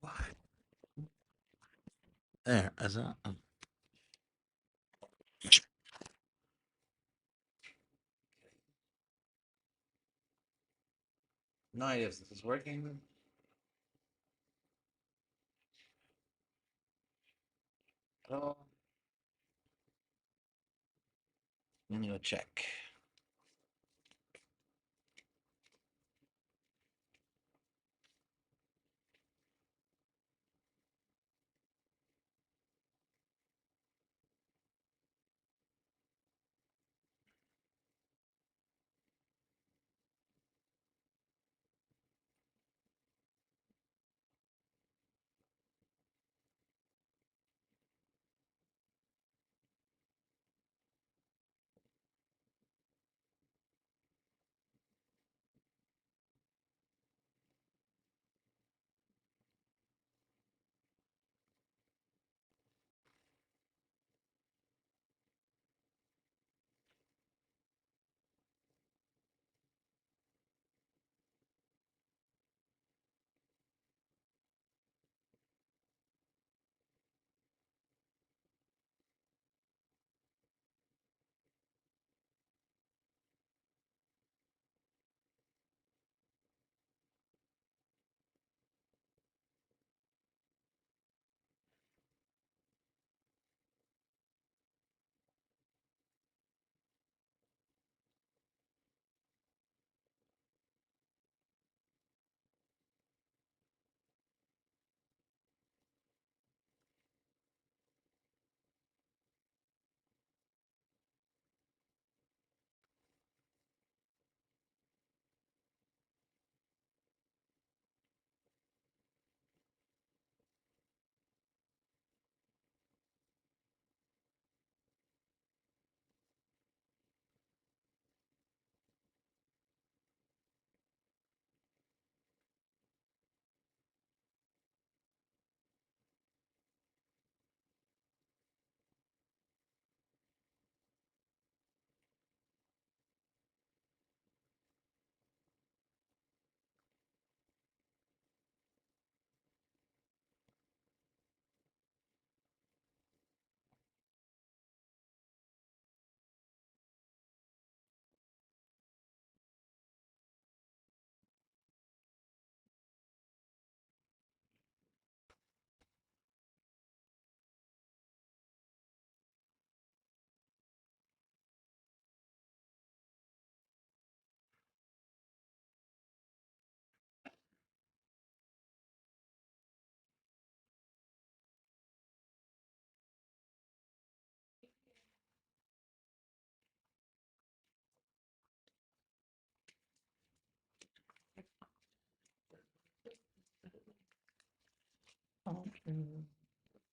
What? There, is that? No idea if this is working. Oh, let me go check.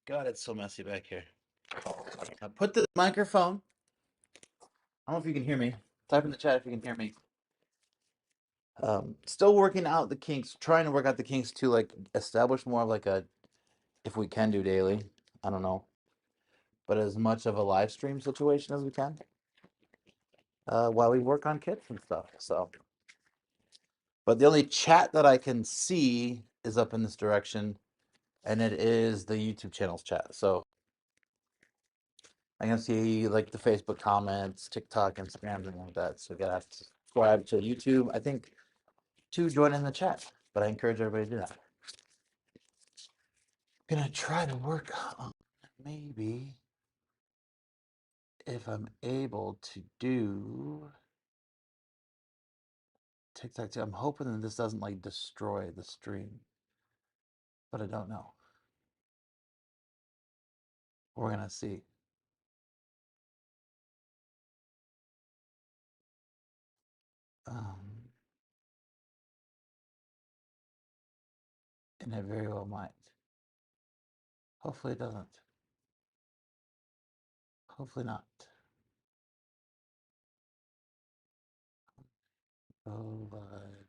God, it's so messy back here. I put the microphone. I don't know if you can hear me. Type in the chat if you can hear me. Still working out the kinks, trying to work out the kinks to like establish more of like a, if we can do daily, I don't know, but as much of a live stream situation as we can, while we work on kits and stuff. So, but the only chat that I can see is up in this direction, and it is the YouTube channel's chat. So I can see like the Facebook comments, TikTok, Instagram, and like that. So you gotta have to subscribe to YouTube. I think to join in the chat, but I encourage everybody to do that. Gonna try to work on maybe if I'm able to do TikTok too. I'm hoping that this doesn't like destroy the stream, but I don't know. We're gonna see. And it very well might. Hopefully it doesn't. Hopefully not. Oh, live.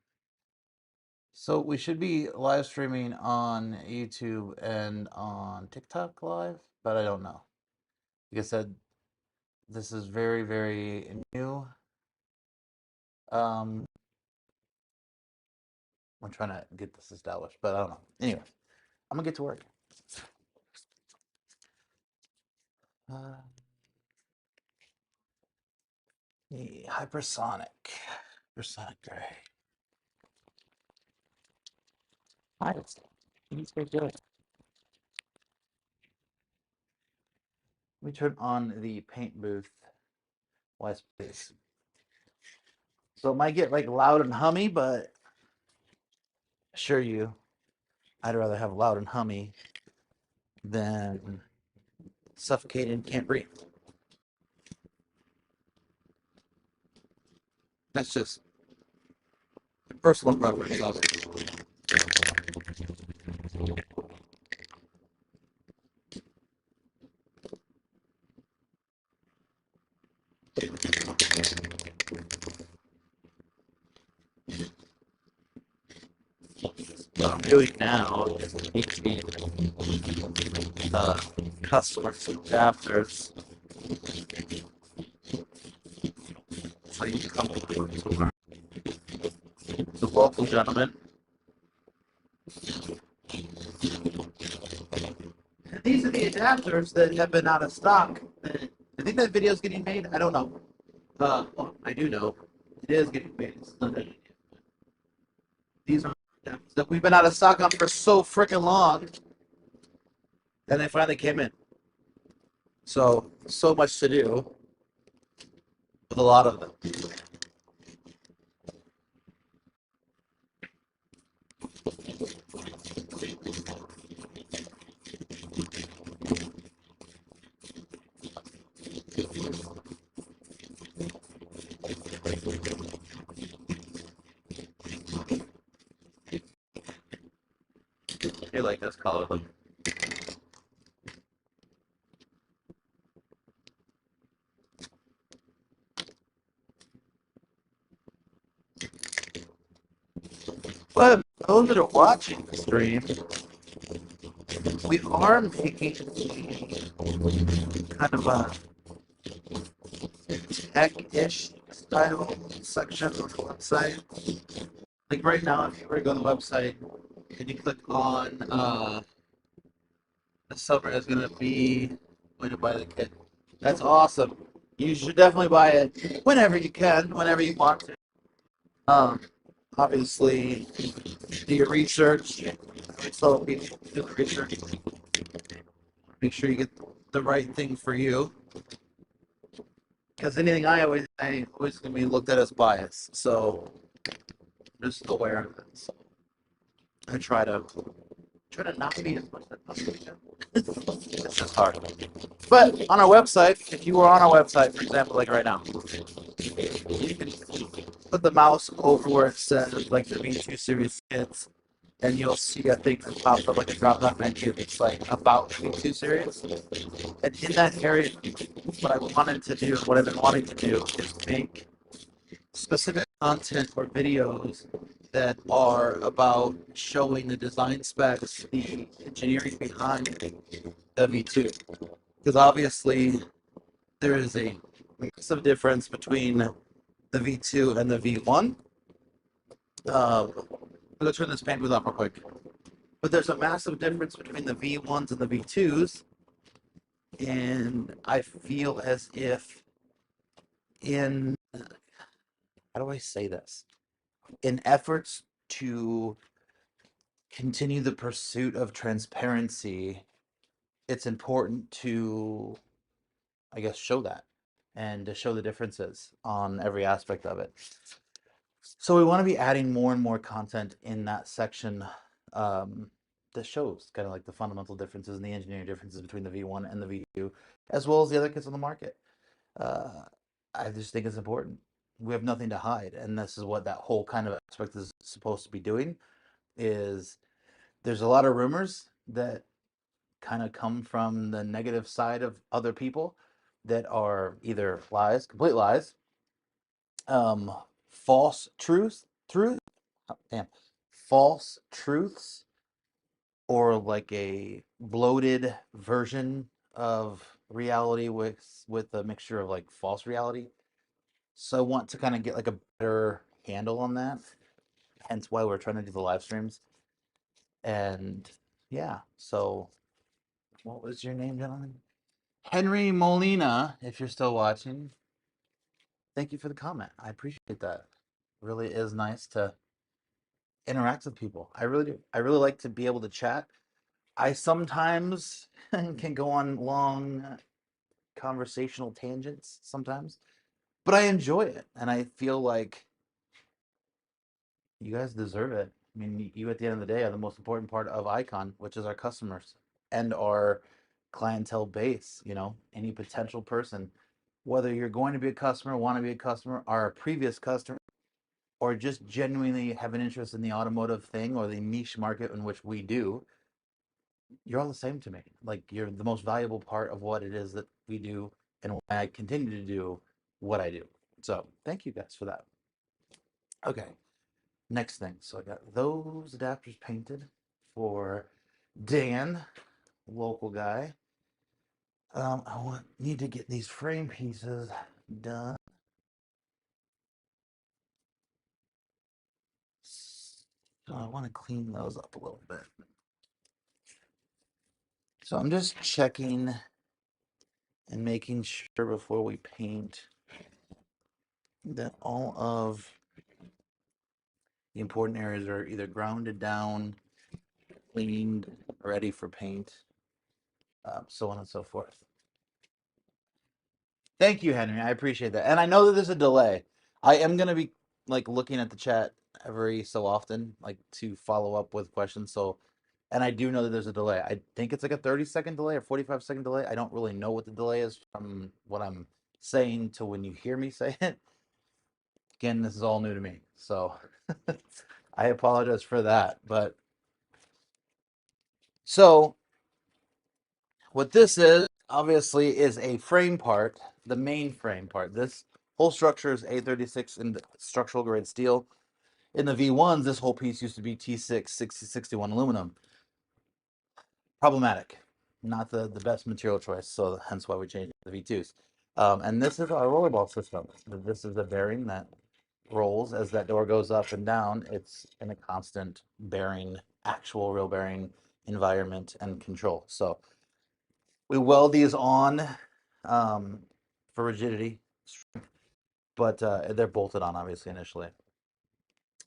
So we should be live streaming on YouTube and on TikTok live, but I don't know. Like I said, this is very, very new. Um, I'm trying to get this established, but I don't know. Anyway, I'm gonna get to work. The hypersonic gray. Nice. He's so good. Let me turn on the paint booth. Last place. So it might get like loud and hummy, but I assure you, I'd rather have loud and hummy than suffocate and can't breathe. That's just personal preference. What I'm doing now is making customers adapters. So you come to the local gentleman. And these are the adapters that have been out of stock. I think that video's getting made. I don't know. Well, I do know it is getting made. These are adapters that we've been out of stock on for so freaking long. And they finally came in. So much to do with a lot of them. You like this color? Look. But those that are watching the stream, we are making kind of a tech-ish style section of the website. Like right now, if you were to go to the website and you click on the summer is going to be when to buy the kit. That's awesome. You should definitely buy it whenever you can, whenever you want to. Obviously, do your research. So people do the research. Make sure you get the right thing for you. Because anything I always gonna be looked at as bias. So just aware of it. So I try to not be as much as possible. It's just hard. But on our website, if you were on our website, for example, like right now, you can put the mouse over where it says like the V2 series kits, and you'll see a thing that pops up like a drop down menu that's like about V2 series. And in that area, what I wanted to do, what I've been wanting to do, is make specific content or videos that are about showing the design specs, the engineering behind the V2. Because obviously, there is a massive difference between the V2 and the V1. Let's turn this paint booth off real quick. But there's a massive difference between the V1s and the V2s. And I feel as if how do I say this? In efforts to continue the pursuit of transparency, it's important to, I guess, show that and to show the differences on every aspect of it. So we want to be adding more and more content in that section that shows kind of like the fundamental differences and the engineering differences between the V1 and the V2, as well as the other kits on the market. I just think it's important. We have nothing to hide, and this is what that whole kind of aspect is supposed to be doing. Is there's a lot of rumors that kind of come from the negative side of other people that are either lies, complete lies, false false truths, or like a bloated version of reality with a mixture of like false reality. So I want to kind of get like a better handle on that. hence why we're trying to do the live streams. And yeah, so what was your name, gentlemen? Henry Molina, if you're still watching, thank you for the comment. I appreciate that. It really is nice to interact with people. I really do. I really like to be able to chat. I sometimes can go on long conversational tangents sometimes, but I enjoy it. And I feel like you guys deserve it. I mean, you at the end of the day are the most important part of Eikon, which is our customers and our clientele base. You know, any potential person, whether you're going to be a customer, want to be a customer, are a previous customer, or just genuinely have an interest in the automotive thing or the niche market in which we do, you're all the same to me. Like, you're the most valuable part of what it is that we do and why I continue to do what I do. So thank you guys for that. Okay, next thing. So I got those adapters painted for Dan, local guy. Need to get these frame pieces done. So I want to clean those up a little bit. So I'm just checking and making sure before we paint that all of the important areas are either grounded down, cleaned, ready for paint, so on and so forth. Thank you, Henry. I appreciate that. And I know that there's a delay. I am going to be like looking at the chat every so often, like to follow up with questions. So, and I do know that there's a delay. I think it's like a 30-second delay or 45-second delay. I don't really know what the delay is from what I'm saying to when you hear me say it. Again, this is all new to me. So I apologize for that. But so what this is obviously is a frame part, the main frame part. This whole structure is A36 in structural grade steel. In the V1s, this whole piece used to be T6 6061 aluminum. Problematic. Not the best material choice, so hence why we changed the V2s. And this is our rollerball system. This is a bearing that rolls as that door goes up and down. It's in a constant bearing, actual real bearing environment and control. So we weld these on for rigidity, but they're bolted on obviously initially.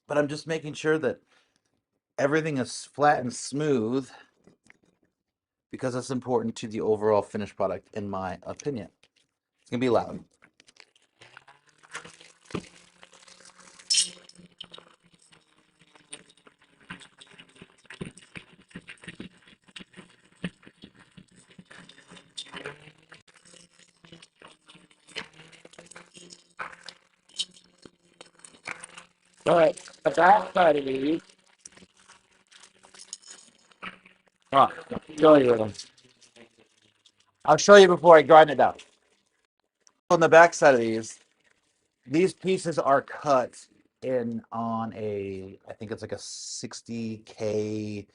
But I'm just making sure that everything is flat and smooth because that's important to the overall finished product, in my opinion. It's gonna be loud. All right, the back side of these. Oh, show you them. I'll show you before I grind it out. On the back side of these pieces are cut in on a, I think it's like a 60K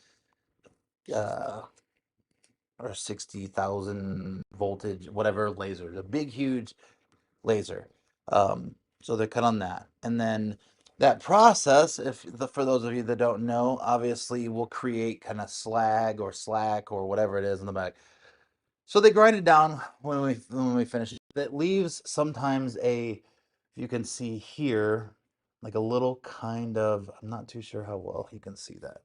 or 60,000 voltage, whatever laser, the big, huge laser. So they're cut on that. And then that process, for those of you that don't know, obviously will create kind of slag or slack or whatever it is in the back. So they grind it down when we finish it. That leaves sometimes you can see here, like a little kind of, I'm not too sure how well you can see that.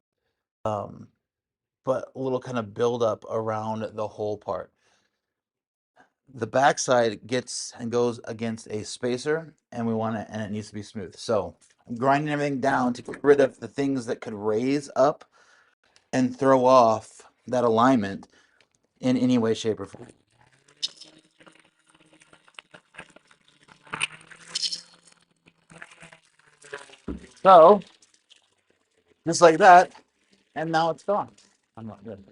But a little kind of buildup around the whole part. The backside gets and goes against a spacer, and it needs to be smooth. So I'm grinding everything down to get rid of the things that could raise up and throw off that alignment in any way, shape, or form. So just like that, and now it's gone. I'm not good.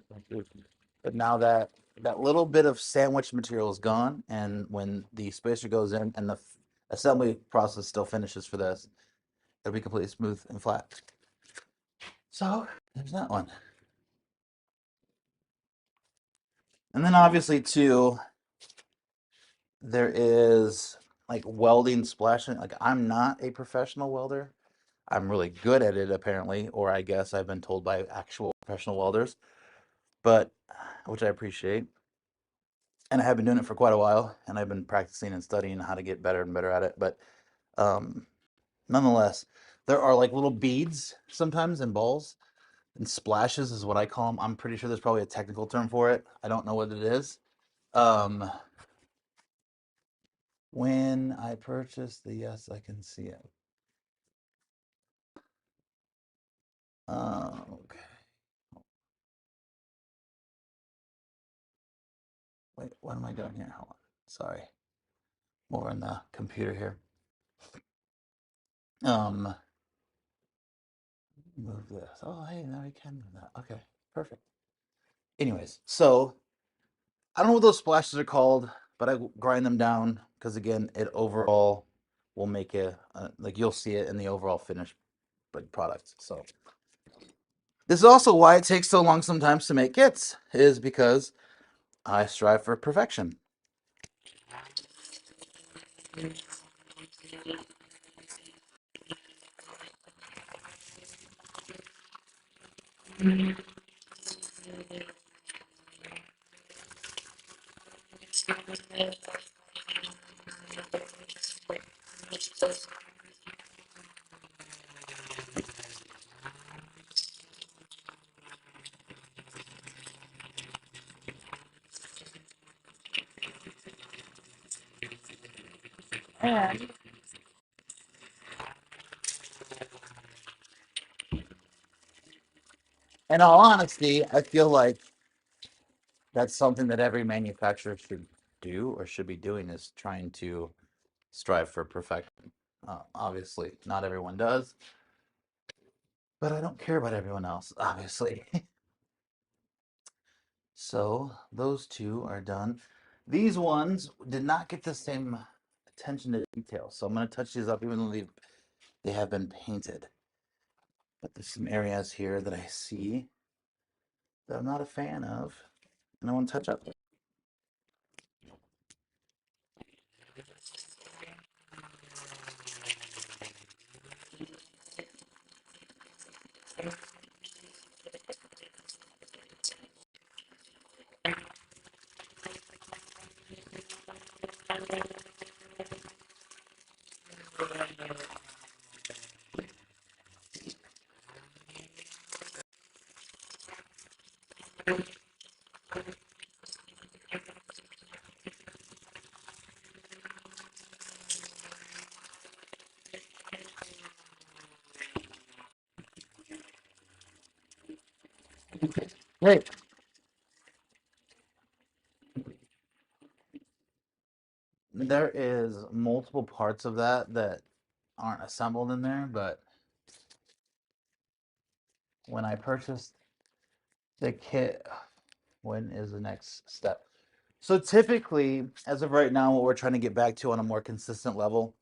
But now that little bit of sandwich material is gone, and when the spacer goes in and the assembly process still finishes for this, it'll be completely smooth and flat. So there's that one. And then obviously too, there is like welding splashing. Like, I'm not a professional welder. I'm really good at it apparently, or I guess I've been told by actual professional welders, but which I appreciate. And I have been doing it for quite a while, and I've been practicing and studying how to get better and better at it. But um, nonetheless, there are like little beads sometimes and balls and splashes is what I call them. I'm pretty sure there's probably a technical term for it. I don't know what it is. Um, when I purchased the yes, I can see it. Okay. Wait, what am I doing here? Hold on. Sorry. More on the computer here. Um, move this. Oh, hey, now I can move that. Okay, perfect. Anyways, so I don't know what those splashes are called, but I grind them down because again, it overall will make a like you'll see it in the overall finished product. So this is also why it takes so long sometimes to make kits, is because I strive for perfection. In all honesty, I feel like that's something that every manufacturer should do or should be doing, is trying to strive for perfection. Obviously, not everyone does, but I don't care about everyone else, obviously. So those two are done. These ones did not get the same attention to detail, so I'm going to touch these up even though they have been painted. But there's some areas here that I see that I'm not a fan of, and I want to touch up. Great. There is multiple parts of that aren't assembled in there, but when I purchased the kit, when is the next step? So typically, as of right now, what we're trying to get back to on a more consistent level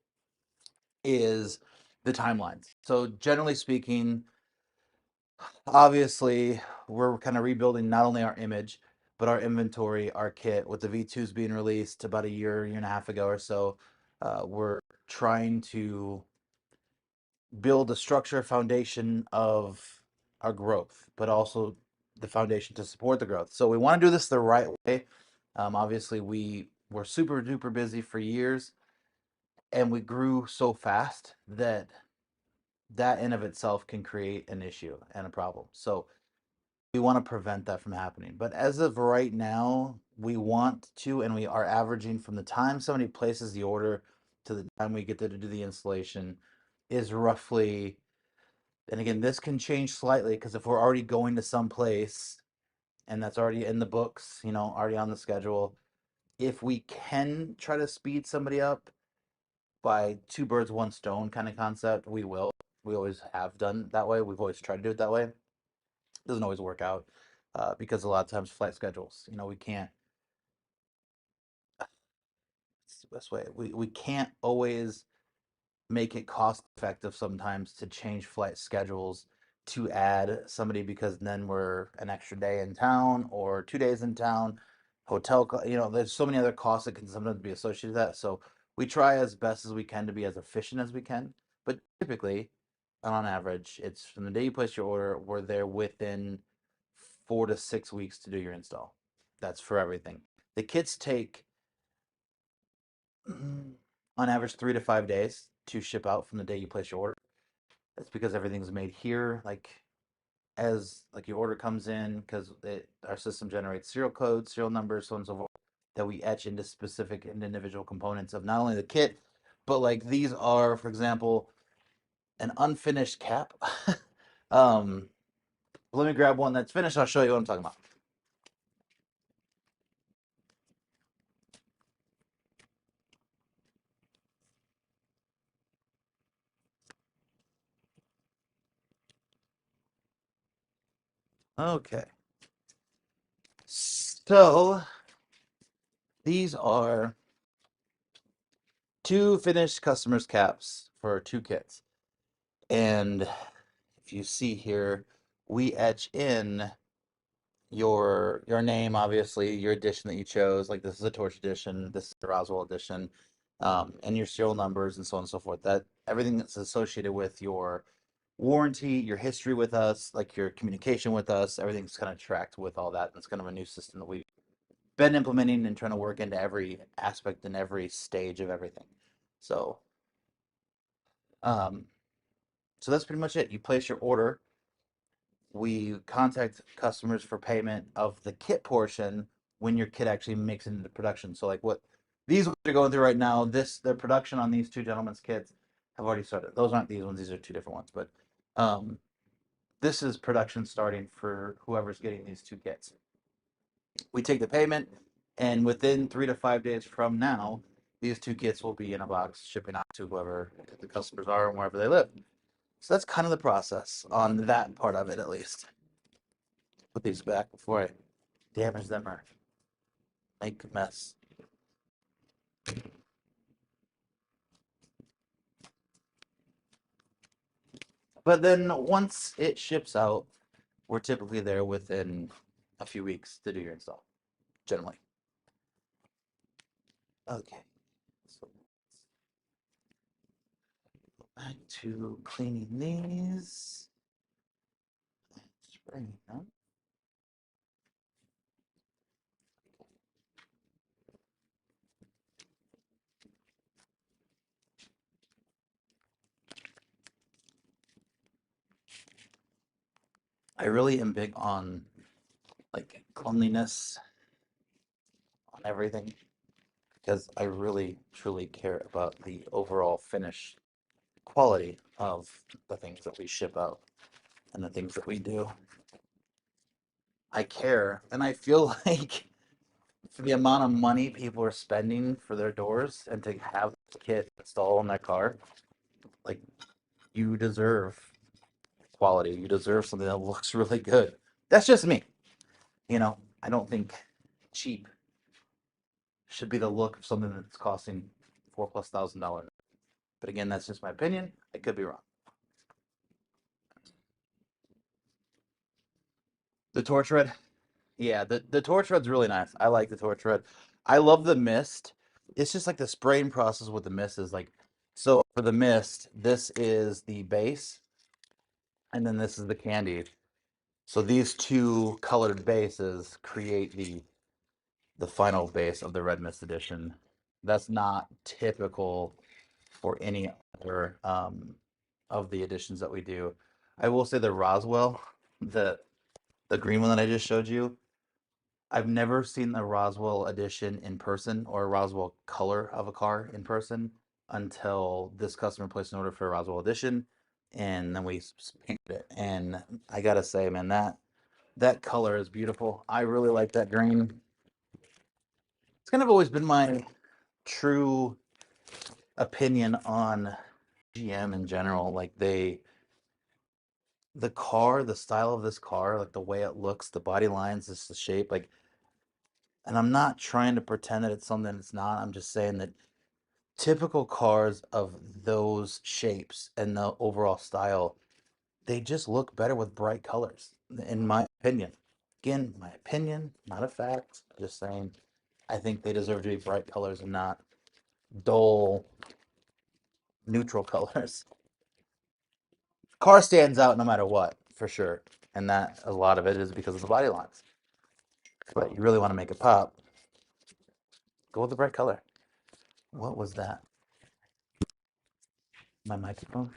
is the timelines. So generally speaking, obviously, we're kind of rebuilding not only our image, but our inventory, our kit. With the V2s being released about a year and a half ago or so, we're trying to build a structure foundation of our growth, but also the foundation to support the growth. So we want to do this the right way. Obviously, we were super duper busy for years, and we grew so fast that that in of itself can create an issue and a problem. So we want to prevent that from happening. But as of right now, we want to, and we are averaging from the time somebody places the order to the time we get to do the installation is roughly, and again, this can change slightly because if we're already going to some place and that's already in the books, already on the schedule, if we can try to speed somebody up by two birds, one stone kind of concept, we will. We always have done that way. We've always tried to do it that way. It doesn't always work out because a lot of times flight schedules, we can't, it's the best way, we can't always make it cost effective sometimes to change flight schedules to add somebody because then we're an extra day in town or 2 days in town, hotel, there's so many other costs that can sometimes be associated with that. So we try as best as we can to be as efficient as we can. But typically, on average, it's from the day you place your order, we're there within 4 to 6 weeks to do your install. That's for everything. The kits take on average 3 to 5 days to ship out from the day you place your order. That's because everything's made here, like as like your order comes in, because our system generates serial codes, serial numbers, so on and so forth, that we etch into specific and individual components of not only the kit, but like these are, for example, an unfinished cap. um, Let me grab one that's finished. I'll show you what I'm talking about. Okay. So these are two finished customers caps for two kits. And if you see here, we etch in your name, obviously, your edition that you chose. Like this is a Torch edition, this is a Roswell edition, and your serial numbers and so on and so forth. That everything that's associated with your warranty, your history with us, like your communication with us, everything's kind of tracked with all that. It's kind of a new system that we've been implementing and trying to work into every aspect and every stage of everything. So, um, so that's pretty much it. You place your order. We contact customers for payment of the kit portion when your kit actually makes it into production. So, like what these ones are going through right now, the production on these two gentlemen's kits have already started. Those aren't these ones; these are two different ones. But um, this is production starting for whoever's getting these two kits. We take the payment, and within 3 to 5 days from now, these two kits will be in a box shipping out to whoever the customers are and wherever they live. So that's kind of the process on that part of it, at least. Put these back before I damage them or make a mess. But then once it ships out, we're typically there within a few weeks to do your install, generally. Okay, so back to cleaning these. Spraying them. I really am big on like cleanliness on everything because I really truly care about the overall finish quality of the things that we ship out and the things that we do. I care, and I feel like for the amount of money people are spending for their doors and to have the kit installed on their car, like you deserve quality. You deserve something that looks really good. That's just me. I don't think cheap should be the look of something that's costing $4,000+. But again, that's just my opinion. I could be wrong. The torch red, yeah, the torch red's really nice. I like the torch red. I love the mist. It's just like the spraying process with the mist is like, so for the mist, this is the base, and then this is the candy. So these two colored bases create the final base of the red mist edition. That's not typical for any other of the editions that we do. I will say the Roswell, the green one that I just showed you, I've never seen the Roswell edition in person or a Roswell color of a car in person until this customer placed an order for a Roswell edition, and then we painted it. And I gotta say, man, that color is beautiful. I really like that green. It's kind of always been my true opinion on GM in general. Like the car, the style of this car, like the way it looks, the body lines, just the shape, like, and I'm not trying to pretend that it's something it's not. I'm just saying that typical cars of those shapes and the overall style, they just look better with bright colors, in my opinion. Again, my opinion, not a fact. Just saying, I think they deserve to be bright colors and not dull, neutral colors. car stands out no matter what, for sure. And that, a lot of it is because of the body lines. But you really want to make it pop, go with the bright color. What was that? My microphone?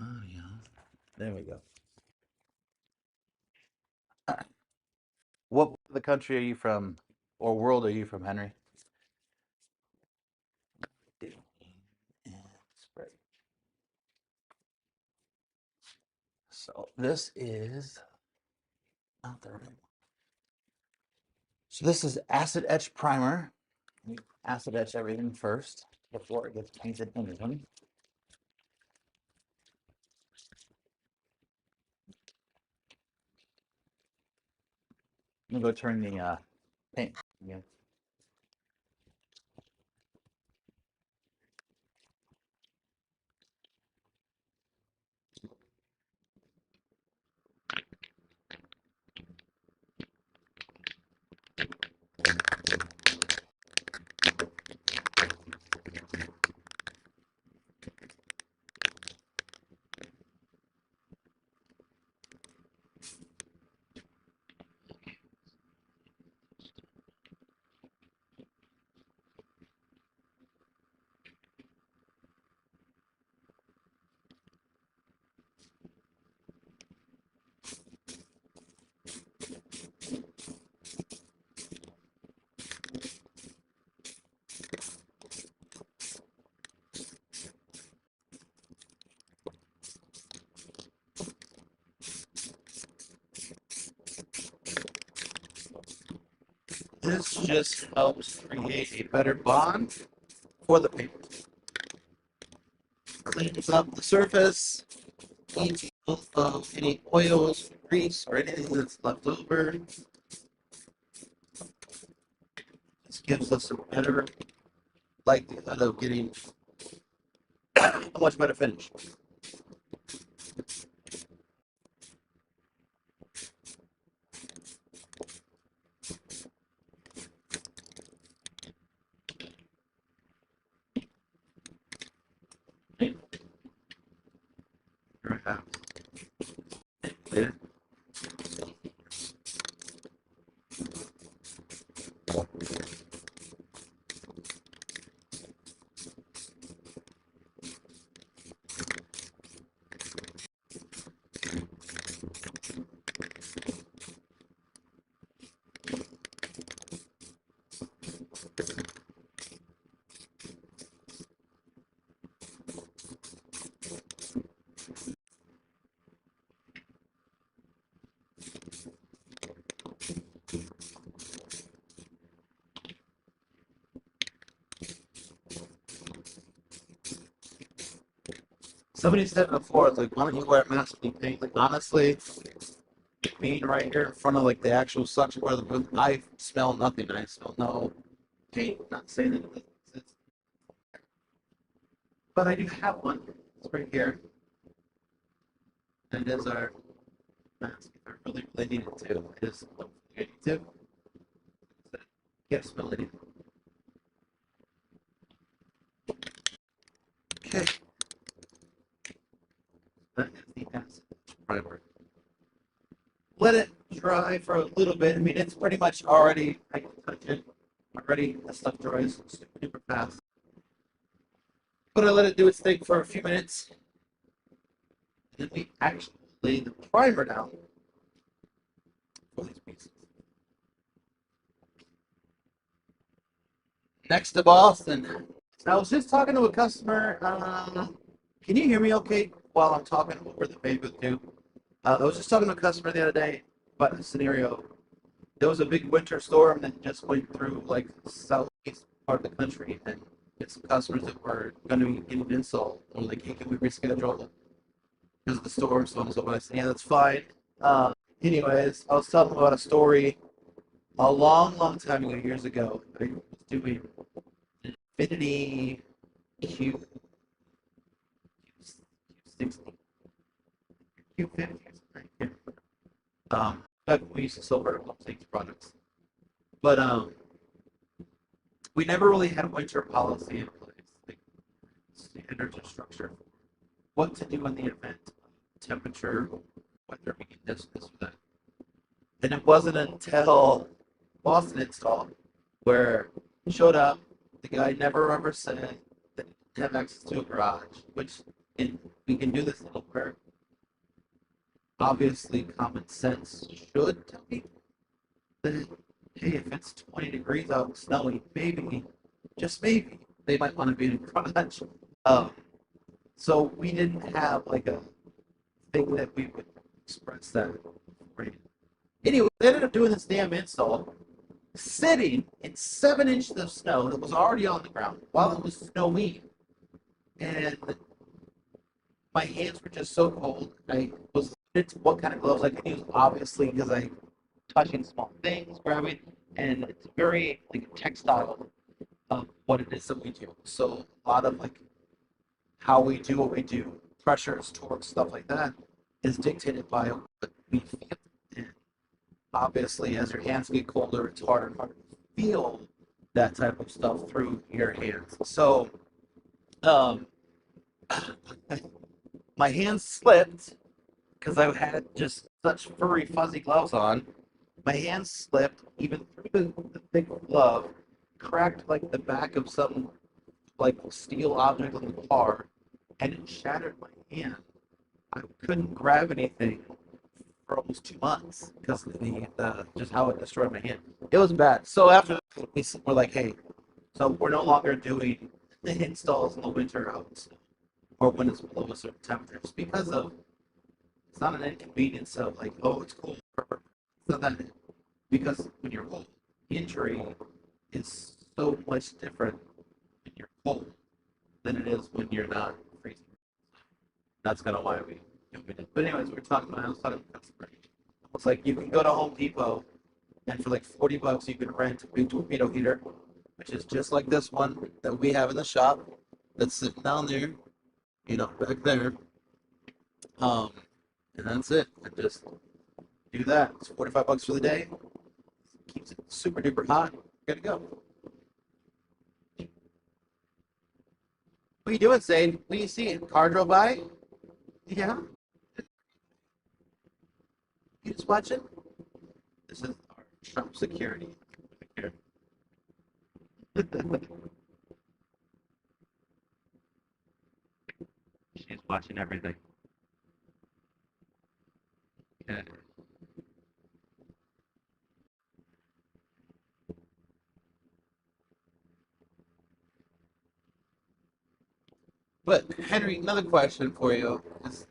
Oh, yeah. There we go. What part of the country are you from, or world are you from, Henry? And spray. So this is not the right one. So this is acid etch primer. We acid etch everything first before it gets painted into them. I'm gonna go turn the paint again. This just helps create a better bond for the paint. Cleans up the surface, cleans up any oils, grease, or anything that's left over. This gives us a better likelihood of getting a much better finish. Somebody said before, like, why don't you wear a mask when you paint? Like, honestly, being right here in front of like the actual suction where the booth, I smell nothing. I smell no paint. Not saying that it exists, but I do have one. It's right here, and it is our mask. If I really, really needed to, it is what I need to. Can't smell anything. Okay, that is the acid primer. Let it dry for a little bit. I mean, it's pretty much already, I can touch it already. The stuff dries super fast. But I let it do its thing for a few minutes. And then we actually lay the primer down. for these pieces. Next to Boston. I was just talking to a customer. Can you hear me okay while I'm talking over the Facebook too? I was just talking to a customer the other day about a scenario. There was a big winter storm that just went through like the southeast part of the country, and it's some customers that were going to be getting installed. And like, hey, can we reschedule because of the storm? So on and so forth. I said, yeah, that's fine. Anyways, I was telling them about a story a long, long time ago, years ago. I was doing an Infinity Q60, Q50, back when we used to sell vertical safety products. But we never really had a winter policy in place, like standards or structure for what to do in the event of temperature, weather being this or that. And it wasn't until Boston installed where it showed up. The guy never ever said that he didn't have access to a garage, which we can do this anywhere. Obviously, common sense should tell people that, hey, if it's 20 degrees out and snowy, maybe, just maybe, they might want to be in a garage. Um, so we didn't have like a thing that we would express that. Anyway, they ended up doing this damn install, sitting in 7 inches of snow that was already on the ground while it was snowing. And my hands were just so cold. I was limited to what kind of gloves I could use, obviously, because I touching small things, grabbing, and it's very like textile of what it is that we do. So a lot of like how we do what we do, pressures, torque, stuff like that, is dictated by what we feel. And obviously, as your hands get colder, it's harder and harder to feel that type of stuff through your hands. So, um, my hands slipped because I had just such furry, fuzzy gloves on. My hands slipped even through the thick glove, cracked like the back of some like steel object on the car, and it shattered my hand. I couldn't grab anything for almost 2 months because of the just how it destroyed my hand. It was bad. So after that, we're like, hey, so we're no longer doing the installs in the winter out or when it's below a certain temperature, just because of it's not an inconvenience of like, oh, it's cold. It's not that, because when you're cold, injury is so much different when you're cold than it is when you're not freezing. That's kind of why we did. But anyways, I was talking to customer. It's like you can go to Home Depot and for like $40 you can rent a big torpedo heater, which is just like this one that we have in the shop that's sitting down there, back there. And that's it. I just do that. It's $45 for the day. Keeps it super duper hot. Good to go. What are you doing, Zane? What do you see? Car drove by? Yeah. You just watching? This is our shop security. She's watching everything. Okay. But Henry, another question for you.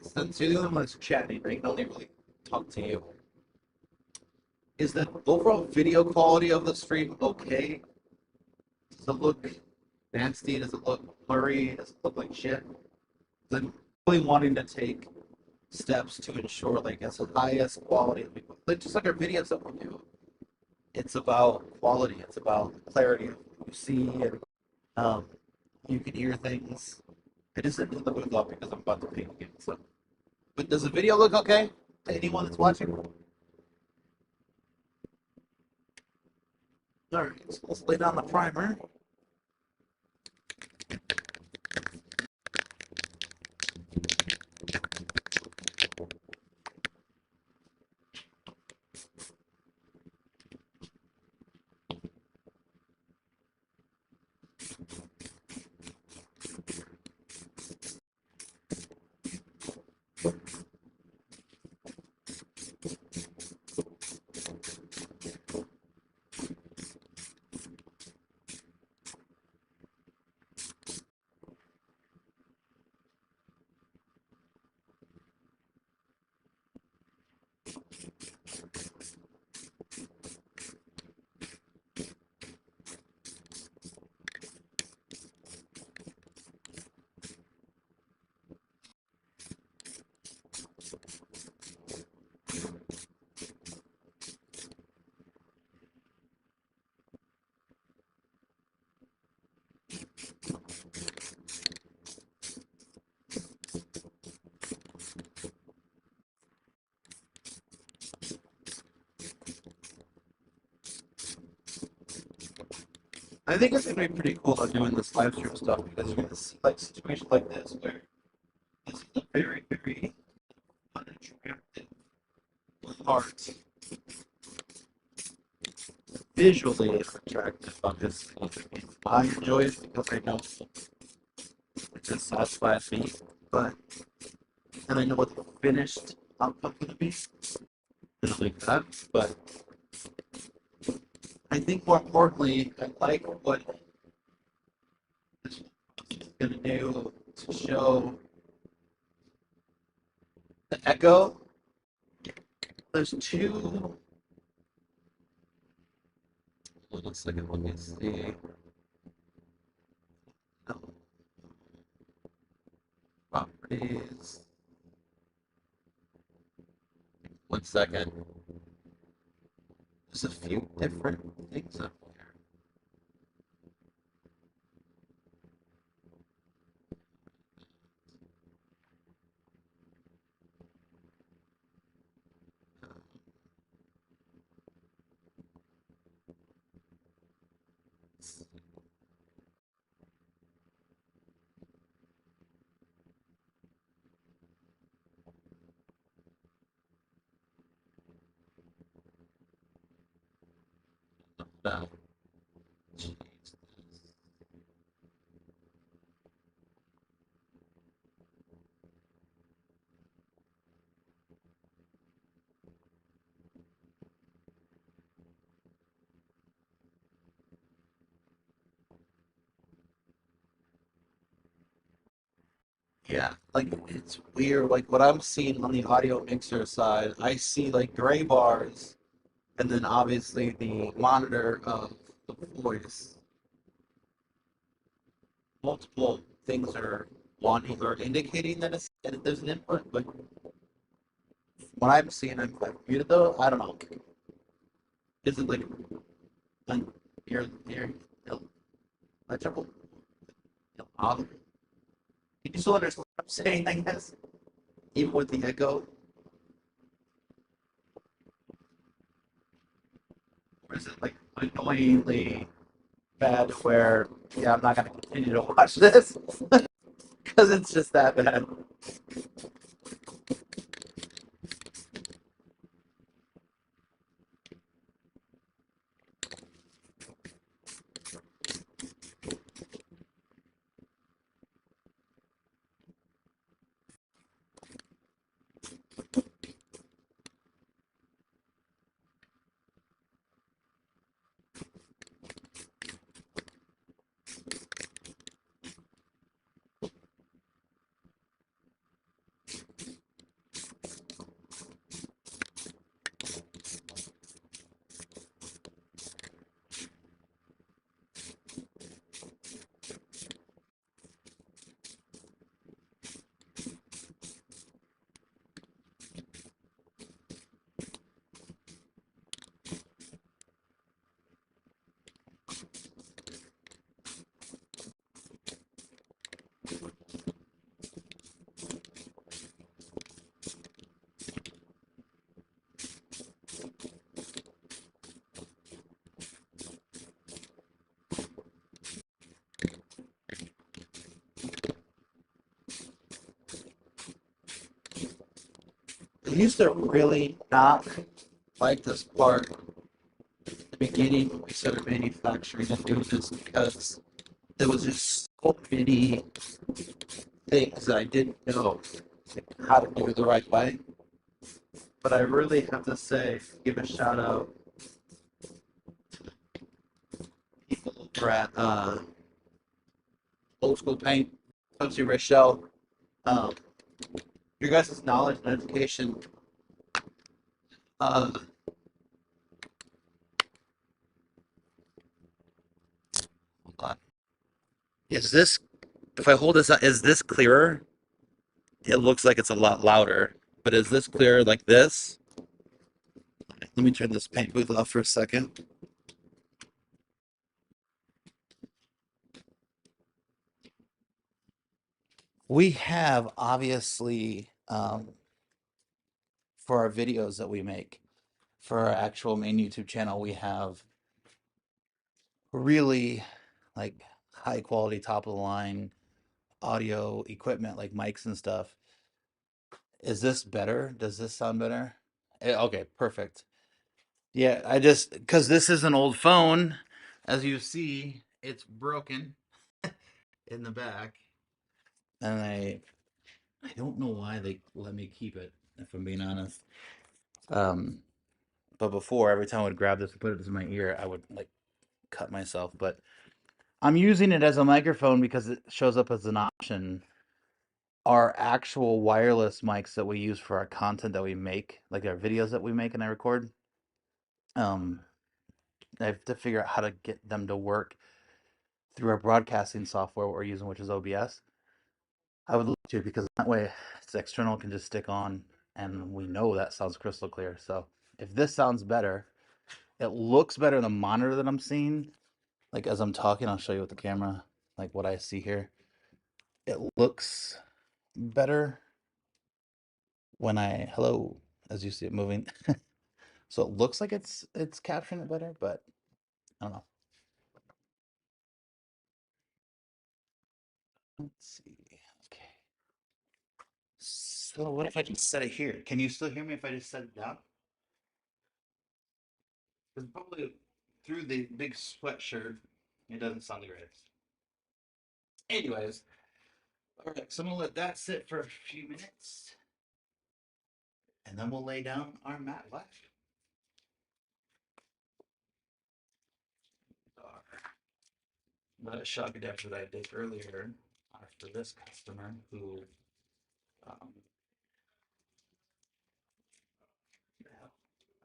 Since you're the only one that's chatting, I can only really talk to you. Is the overall video quality of the stream okay? Does it look nasty? Does it look blurry? Does it look like shit? I'm really wanting to take steps to ensure like it's the highest quality. Like just like our videos that we do. It's about quality. It's about clarity of what you see and you can hear things. I just didn't put the booth up because I'm about to paint again. So, but does the video look okay to anyone that's watching? All right, so let's lay down the primer. I think it's gonna be pretty cool doing this live stream stuff because you're gonna see like situations like this where it's a very, very unattractive art, visually attractive, obviously. I enjoy it because I know it just satisfies me, but and I know what the finished outcome gonna be, and like that. But I think more importantly, I like what this is gonna do to show the echo. There's two. Hold on a second, let me see. Properties. 1 second. There's a few different things up here. Uh, yeah, like it's weird. Like what I'm seeing on the audio mixer side, I see like gray bars, and then obviously the monitor of the voice. Multiple things are wanting or indicating that there's an input, but what I'm seeing, I'm muted though. I don't know. Is it like you're legible? Audible? Can you still understand what I'm saying? I guess even with the echo, or is it like annoyingly bad? Where yeah, I'm not gonna continue to watch this because it's just that bad. I used to really not like this part at the beginning when we started manufacturing and doing this because there was just so many things that I didn't know how to do it the right way. But I really have to say, give a shout out people over at Old School Paint, Cozy Rochelle. Um, your guys' knowledge and education. Uh, Hold on. Is this, if I hold this up, is this clearer? It looks like it's a lot louder, but is this clearer like this? Let me turn this paint booth off for a second. We have obviously, for our videos that we make, for our actual main YouTube channel, we have really like high quality, top of the line audio equipment, like mics and stuff. Is this better? Does this sound better? Okay, perfect. Yeah, I just because this is an old phone, as you see, it's broken in the back, and I don't know why they let me keep it, if I'm being honest. Um, but before, every time I would grab this and put it to my ear, I would like cut myself. But I'm using it as a microphone because it shows up as an option. Our actual wireless mics that we use for our content that we make, like our videos that we make and I record, um, I have to figure out how to get them to work through our broadcasting software what we're using, which is OBS. I would love to because that way it's external, can just stick on, and we know that sounds crystal clear. So if this sounds better, it looks better in the monitor that I'm seeing. Like as I'm talking, I'll show you with the camera, like what I see here. It looks better when hello, as you see it moving. So it looks like it's capturing it better, but I don't know. Let's see. Okay. So what if I just set it here? Can you still hear me if I just set it down? Because probably through the big sweatshirt, it doesn't sound the greatest. Anyways, all right, so I'm gonna let that sit for a few minutes, and then we'll lay down our mat life. The shock adapter that I did earlier for this customer who um,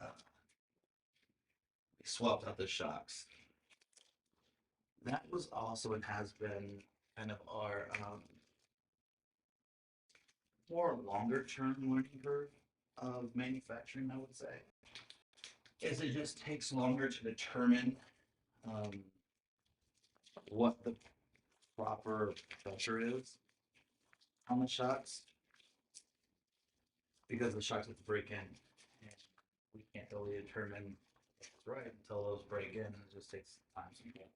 uh, we swapped out the shocks. That was also and has been kind of our more longer term learning curve of manufacturing, I would say. Is it just takes longer to determine um, what the proper pressure is on the shocks because the shocks have to break in. And we can't really determine if it's right until those break in, and it just takes time sometimes.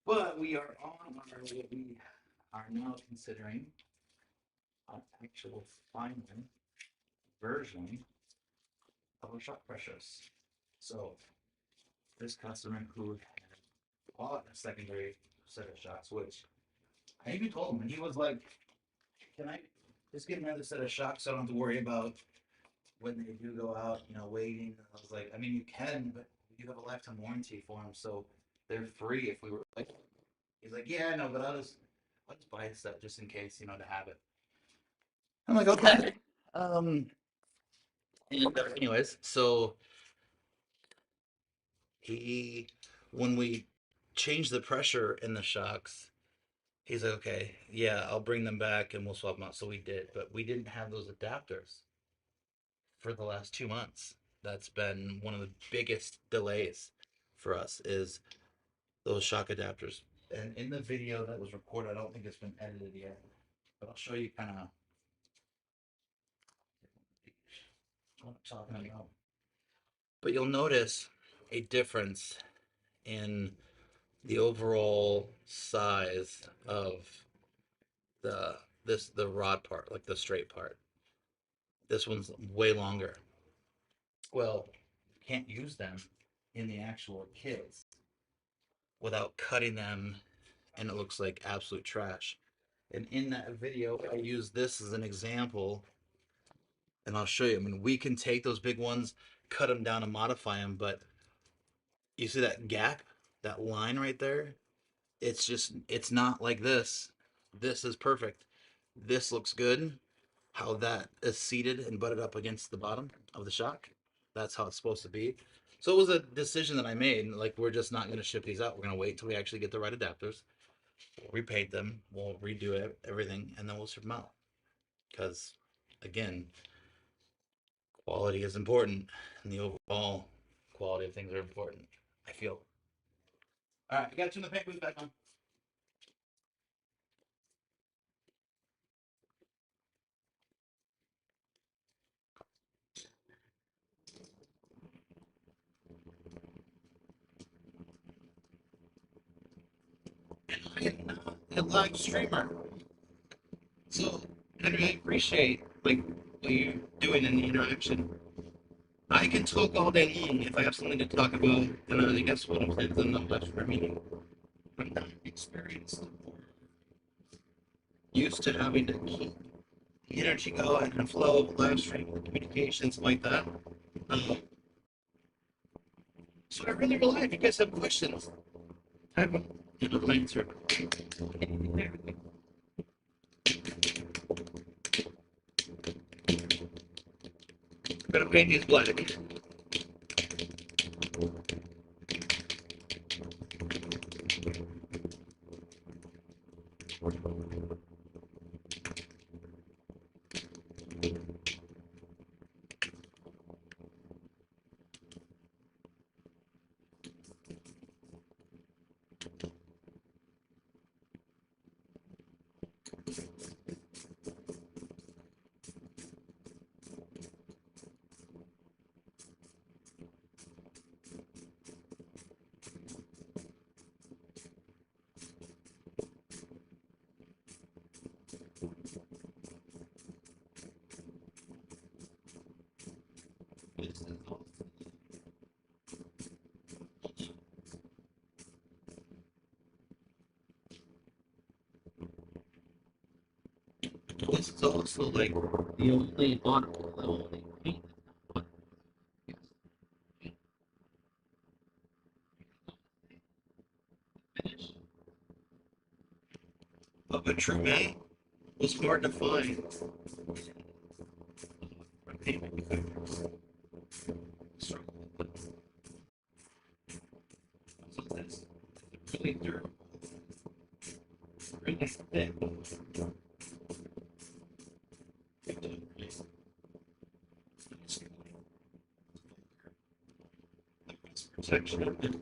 But we are on our way. We are now considering an actual final version of our shock pressures. So this customer who had bought a secondary set of shocks, which I even told him, and he was like, "Can I just get another set of shocks so I don't have to worry about when they do go out, waiting?" And I was like, "I mean, you can, but you have a lifetime warranty for them, so they're free if we were like." He's like, "Yeah, no, but I'll just buy a set just in case, to have it." I'm like, "Okay." Um, and anyways, so he, when we changed the pressure in the shocks, he's like, "Okay, yeah, I'll bring them back and we'll swap them out." So we did, but we didn't have those adapters for the last 2 months. That's been one of the biggest delays for us is those shock adapters. And in the video that was recorded, I don't think it's been edited yet, but I'll show you kind of what I'm talking about. But you'll notice a difference in the overall size of the rod part, like the straight part. This one's way longer. Well, you can't use them in the actual kits without cutting them, and it looks like absolute trash. And in that video, I use this as an example, and I'll show you. I mean, we can take those big ones, cut them down, and modify them, but you see that gap, that line right there? It's not like this. This is perfect. This looks good. How that is seated and butted up against the bottom of the shock. That's how it's supposed to be. So it was a decision that I made. Like, we're just not going to ship these out. We're going to wait until we actually get the right adapters. We'll repaint them. We'll redo everything, and then we'll ship them out. Because, again, quality is important, and the overall quality of things are important, I feel. All right, I got to turn the paint booth back on. a live streamer. So, Henry, I appreciate like what you're doing in the interaction. I can talk all day long if I have something to talk about. Then I guess what I'm saying is I'm not much for me. I'm not experienced or used to having to keep the energy going and flow of live stream, the communications like that. Um, so I really rely if you guys have questions. Type them, and I'll answer. I'm gonna paint these black. This is also like the only audible, the only paint finish of a true matte was hard to find. Paint manufacturers struggle with it. So this is really durable, really thick. Protection of it.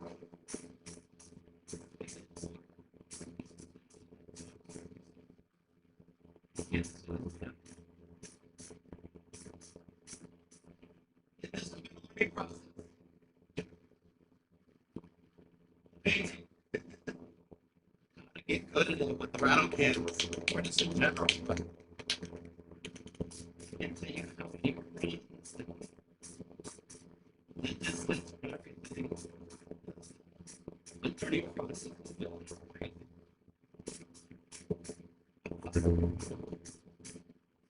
Yes. It has been a learning process. Painting. I get good at it with the round cans, or just in general, but I can't tell you how many runs and distance and everything. The learning process is built for painting.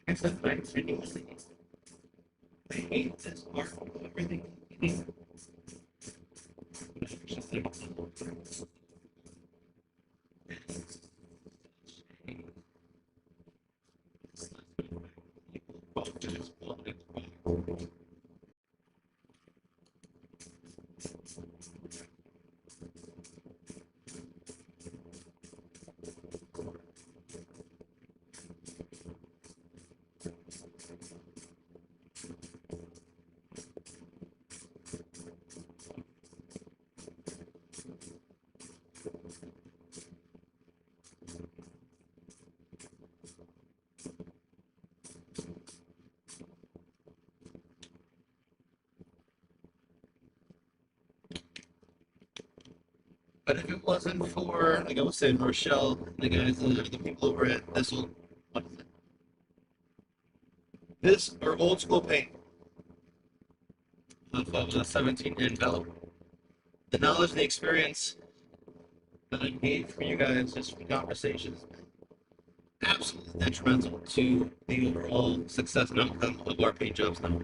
I said, I genuinely hate this part of everything. But if it wasn't for, like I was saying, Rochelle, the guys, the people over at this one, what is it? This or old school paint of the 17 envelope. The knowledge and the experience that I gained from you guys just from conversations, absolutely detrimental to the overall success and outcome of our paint jobs now.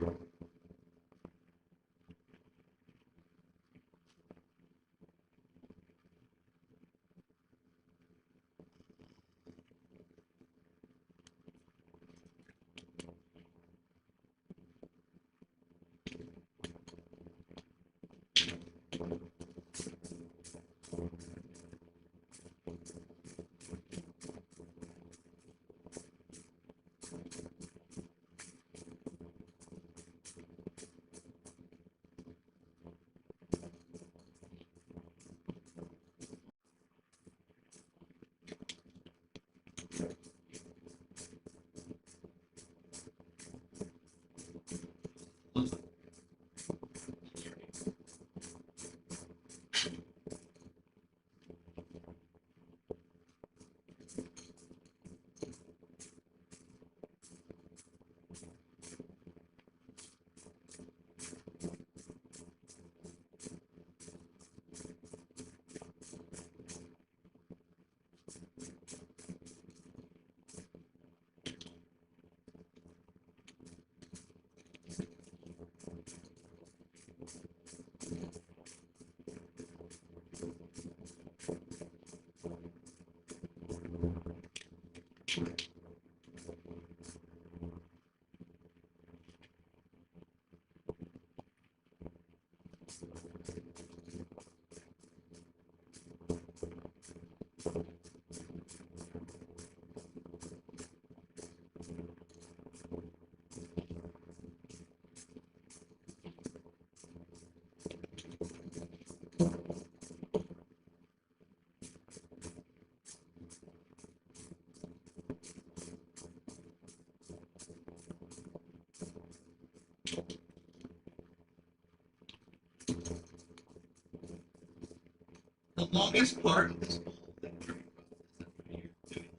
the longest part of this whole thing for me is that when you're doing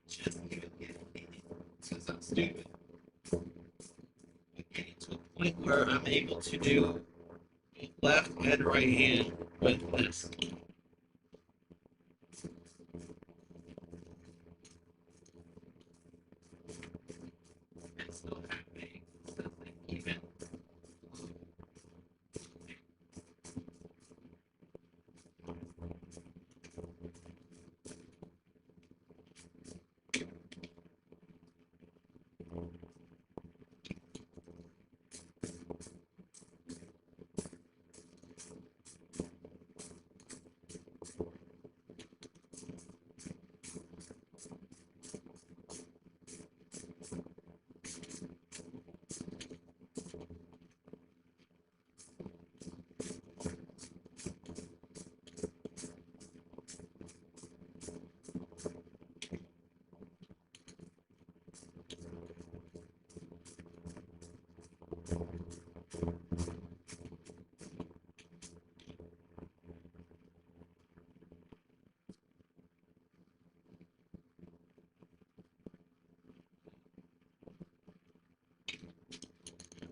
just even getting because I'm stupid, but getting to a point where I'm able to do left and right hand with this. And still having something even.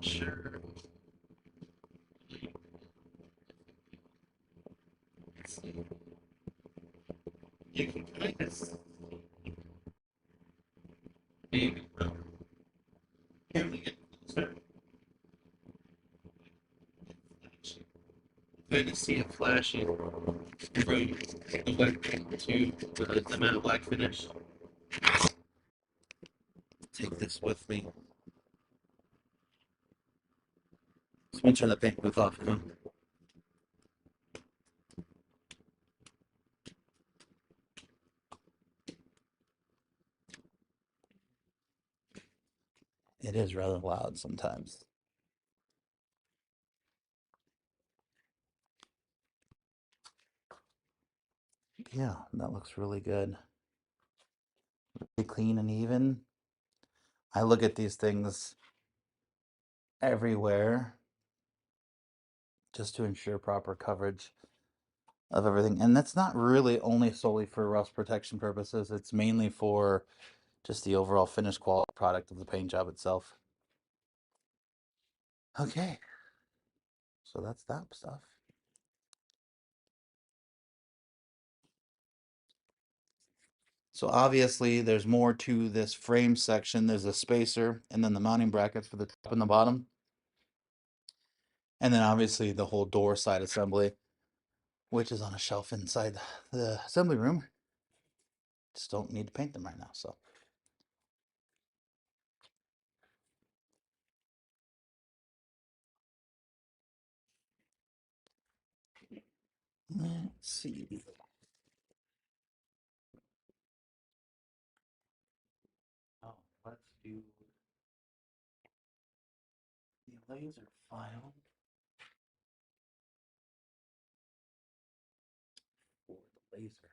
Sure. You can kind of maybe can't really get closer. Kind of see it flashing from the wet paint to the matte black finish. Take this with me. So let me turn the paint booth off. Huh? It is rather loud sometimes. Yeah, that looks really good. Really clean and even. I look at these things everywhere just to ensure proper coverage of everything. And that's not really only solely for rust protection purposes. It's mainly for just the overall finished quality product of the paint job itself. Okay, so that's that stuff. So obviously there's more to this frame section. There's a spacer and then the mounting brackets for the top and the bottom. And then obviously the whole door side assembly, which is on a shelf inside the assembly room. Just don't need to paint them right now, so. Let's see. Oh, let's do the laser file for the laser.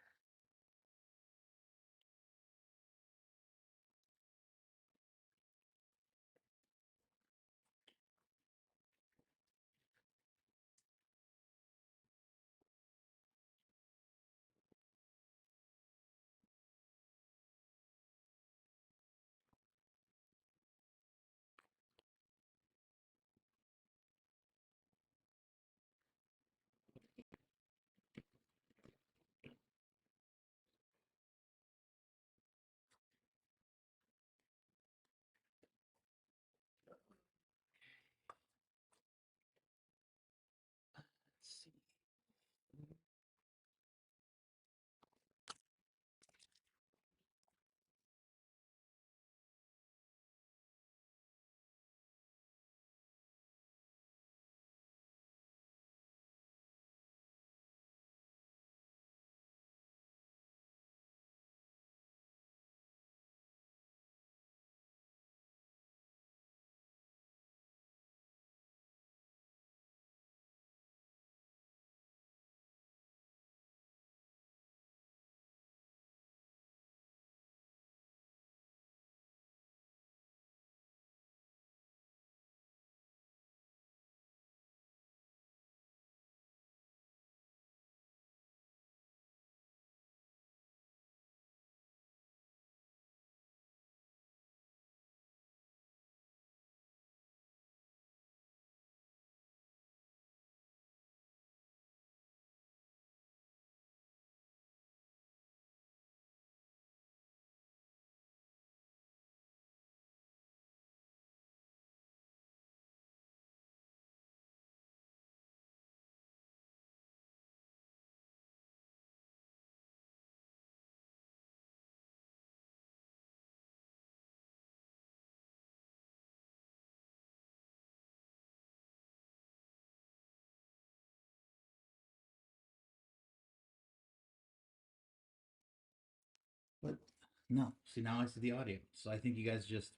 No. See, now I see the audio. So I think you guys just,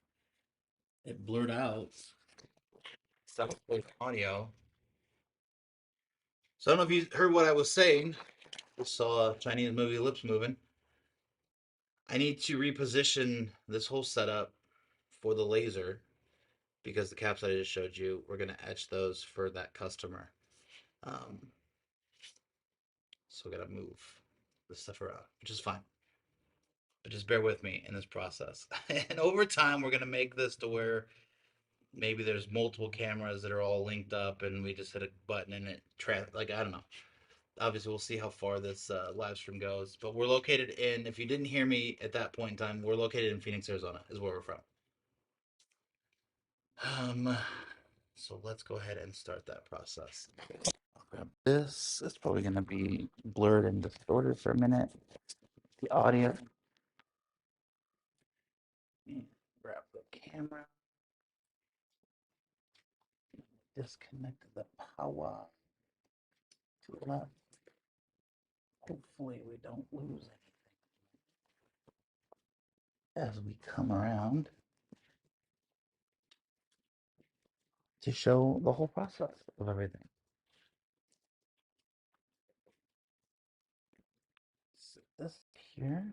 it blurred out stuff with audio. So I don't know if you heard what I was saying. I saw a Chinese movie, Lips Moving. I need to reposition this whole setup for the laser because the caps that I just showed you, we're going to etch those for that customer. Um, so we got to move this stuff around, which is fine. But just bear with me in this process. And over time, we're going to make this to where maybe there's multiple cameras that are all linked up and we just hit a button and it, like, I don't know. Obviously, we'll see how far this live stream goes. But we're located in, if you didn't hear me at that point in time, we're located in Phoenix, Arizona, is where we're from. So let's go ahead and start that process. I'll grab this. It's probably going to be blurred and distorted for a minute. The audio. And grab the camera. Disconnect the power to the left. Hopefully we don't lose anything as we come around to show the whole process of everything. Set this here.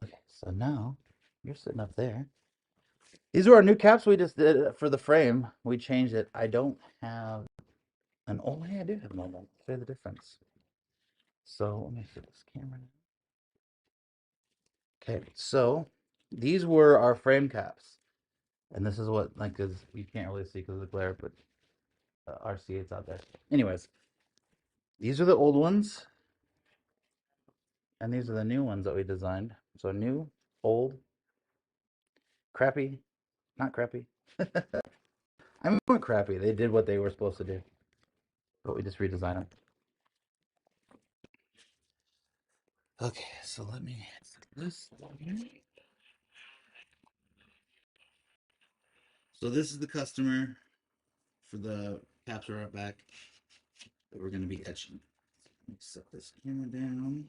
Okay, so now you're sitting up there. These are our new caps we just did for the frame. We changed it. I don't have an old, hey, I do have an old one. Show the difference. So let me see this camera now. Okay, so these were our frame caps. And this is what, like, because you can't really see because of the glare, but our C8's out there. Anyways, these are the old ones. And these are the new ones that we designed. So new, old, crappy, not crappy. I'm not crappy. They did what they were supposed to do. But we just redesigned them. Okay, so let me set this here. So this is the customer for the capture art back that we're going to be etching. Let me set this camera down.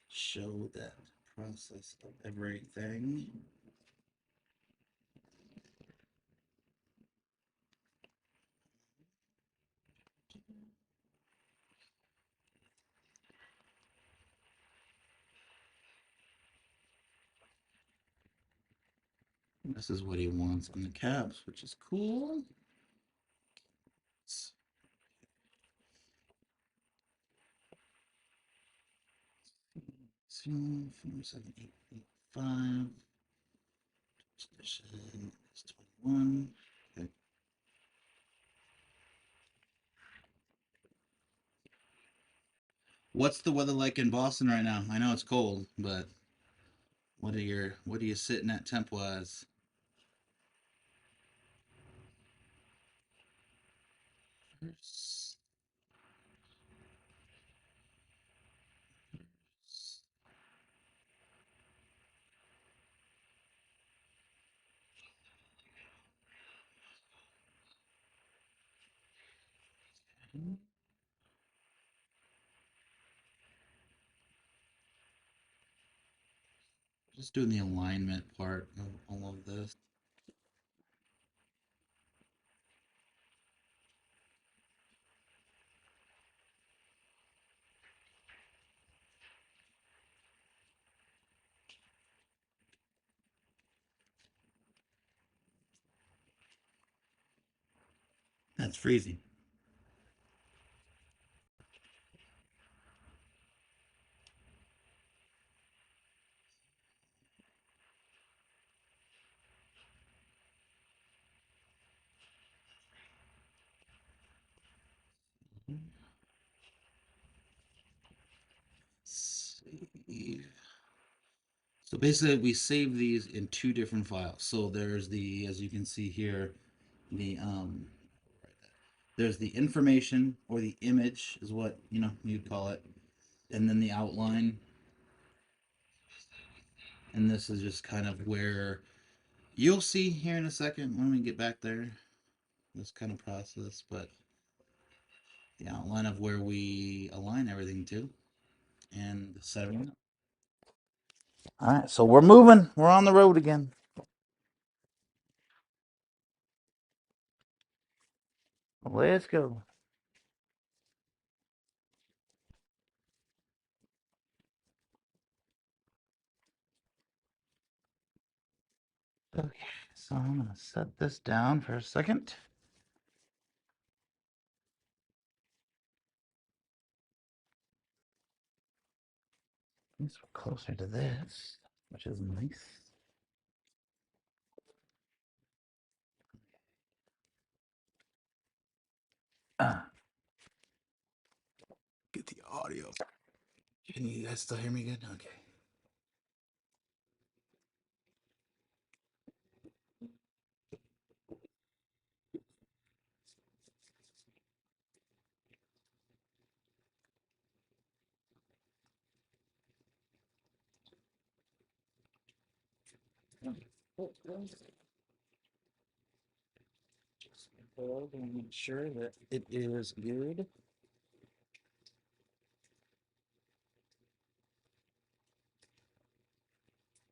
Show that process of everything. This is what he wants on the caps, which is cool. So, 47885. Edition is 21. Okay. What's the weather like in Boston right now? I know it's cold, but what are you sitting at temp wise? Just doing the alignment part of all of this. That's freezing. Save. So basically, we save these in two different files. So there's the, as you can see here, the there's the information or the image is what you'd call it, and then the outline. And this is just kind of where you'll see here in a second when we get back there this kind of process, but the outline of where we align everything to. and setting up. All right, so we're moving. We're on the road again. Let's go. Okay, so I'm gonna set this down for a second. At least we're closer to this, which is nice. Get the audio. Can you guys still hear me good? Okay. Just hold and make sure that it is good.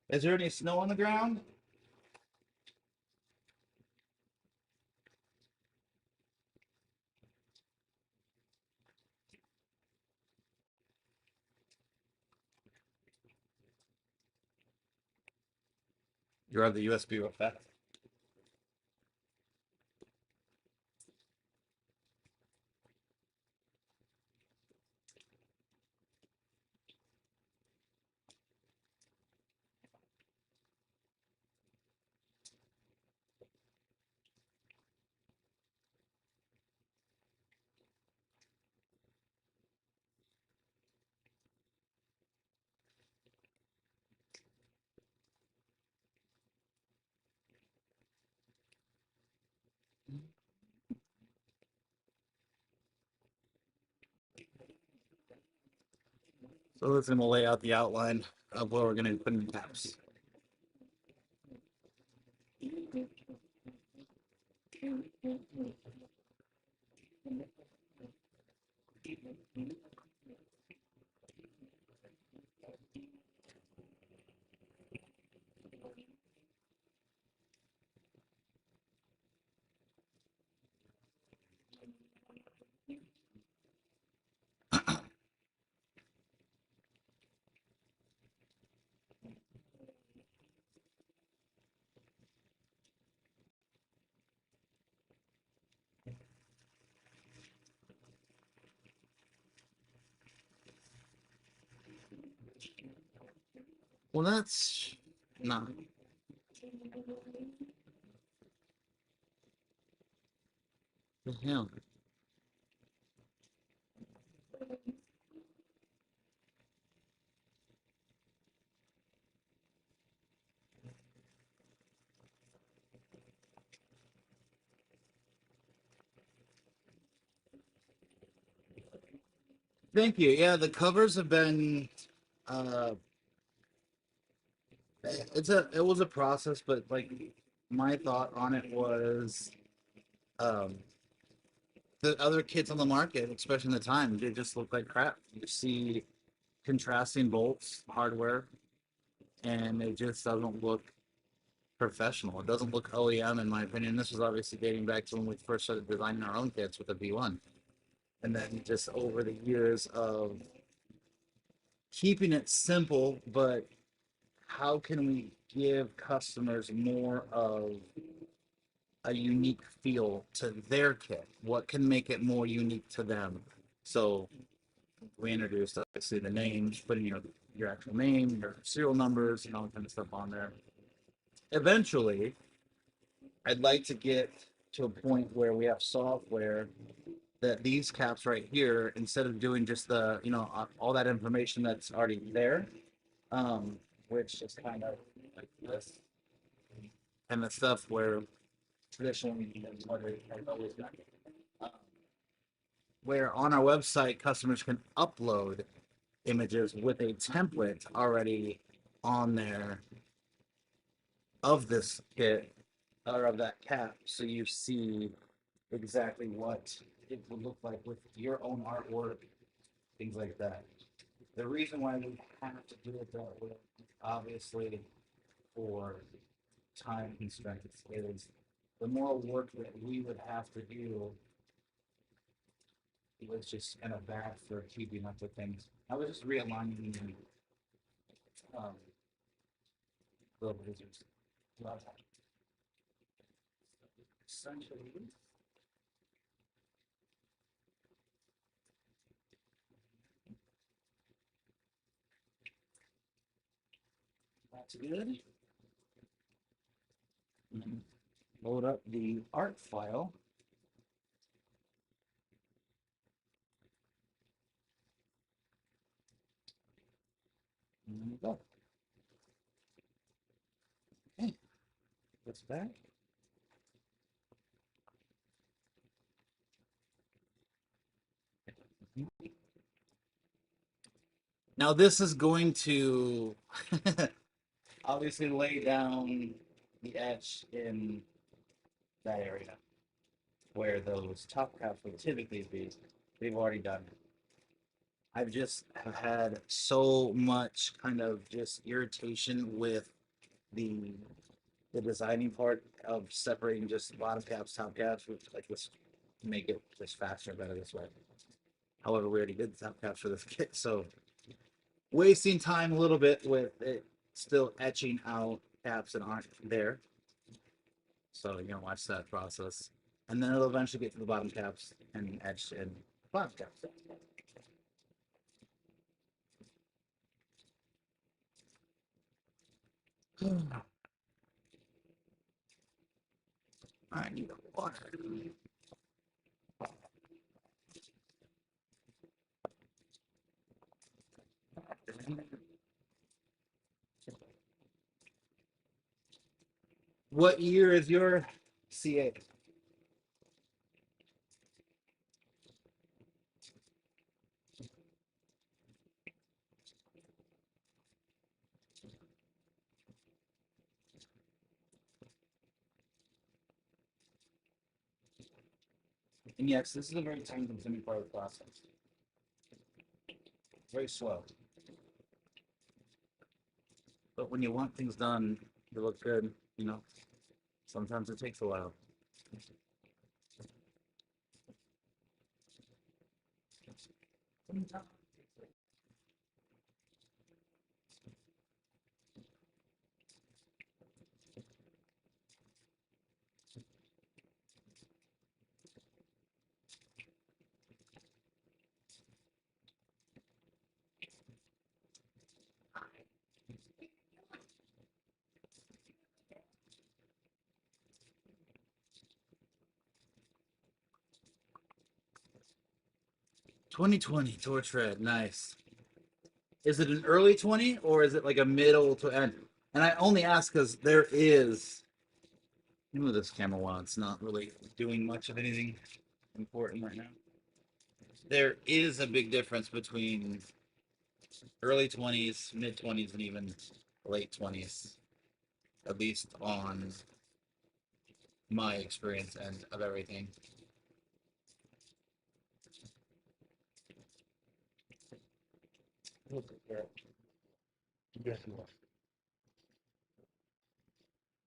Is there any snow on the ground? You have the USB effect. So this is going to lay out the outline of where we're going to put in caps. Well, that's not. The hell? Thank you. Yeah, the covers have been. Uh, it was a process, but like my thought on it was, um, the other kits on the market, especially in the time, they just look like crap. You see contrasting bolts, hardware, and it just doesn't look professional. It doesn't look OEM, in my opinion. This was obviously dating back to when we first started designing our own kits with the V1. And then just over the years of keeping it simple, but how can we give customers more of a unique feel to their kit? What can make it more unique to them? So we introduced obviously the names, putting your actual name, your serial numbers, and all that kind of stuff on there. Eventually, I'd like to get to a point where we have software that these caps right here, instead of doing just the all that information that's already there, which is kind of like this and the stuff where traditionally always done. Um, where on our website customers can upload images with a template already on there of this kit or of that cap, so you see exactly what it would look like with your own artwork, things like that. The reason why we have to do it that way, obviously, for time constraints, is the more work that we would have to do was just kind of bad for keeping up with things. I was just realigning um, the visitors. Essentially, that's good. Load up the art file. And there we go. Okay, that's back. Now this is going to obviously lay down the etch in that area where those top caps would typically be. They've already done it. I've just have had so much kind of just irritation with the the designing part of separating just bottom caps, top caps, which like let's make it just faster, better this way. However, we already did the top caps for this kit, so wasting time a little bit with it still etching out caps that aren't there. So you're gonna watch that process, and then it'll eventually get to the bottom caps and etch in bottom caps. I need water. What year is your C8? And yes, this is a very time-consuming part of the process. Very slow. But when you want things done, they look good, you know. Sometimes it takes a while. Sometimes. 2020 torch red, nice. Is it an early 20 or is it like a middle to end? And I only ask because there is. Let me move this camera while it's not really doing much of anything important right now. There is a big difference between early 20s, mid 20s, and even late 20s, at least on my experience and of everything.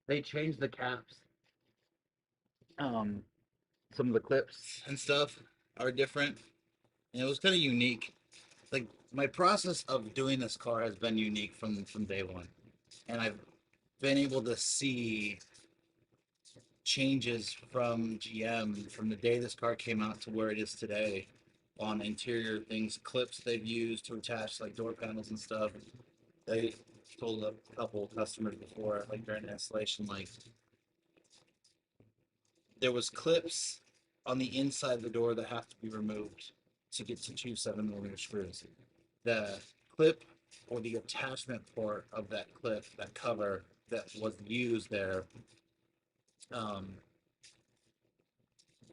They changed the caps. Um, some of the clips and stuff are different, and it was kind of unique. Like my process of doing this car has been unique from day one, and I've been able to see changes from GM from the day this car came out to where it is today on interior things, clips they've used to attach like door panels and stuff. They told a couple customers before, like during the installation, like there was clips on the inside of the door that have to be removed to get to 2 7mm screws. The clip or the attachment part of that clip, that cover that was used there, um,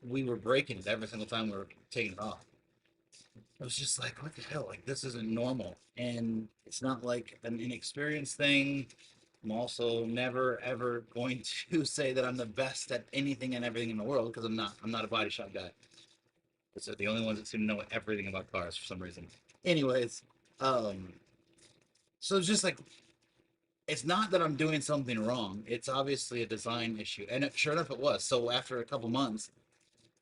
we were breaking it every single time we were taking it off. It was just like, what the hell? Like, this isn't normal. And it's not like an inexperienced thing. I'm also never ever going to say that I'm the best at anything and everything in the world because I'm not. I'm not a body shop guy. They're the only ones that seem to know everything about cars for some reason. Anyways, Um, so it's just like it's not that I'm doing something wrong. It's obviously a design issue, and sure enough, it was. So after a couple months,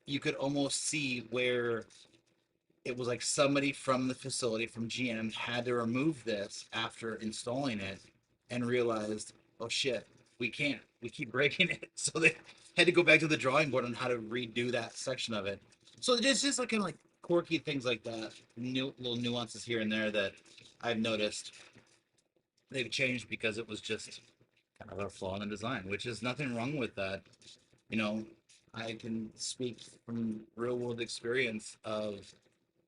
you could almost see where it was like somebody from the facility from GM had to remove this after installing it and realized, oh shit, we can't. We keep breaking it. So they had to go back to the drawing board on how to redo that section of it. So it's just like kind of like quirky things like that, new little nuances here and there that I've noticed they've changed because it was just kind of a flaw in the design, which is nothing wrong with that. You know, I can speak from real world experience of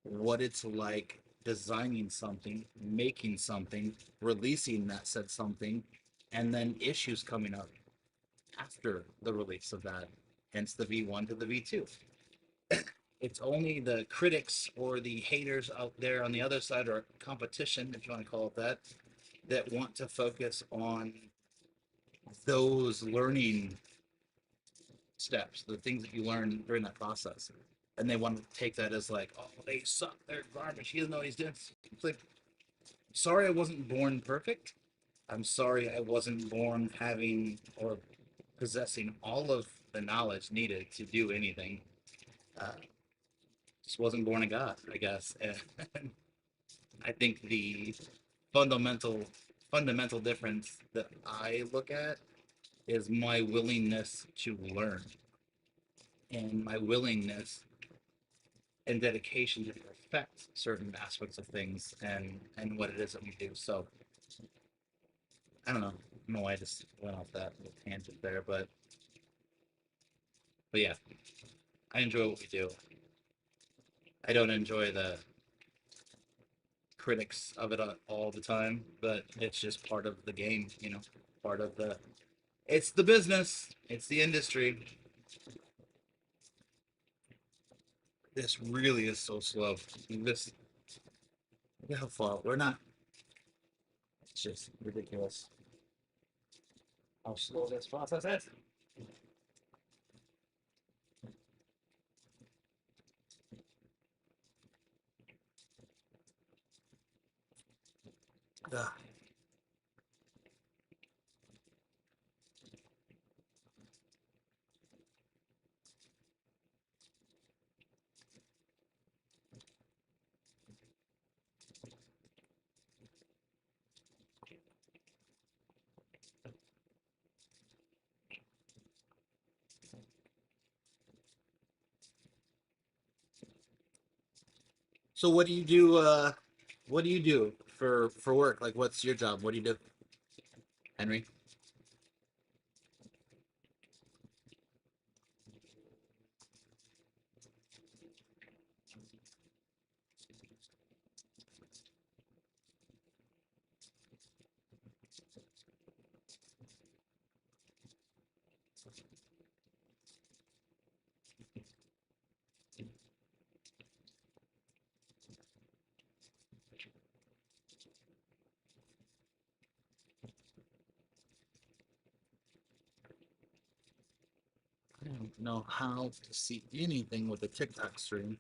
what it's like designing something, making something, releasing that said something, and then issues coming up after the release of that, hence the V1 to the V2. It's only the critics or the haters out there on the other side, or competition, if you want to call it that, that want to focus on those learning steps, the things that you learn during that process. And they want to take that as like, oh, they suck, they're garbage, he doesn't know what he's doing. It's like, sorry I wasn't born perfect. I'm sorry I wasn't born having or possessing all of the knowledge needed to do anything. Uh, just wasn't born a god, I guess. And I think the fundamental fundamental difference that I look at is my willingness to learn and my willingness and dedication to perfect certain aspects of things and what it is that we do. So I don't know. I don't know why I just went off that little tangent there, but yeah, I enjoy what we do. I don't enjoy the critics of it all the time, but it's just part of the game, you know, part of the it's the business, it's the industry. This really is so slow. This look how far we're not. It's just ridiculous how slow this process is. Ugh. So what do you do? What do you do for work? Like, what's your job? What do you do, Henry? I don't know how to see anything with a TikTok stream.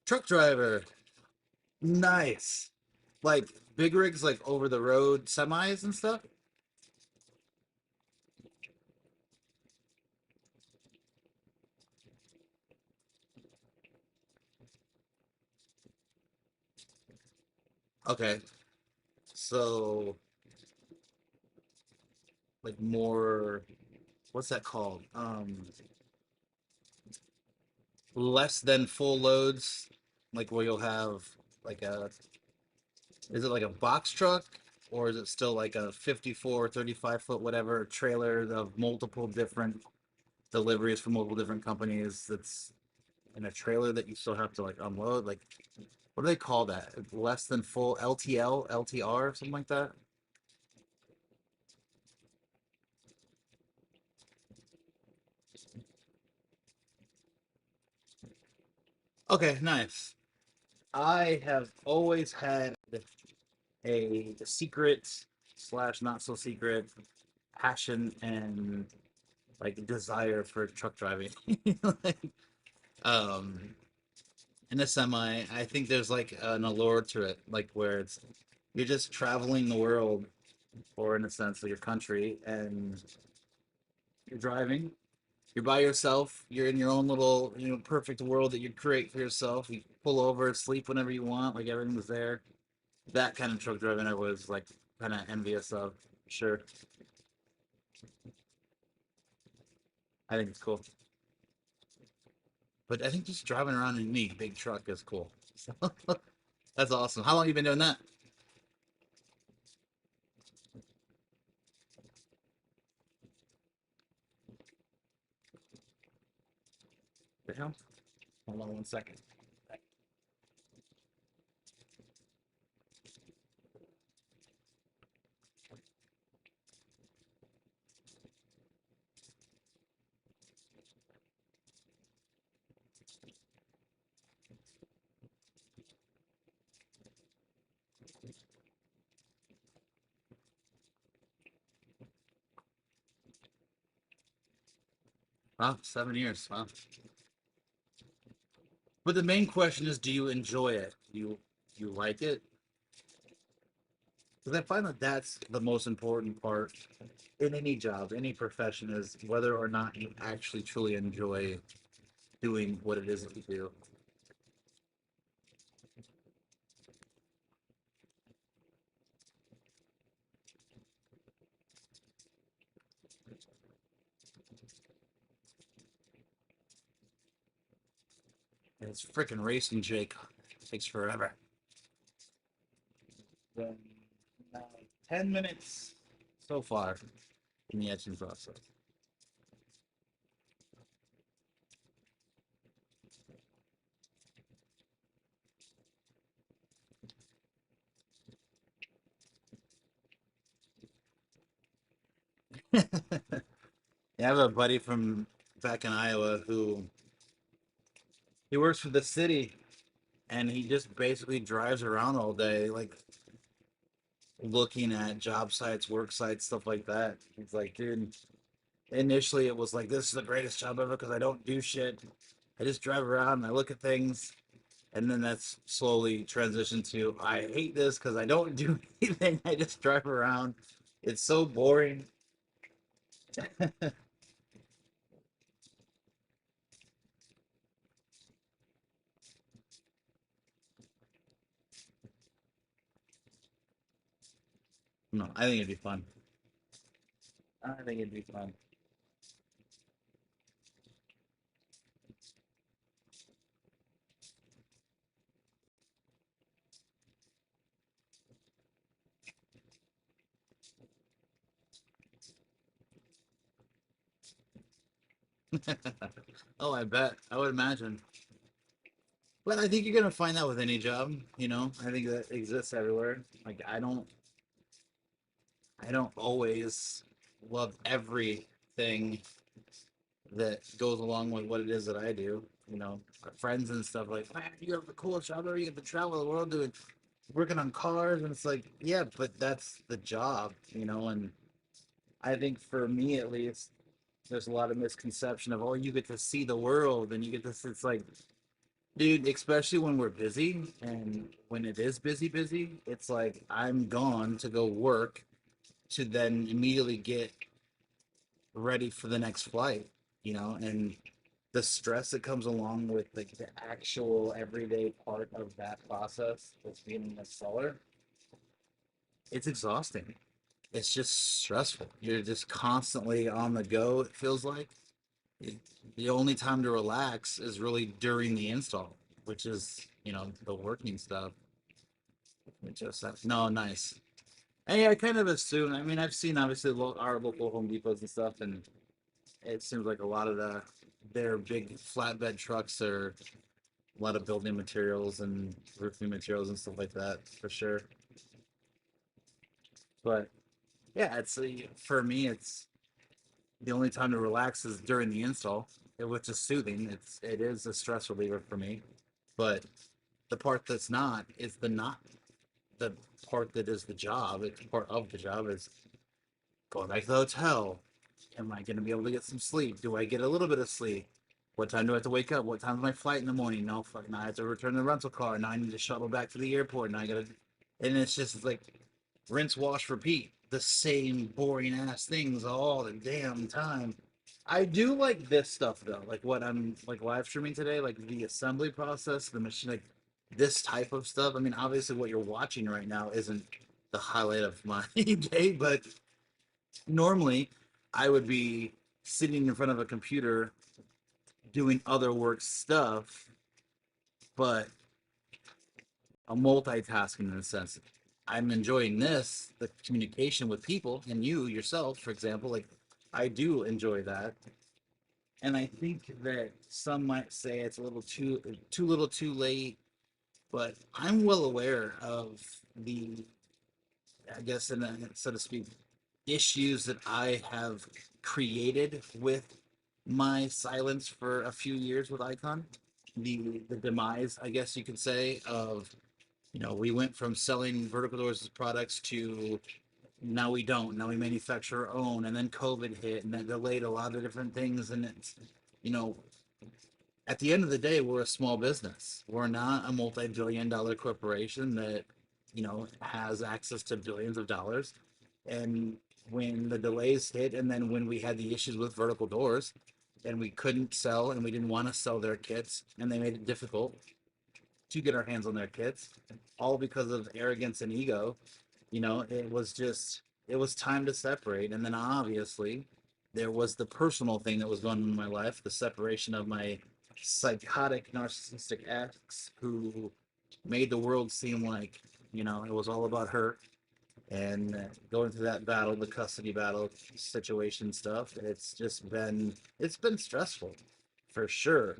Truck driver, nice. Like big rigs, like over the road semis and stuff. Okay, so like more, what's that called? Less than full loads, like where you'll have like a, is it like a box truck or is it still like a 54, 35 foot, whatever trailer of multiple different deliveries from multiple different companies that's in a trailer that you still have to like unload? Like, what do they call that? Less than full LTL, LTR, something like that? Okay, nice. I have always had a secret slash not so secret passion and like desire for truck driving. Like, um, In a semi, I think there's like an allure to it, like where it's you're just traveling the world, or in a sense, of your country, and you're driving. You're by yourself. You're in your own little, perfect world that you create for yourself. You pull over, sleep whenever you want, like everything's there. That kind of truck driving, I was like kind of envious of. Sure, I think it's cool. But I think just driving around in any big truck is cool. So that's awesome. How long have you been doing that? The hell? Hold on 1 second. Wow, 7 years. Wow. But the main question is, do you enjoy it? You like it? Because I find that that's the most important part in any job, any profession, is whether or not you actually truly enjoy doing what it is that you do. And it's freaking racing, Jake. It takes forever. Then, uh, 10 minutes so far in the etching process. Yeah, I have a buddy from back in Iowa who he works for the city, and he just basically drives around all day, like looking at job sites, work sites, stuff like that. He's like, dude, initially it was like, this is the greatest job ever because I don't do shit. I just drive around and I look at things. And then that's slowly transitioned to, I hate this because I don't do anything. I just drive around. It's so boring. No, I think it'd be fun. I think it'd be fun. Oh, I bet. I would imagine. But I think you're gonna find that with any job, I think that exists everywhere. Like I don't always love everything that goes along with what it is that I do. Friends and stuff like, man, you have the coolest job ever. You get to travel the world doing working on cars, and it's like, yeah, but that's the job. And I think for me at least, there's a lot of misconception of, oh, you get to see the world and you get this. It's like, dude, especially when we're busy and when it is busy, it's like I'm gone to go work to then immediately get ready for the next flight. And the stress that comes along with like the actual everyday part of that process as being a seller, it's exhausting. It's just stressful. You're just constantly on the go, it feels like. It, the only time to relax is really during the install, which is, the working stuff. Which is no, nice. And yeah, I kind of assume. I mean, I've seen obviously our local Home Depots and stuff, and it seems like a lot of their big flatbed trucks are a lot of building materials and roofing materials and stuff like that for sure. But yeah, for me, it's the only time to relax is during the install, which is soothing. It is a stress reliever for me. But the part that's not is not the part that is the job. It's part of the job is going back to the hotel. Am I going to be able to get some sleep? Do I get a little bit of sleep? What time do I have to wake up? What time's my flight in the morning? No, fuck, now I have to return the rental car. Now I need to shuttle back to the airport. And I gotta, and it's just like rinse, wash, repeat. The same boring ass things all the damn time. I do like this stuff though, like what I'm like live streaming today, like the assembly process, the machine, like this type of stuff. I mean, obviously, what you're watching right now isn't the highlight of my day, but normally I would be sitting in front of a computer doing other work stuff, but a multitasking in a sense. I'm enjoying this, the communication with people and you yourself, for example. Like, I do enjoy that, and I think that some might say it's a little too little, too late. But I'm well aware of the, I guess, in a, so to speak, issues that I have created with my silence for a few years with Eikon. The demise, I guess you could say, of we went from selling vertical doors products to now we don't. Now we manufacture our own, and then COVID hit, and that delayed a lot of different things. And it's, you know, at the end of the day, we're a small business. We're not a multi-billion-dollar corporation that has access to billions of dollars. And when the delays hit, and then when we had the issues with vertical doors, and we couldn't sell, and we didn't want to sell their kits, and they made it difficult to get our hands on their kits, all because of arrogance and ego. It was time to separate. And then obviously there was the personal thing that was going on in my life, the separation of my psychotic narcissistic ex who made the world seem like, it was all about her. And going through that battle, the custody battle situation stuff, it's been stressful for sure.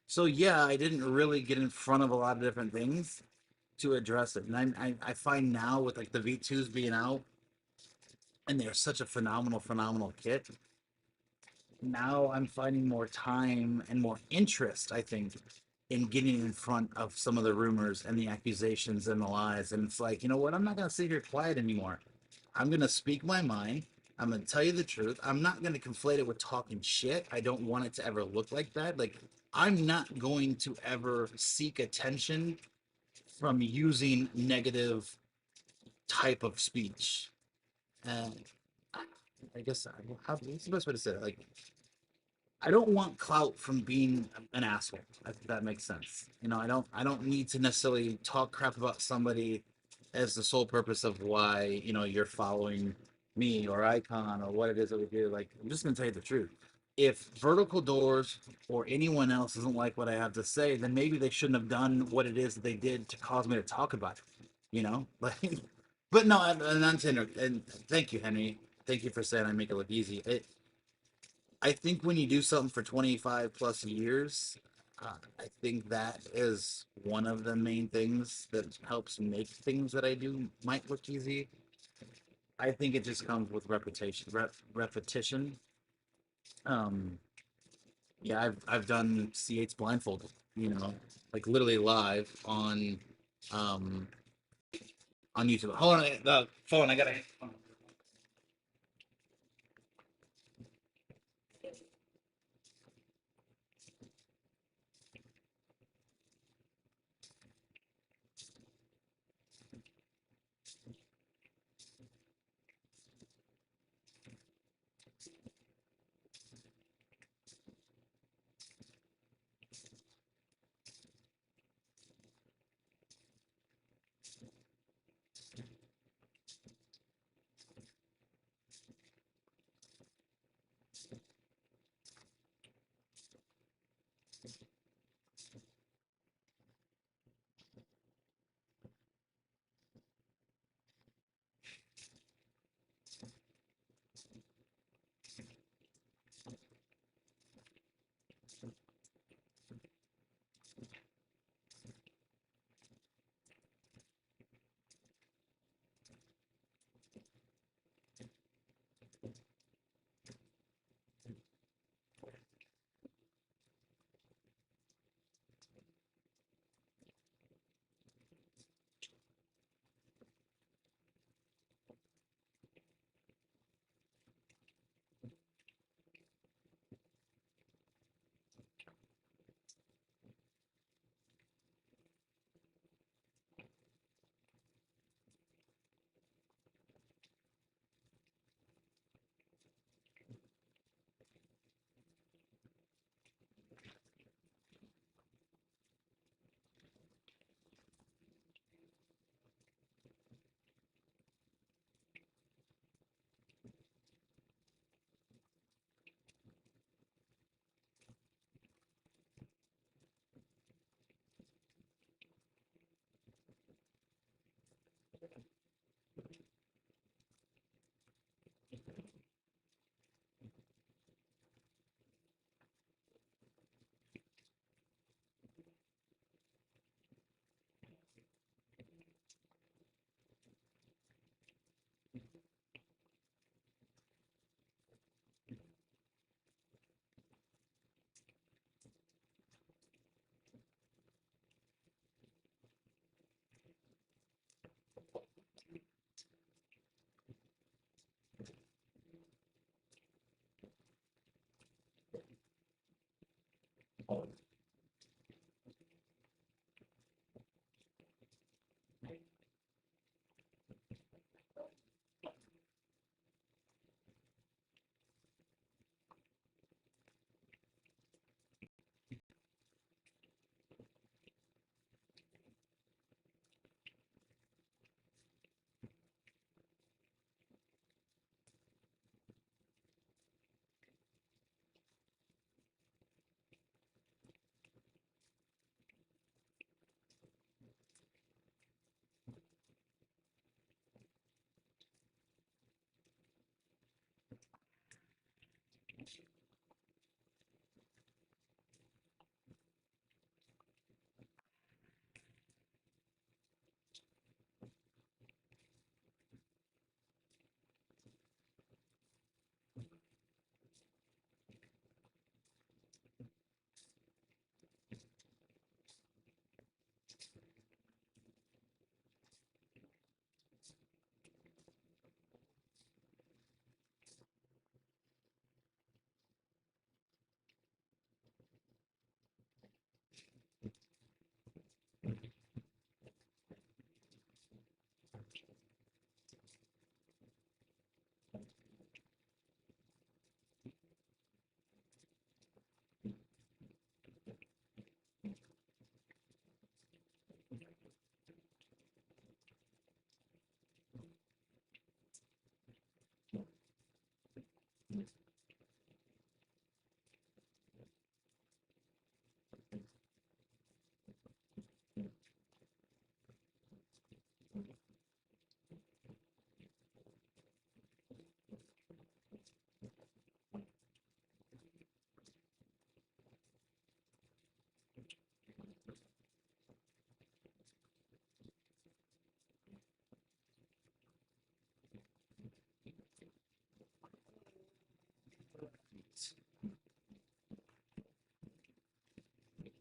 So yeah, I didn't really get in front of a lot of different things to address it. And I find now with like the V2s being out, and they're such a phenomenal kit. Now I'm finding more time and more interest, I think, in getting in front of some of the rumors and the accusations and the lies. And it's like, you know what? I'm not going to sit here quiet anymore. I'm going to speak my mind. I'm going to tell you the truth. I'm not going to conflate it with talking shit. I don't want it to ever look like that. Like, I'm not going to ever seek attention from using negative type of speech. And I guess what's the best way to say it? Like, I don't want clout from being an asshole. If that makes sense. I don't need to necessarily talk crap about somebody as the sole purpose of why you're following me or Icon or what it is that we do. Like, I'm just gonna tell you the truth. If vertical doors or anyone else doesn't like what I have to say, then maybe they shouldn't have done what it is that they did to cause me to talk about it. Like, but no, I'm not saying. And thank you, Henry. Thank you for saying I make it look easy. I think when you do something for 25 plus years, I think that is one of the main things that helps make things that I do might look easy. I think it just comes with repetition. Um, yeah, I've done C8s blindfolded, like literally live um, on YouTube. Hold on, the phone. I gotta.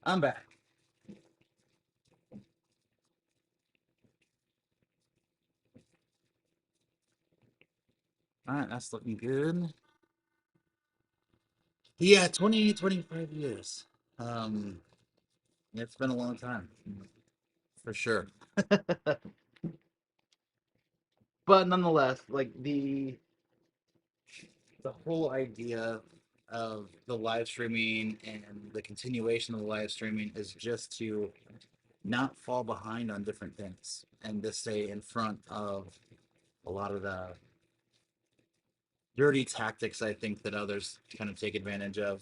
I'm back. All right, that's looking good. Yeah, 20, 25 years. Um, it's been a long time, for sure. But nonetheless, like the whole idea of the live streaming and the continuation of the live streaming is just to not fall behind on different things and to stay in front of a lot of the dirty tactics I think that others kind of take advantage of.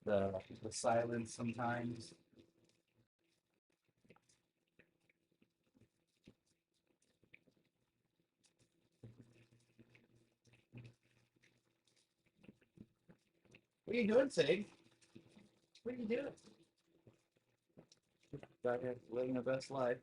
The silence sometimes. What are you doing, Sig? What are you doing? Back here living the best life.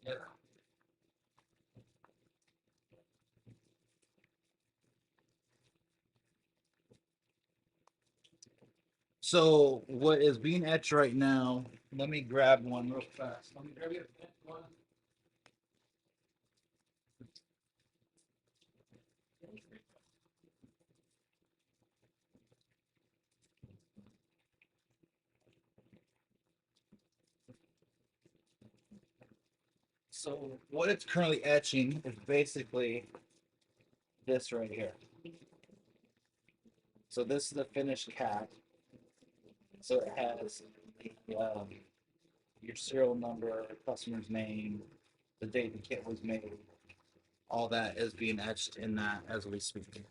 Yeah. So what is being etched right now? Let me grab one real fast. Let me grab you one. So what it's currently etching is basically this right here. So this is the finished cap. So it has the, your serial number, customer's name, the date the kit was made, all that is being etched in that as we speak.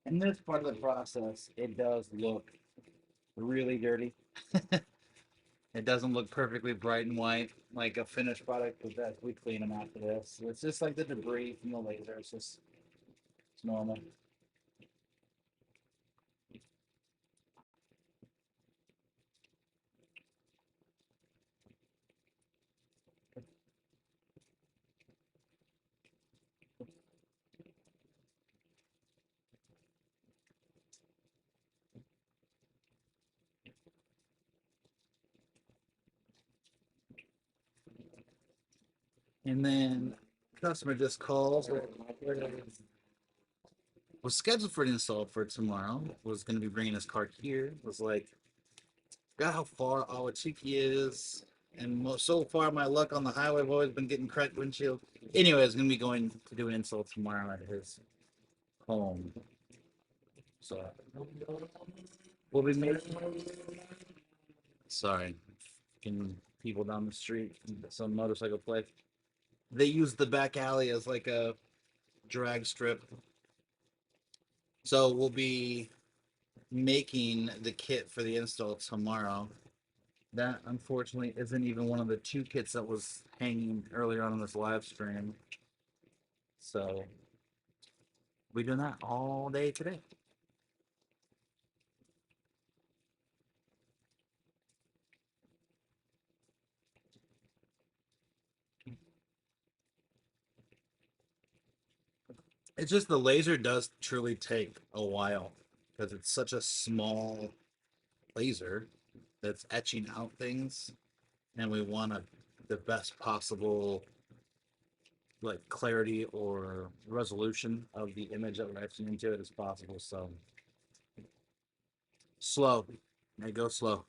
In this part of the process, it does look really dirty. It doesn't look perfectly bright and white like a finished product, but that we clean them after this. It's just like the debris from the laser. It's normal. And then customer just calls. Was scheduled for an install for tomorrow. Was going to be bringing his car here. Was like, got how far Awachiki is, and so far my luck on the highway, I've always been getting cracked windshield. Anyway, I was going to be going to do an install tomorrow at his home. So we'll be making. Sorry, people down the street, some motorcycle play. They use the back alley as like a drag strip. So we'll be making the kit for the install tomorrow. That unfortunately isn't even one of the two kits that was hanging earlier on in this live stream. So we're doing that all day today. It's just the laser does truly take a while because it's such a small laser that's etching out things, and we want the best possible like clarity or resolution of the image that we're etching into it as possible. So slow, may go slow.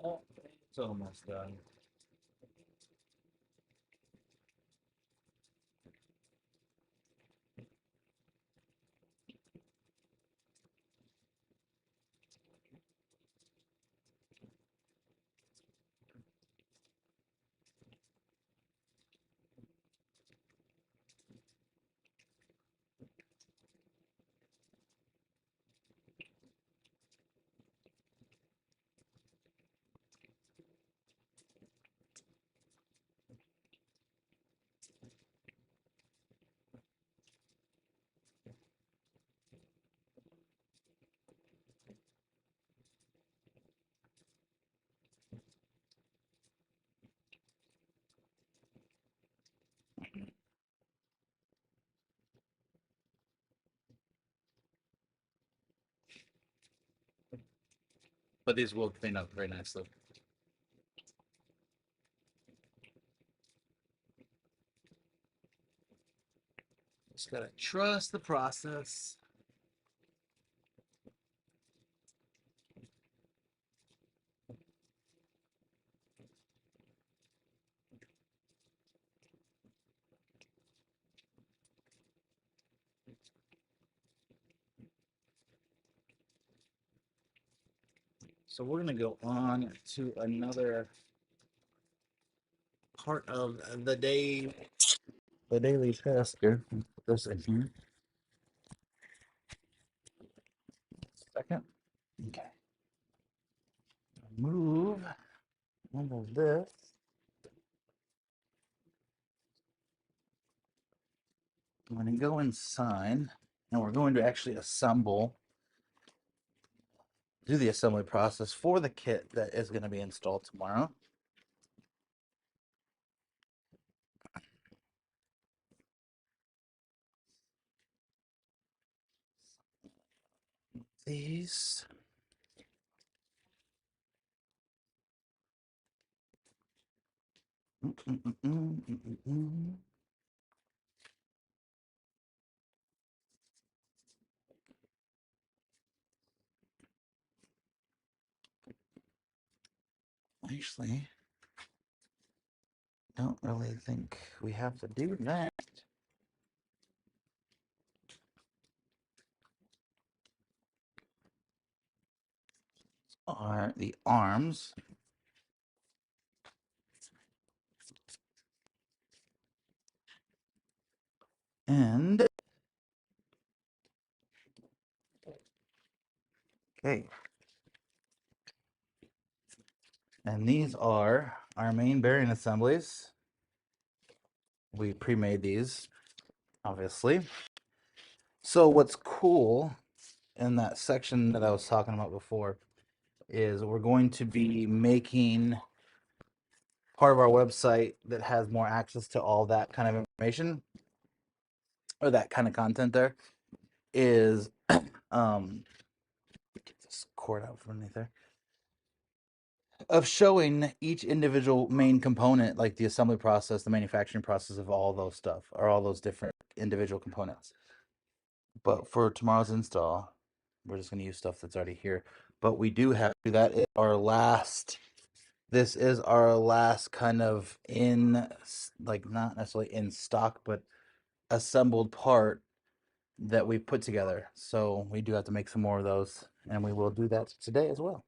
Oh, it's almost done. But these will clean up very nicely. Just gotta trust the process. So we're gonna go on to another part of the day, the daily task here. Put this in here. Second. Okay. Move this. I'm going to go inside and we're going to actually do the assembly process for the kit that is going to be installed tomorrow. These. Actually, don't really think we have to do that. Are the arms. And okay. And these are our main bearing assemblies. We pre-made these, obviously. So what's cool in that section that I was talking about before is we're going to be making part of our website that has more access to all that kind of information or that kind of content there is get this cord out from underneath there of showing each individual main component, like the assembly process, the manufacturing process of all those stuff or all those different individual components. But for tomorrow's install, we're just going to use stuff that's already here. But we do have that is our last. This is our last kind of like not necessarily in stock, but assembled part that we put together. So we do have to make some more of those, and we will do that today as well.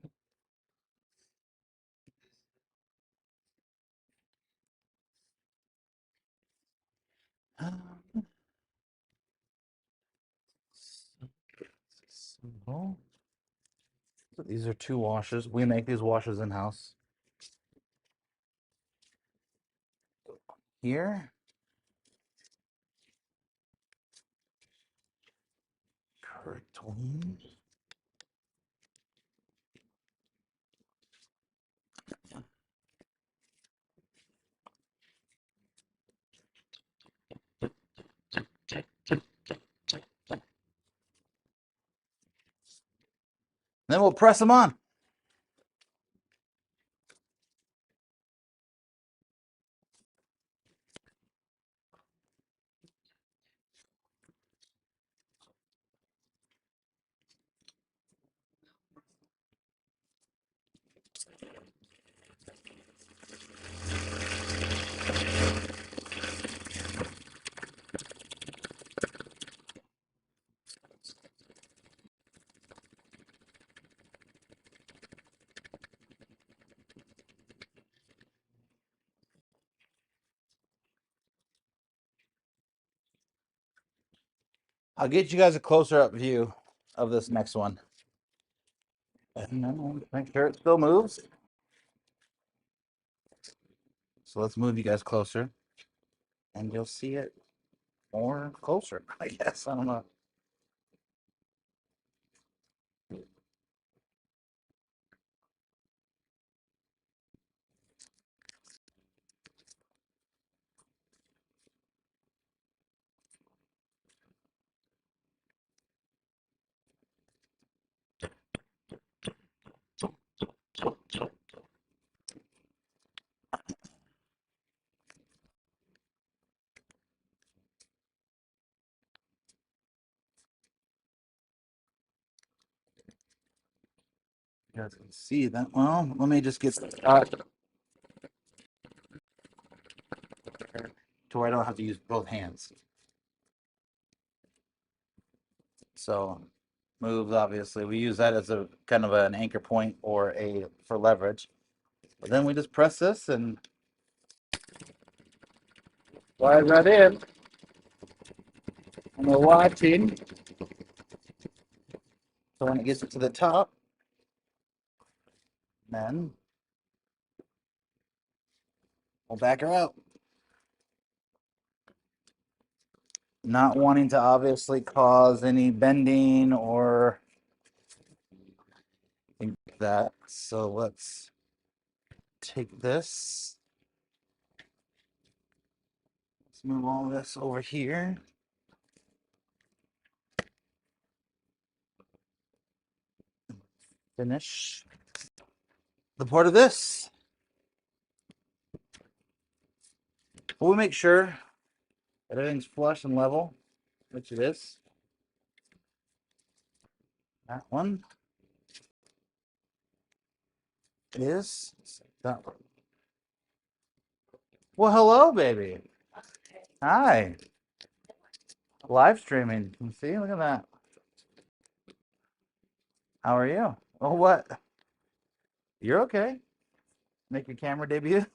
So these are two washers. We make these washers in house. Here. Correct one. Then we'll press them on. I'll get you guys a closer up view of this next one. And then we'll make sure it still moves. So let's move you guys closer and you'll see it more closer, I guess. I don't know. You guys can see that. Well, let me just get to where I don't have to use both hands. So moves, obviously. We use that as a kind of an anchor point or a for leverage. But then we just press this and slide right in. And we're watching. So when it gets to the top, then we'll back her out. Not wanting to obviously cause any bending or anything like that. So let's take this. Let's move all this over here. Finish the part of this. We'll make sure that everything's flush and level, which it is. That one is. That one. Well, hello, baby. Hi. Live streaming. See, look at that. How are you? Oh, what? You're okay. Make your camera debut.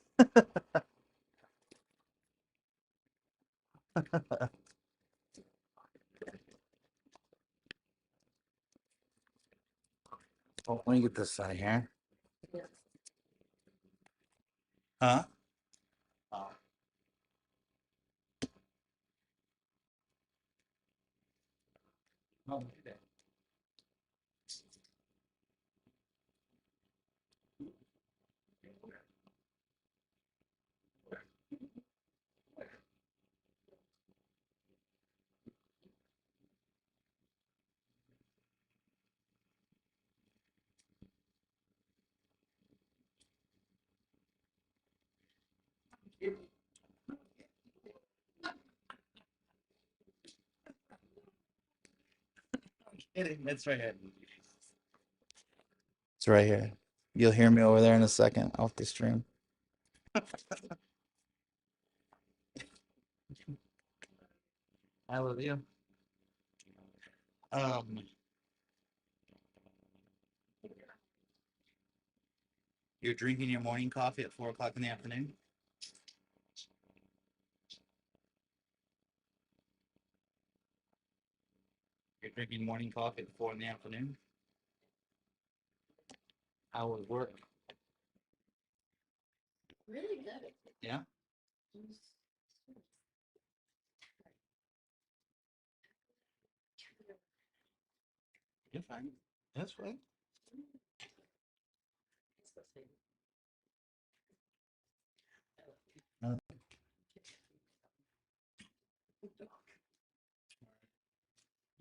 Oh, let me get this side here. Huh? Oh. Oh, okay. I'm kidding. It's right here. It's right here. You'll hear me over there in a second off the stream. I love you. Um, you're drinking your morning coffee at 4 o'clock in the afternoon. You're drinking morning coffee at 4 in the afternoon. How was work? Really good. Yeah. You're fine. That's fine. Uh,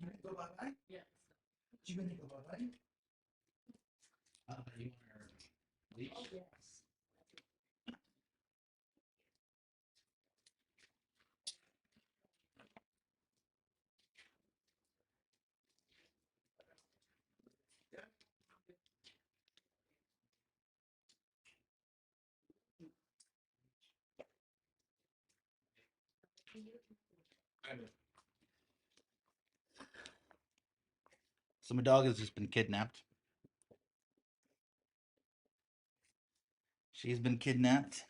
you gonna go bye-bye? Yes. You gonna go bye-bye? You want her leash? Oh, yes. So my dog has just been kidnapped. She's been kidnapped.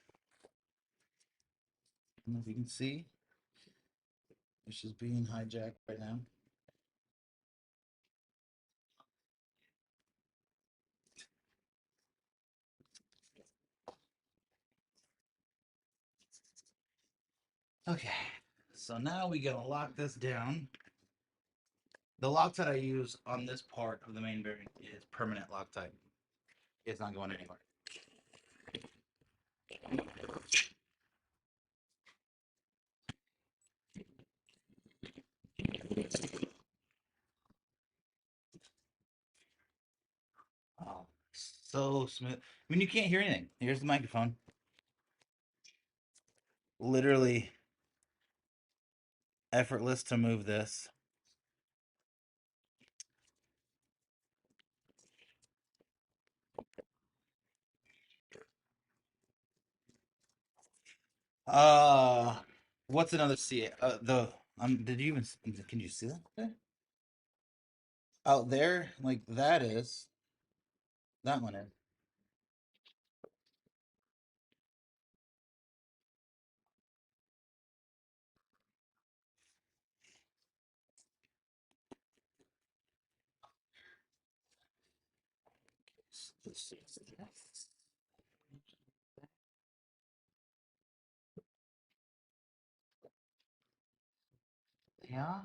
I don't know if you can see. She's being hijacked right now. Okay, so now we gotta lock this down. The Loctite I use on this part of the main bearing is permanent Loctite. It's not going anywhere. Oh, so smooth. I mean, you can't hear anything. Here's the microphone. Literally effortless to move this. Uh, what's another C? Did you even? Can you see that? Okay. out there, like that is, that one is. Yeah.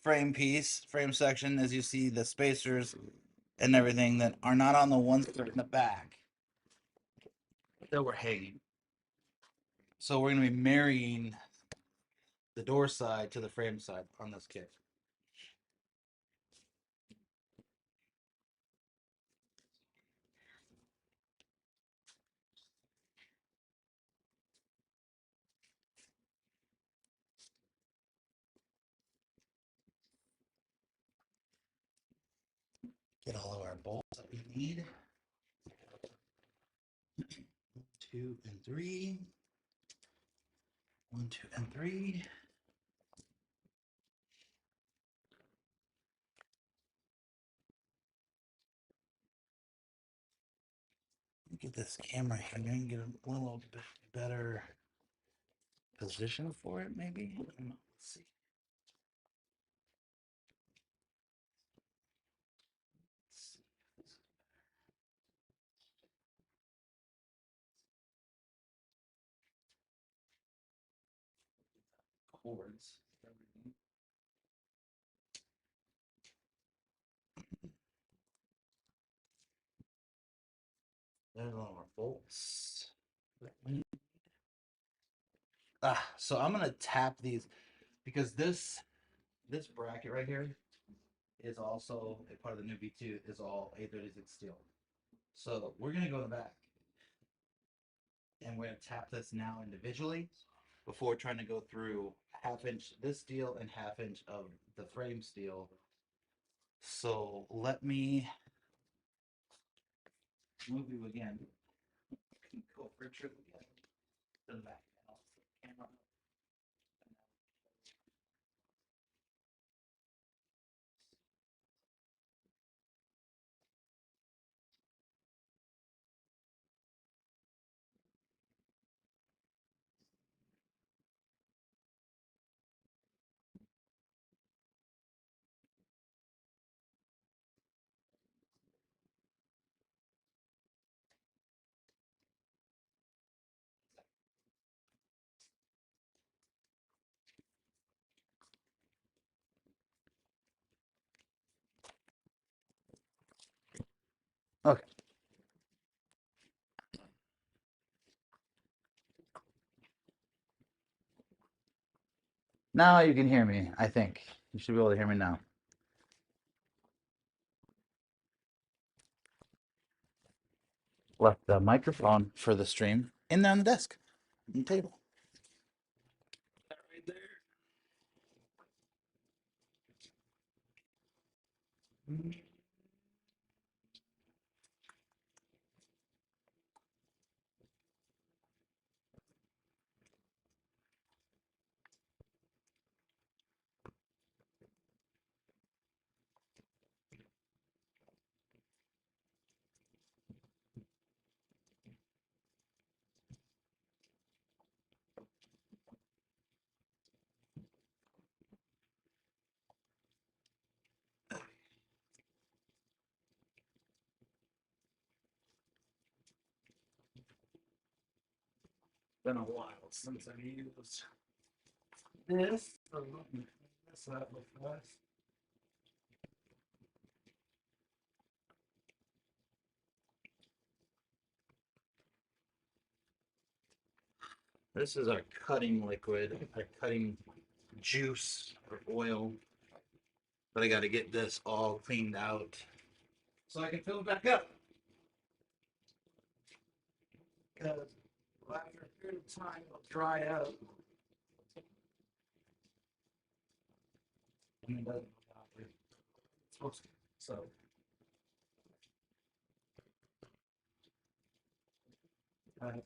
Frame piece, frame section, as you see the spacers and everything that are not on the ones that are in the back that we're hanging. So we're going to be marrying the door side to the frame side on this kit. Get all of our bolts that we need. 2 and 3. 1, 2, and 3. Get this camera here and get a little bit better position for it, maybe. Let's see. Cords. There's all our bolts. So I'm gonna tap these because this bracket right here is also a part of the new V2 is all 836 steel. So we're gonna go to the back and we're gonna tap this now individually before trying to go through half-inch this steel and half-inch of the frame steel. So let me move you again. Go for a trip again to the back. Camera. Okay. Now you can hear me, I think. You should be able to hear me now. Left the microphone for the stream in there on the desk, on the table. Right there. Been a while since I've used this. So let me clean this up real fast. This is our cutting liquid, our cutting juice or oil. But I got to get this all cleaned out so I can fill it back up. Because after a period of time, it'll dry out. And it doesn't go out. It's supposed to. So Clean.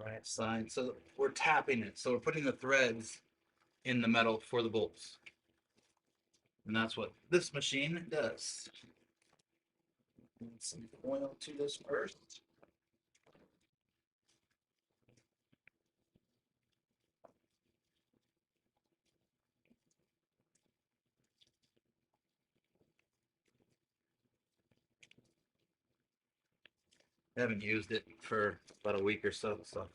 Right side. So we're tapping it. So we're putting the threads in the metal for the bolts. And that's what this machine does. Add some oil to this first. I haven't used it for about a week or so, so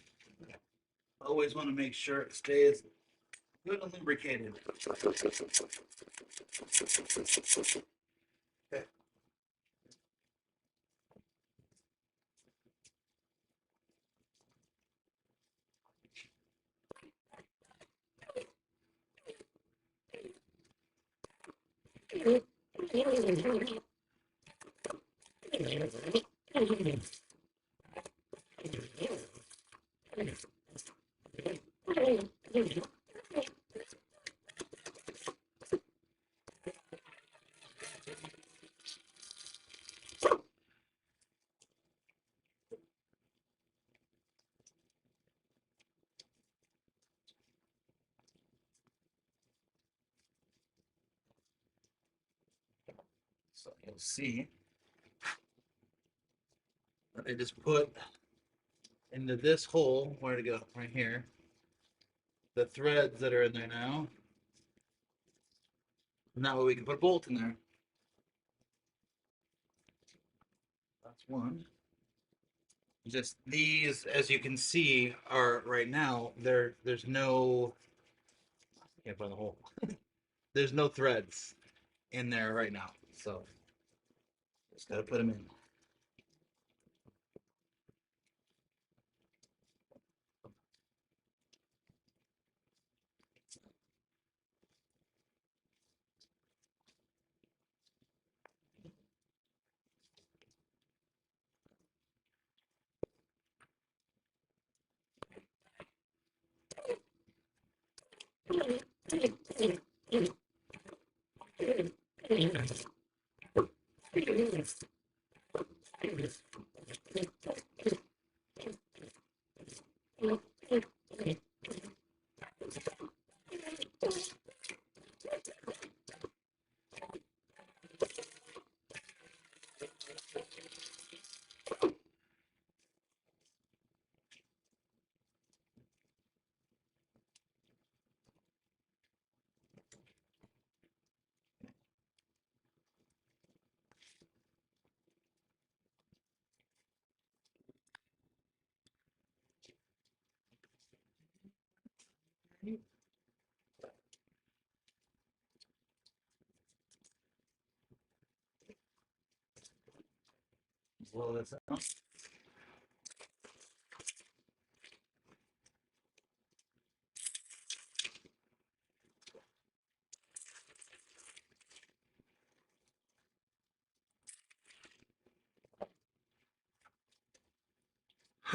always want to make sure it stays good and lubricated. Okay. So you'll see that I just put into this hole, where to go? Right here. The threads that are in there now. Now we can put a bolt in there. That's one. Just these, as you can see, are right now, there's no, can't find the hole. There's no threads in there right now. So just gotta put them in. Blow this out. All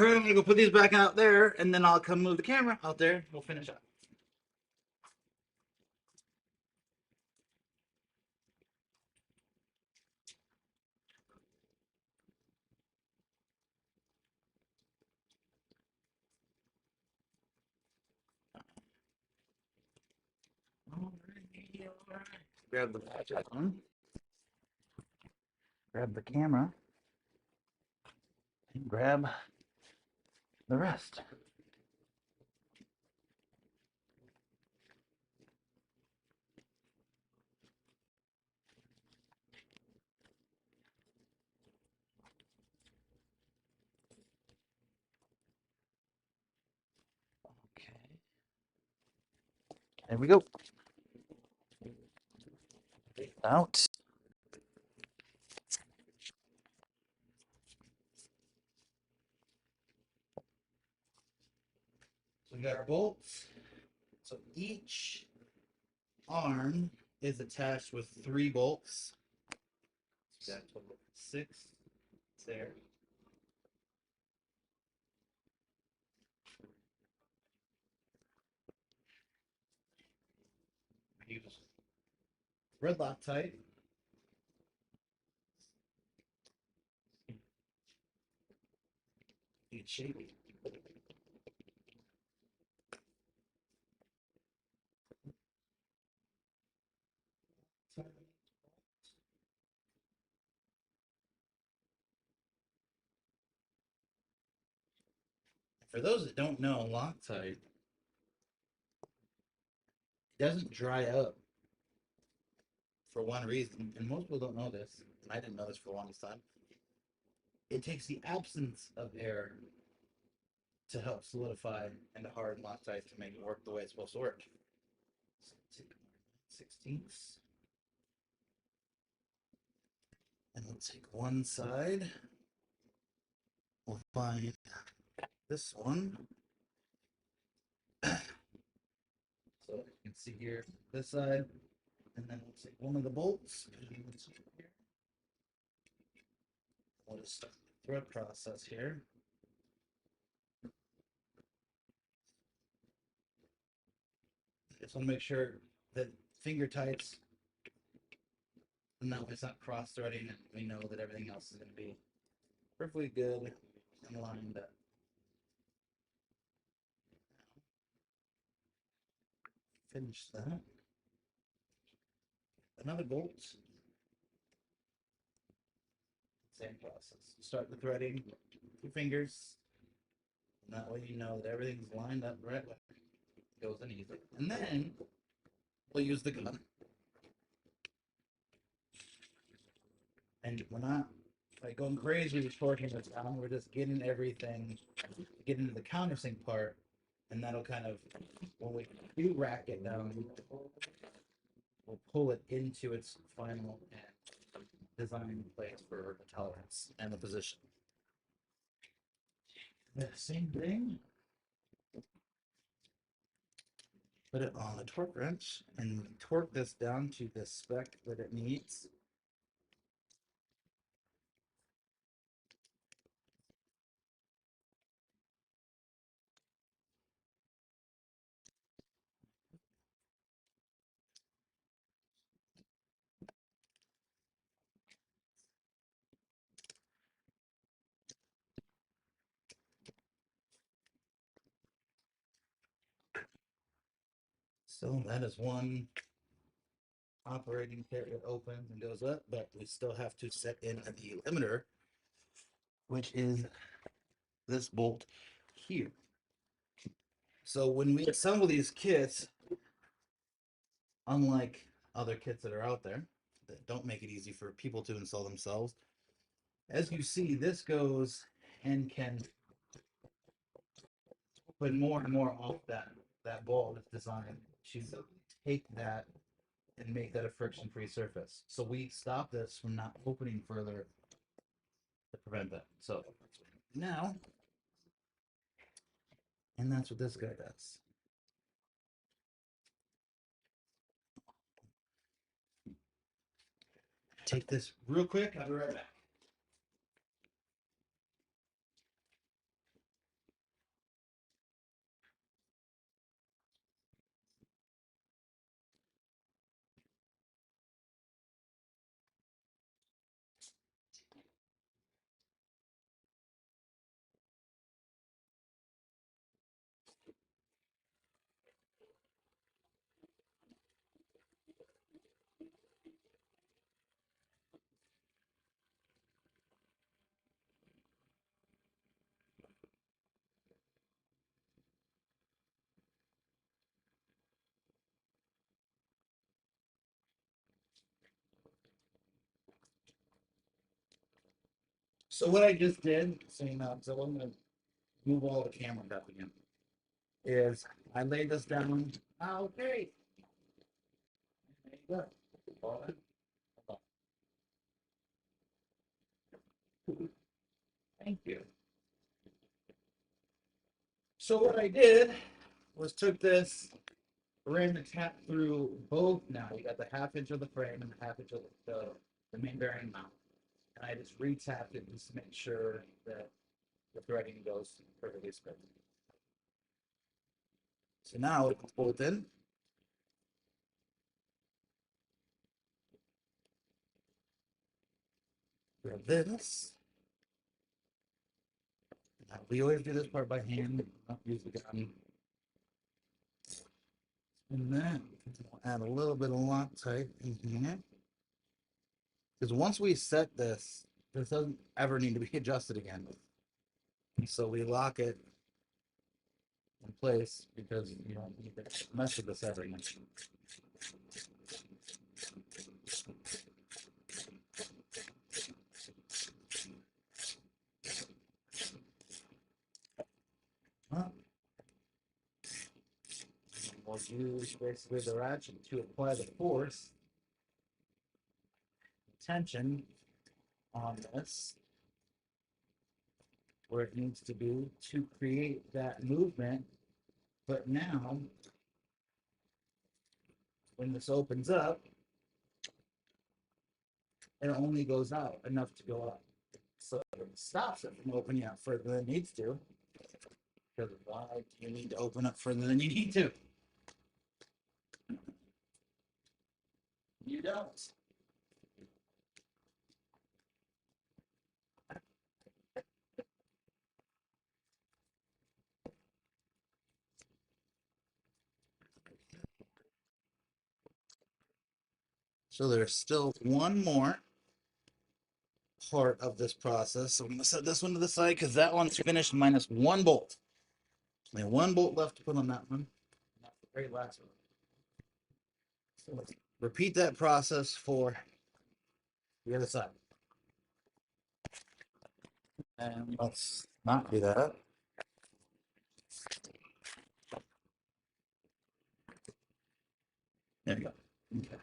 right, I'm gonna go put these back out there, and then I'll come move the camera out there. We'll finish up. Grab the badges on. Grab the camera. And grab the rest. There we go. Out. So we got our bolts. So each arm is attached with 3 bolts. So we got a total of 6 there. We use red Loctite. Good shape. For those that don't know, Loctite doesn't dry up for one reason, and most people don't know this, and I didn't know this for a long time. It takes the absence of air to help solidify and to harden Loctite to make it work the way it's supposed to work. So take 16ths. And we'll take one side. We'll find this one. So you can see here, this side. And then we'll take one of the bolts. We'll just start the thread process here. Just want to make sure that finger tights, and that way it's not cross threading, and we know that everything else is going to be perfectly good and lined up. Finish that. Another bolt. Same process. Start the threading with your fingers, and that way you know that everything's lined up right way. Goes in easy. And then we'll use the gun. And we're not like going crazy with torquing this down. We're just getting everything, getting into the countersink part, and that'll kind of, when we do rack it down, we'll pull it into its final and design place for the tolerance and the position. The same thing. Put it on the torque wrench and torque this down to the spec that it needs. So that is one operating kit. It opens and goes up, but we still have to set in the limiter, which is this bolt here. So when we assemble these kits, unlike other kits that are out there that don't make it easy for people to install themselves, as you see, this goes and can put more and more off that ball that's designed to take that and make that a friction-free surface. So we stop this from not opening further to prevent that. So now, and that's what this guy does. Take this real quick. I'll be right back. So what I just did, so you know, so I'm gonna move all the camera up again, is I laid this down. Okay. Good. Thank you. So what I did was took this, ran the tap through both. Now you got the half inch of the frame and the half inch of the main bearing mount, and I just re-tapped it just to make sure that the threading goes perfectly straight. So now it's pulled in. Grab this. We always do this part by hand, not use the gun. And then we'll add a little bit of Loctite in here. Because once we set this, this doesn't ever need to be adjusted again. So we lock it in place because you don't need to mess with this ever again. We'll use basically the ratchet to apply the force, tension on this where it needs to be to create that movement. But now, when this opens up, it only goes out enough to go up. So it stops it from opening up further than it needs to. Because why do you need to open up further than you need to? You don't. So there's still one more part of this process. So I'm gonna set this one to the side because that one's finished minus one bolt. Only one bolt left to put on that one. That's the very last one. So let's repeat that process for the other side. And let's not do that. There you go. Okay.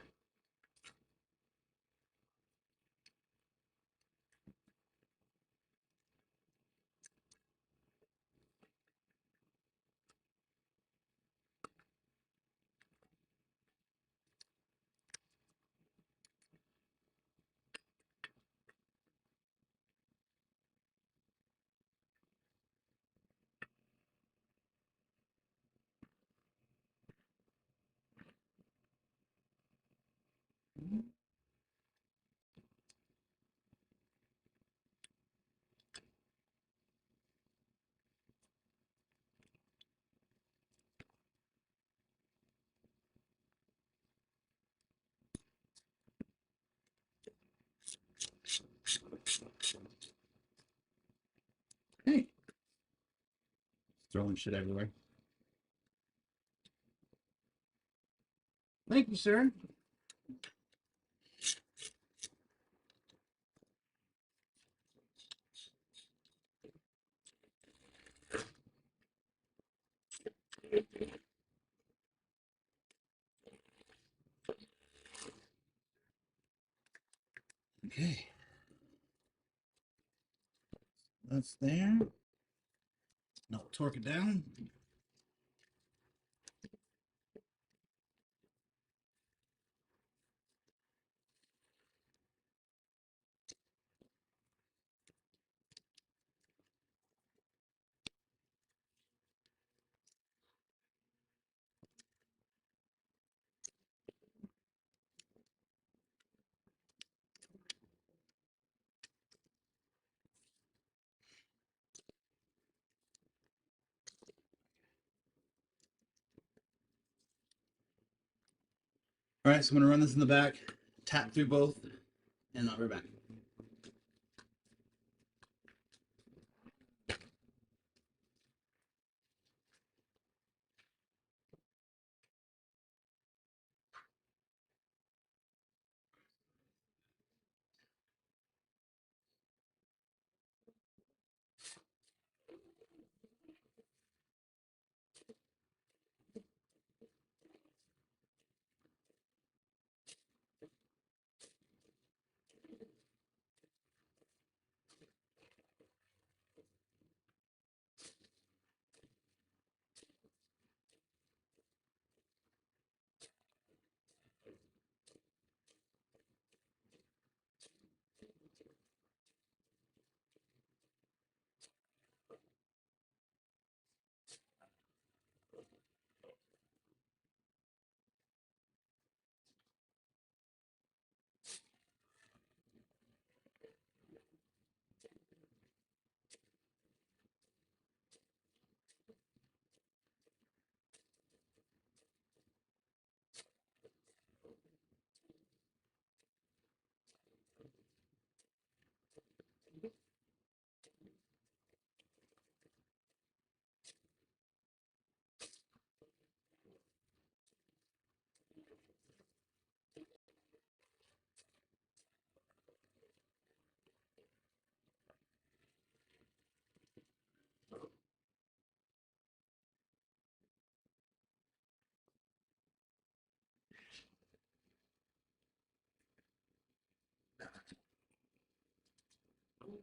Hey, throwing shit everywhere. Thank you, sir. Okay. That's there. Now torque it down. All right, so I'm gonna run this in the back, tap through both, and I'll be back.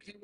Okay.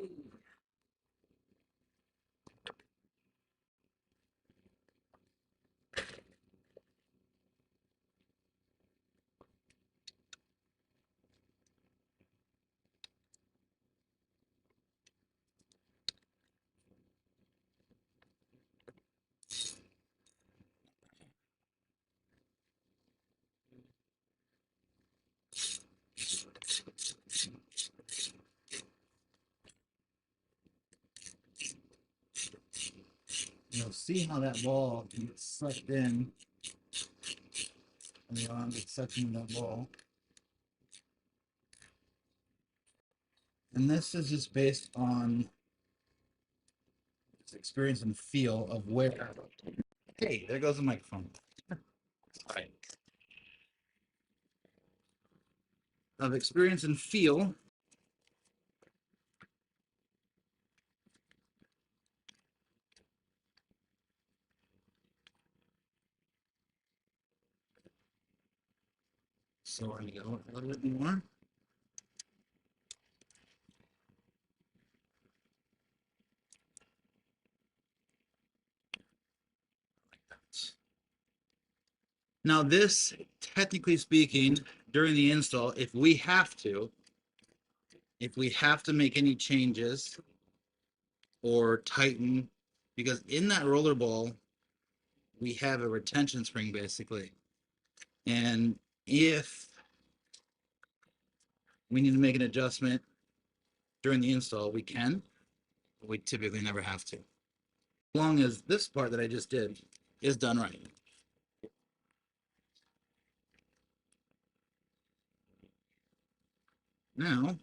You'll see how that ball gets sucked in, and the arm gets sucked into that ball. And this is just based on experience and feel of where. Hey, there goes the microphone. All right. Of experience and feel. So we're gonna go a little bit more. Now this, technically speaking, during the install, if we have to make any changes or tighten, because in that roller ball, we have a retention spring basically. And if we need to make an adjustment during the install, we can, but we typically never have to. As long as this part that I just did is done right. Now,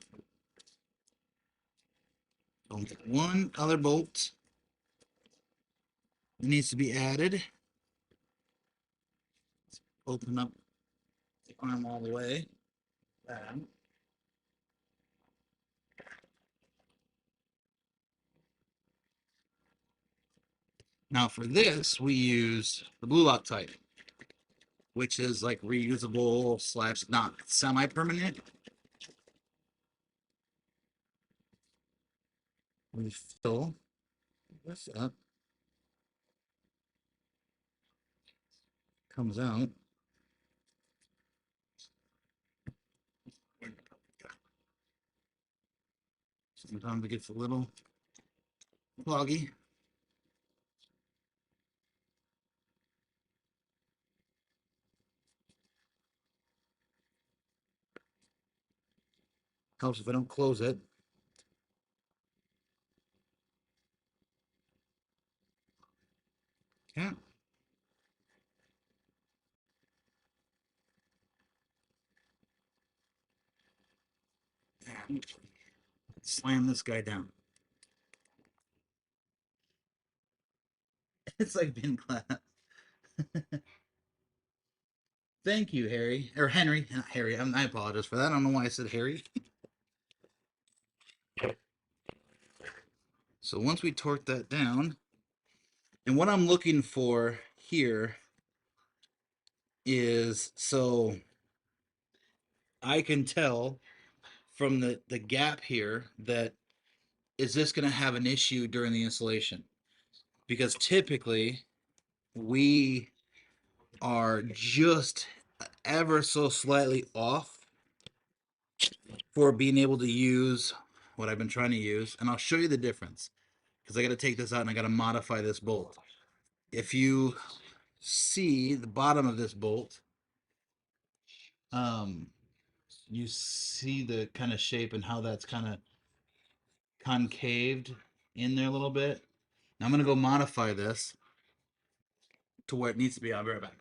one other bolt needs to be added. Let's open up the arm all the way. Bam. Now for this, we use the blue Loctite, which is like reusable slash not semi-permanent. We fill this up. Comes out. Sometimes it gets a little cloggy. Helps if I don't close it. Yeah. And slam this guy down. It's like being class. Thank you, Harry. Or Henry. Not Harry. I apologize for that. I don't know why I said Harry. So once we torque that down, and what I'm looking for here is, so I can tell from the gap here that, is this going to have an issue during the installation? Because typically we are just ever so slightly off for being able to use what I've been trying to use. And I'll show you the difference, because I got to take this out and I got to modify this bolt. If you see the bottom of this bolt, you see the kind of shape and how that's kind of concaved in there a little bit. Now I'm going to go modify this to where it needs to be. I'll be right back.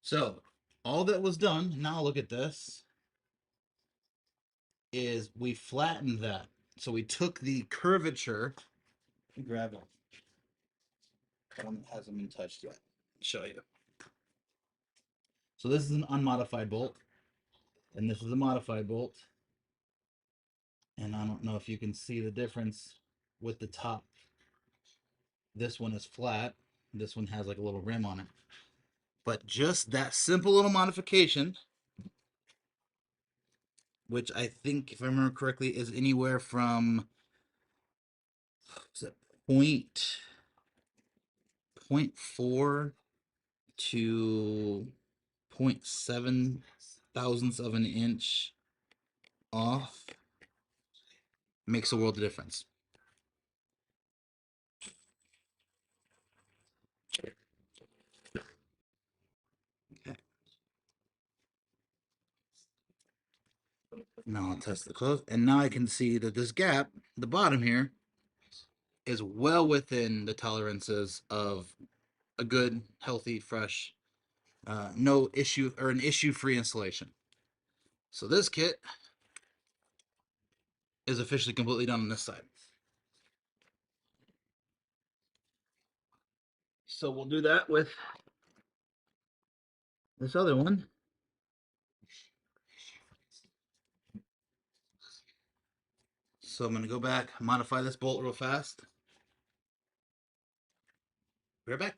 So all that was done, now look at this, is we flattened that. So we took the curvature grab it. One that hasn't been touched yet. Show you. So this is an unmodified bolt, and this is a modified bolt. And I don't know if you can see the difference with the top. This one is flat. This one has like a little rim on it. But just that simple little modification, which I think, if I remember correctly, is anywhere from point 4 to 0.7 thousandths of an inch off, makes a world of difference. Okay. Now I'll test the close, and now I can see that this gap, the bottom here, is well within the tolerances of a good, healthy, fresh, no issue or an issue-free installation. So this kit is officially completely done on this side. So we'll do that with this other one. So I'm going to go back, modify this bolt real fast. Be right back.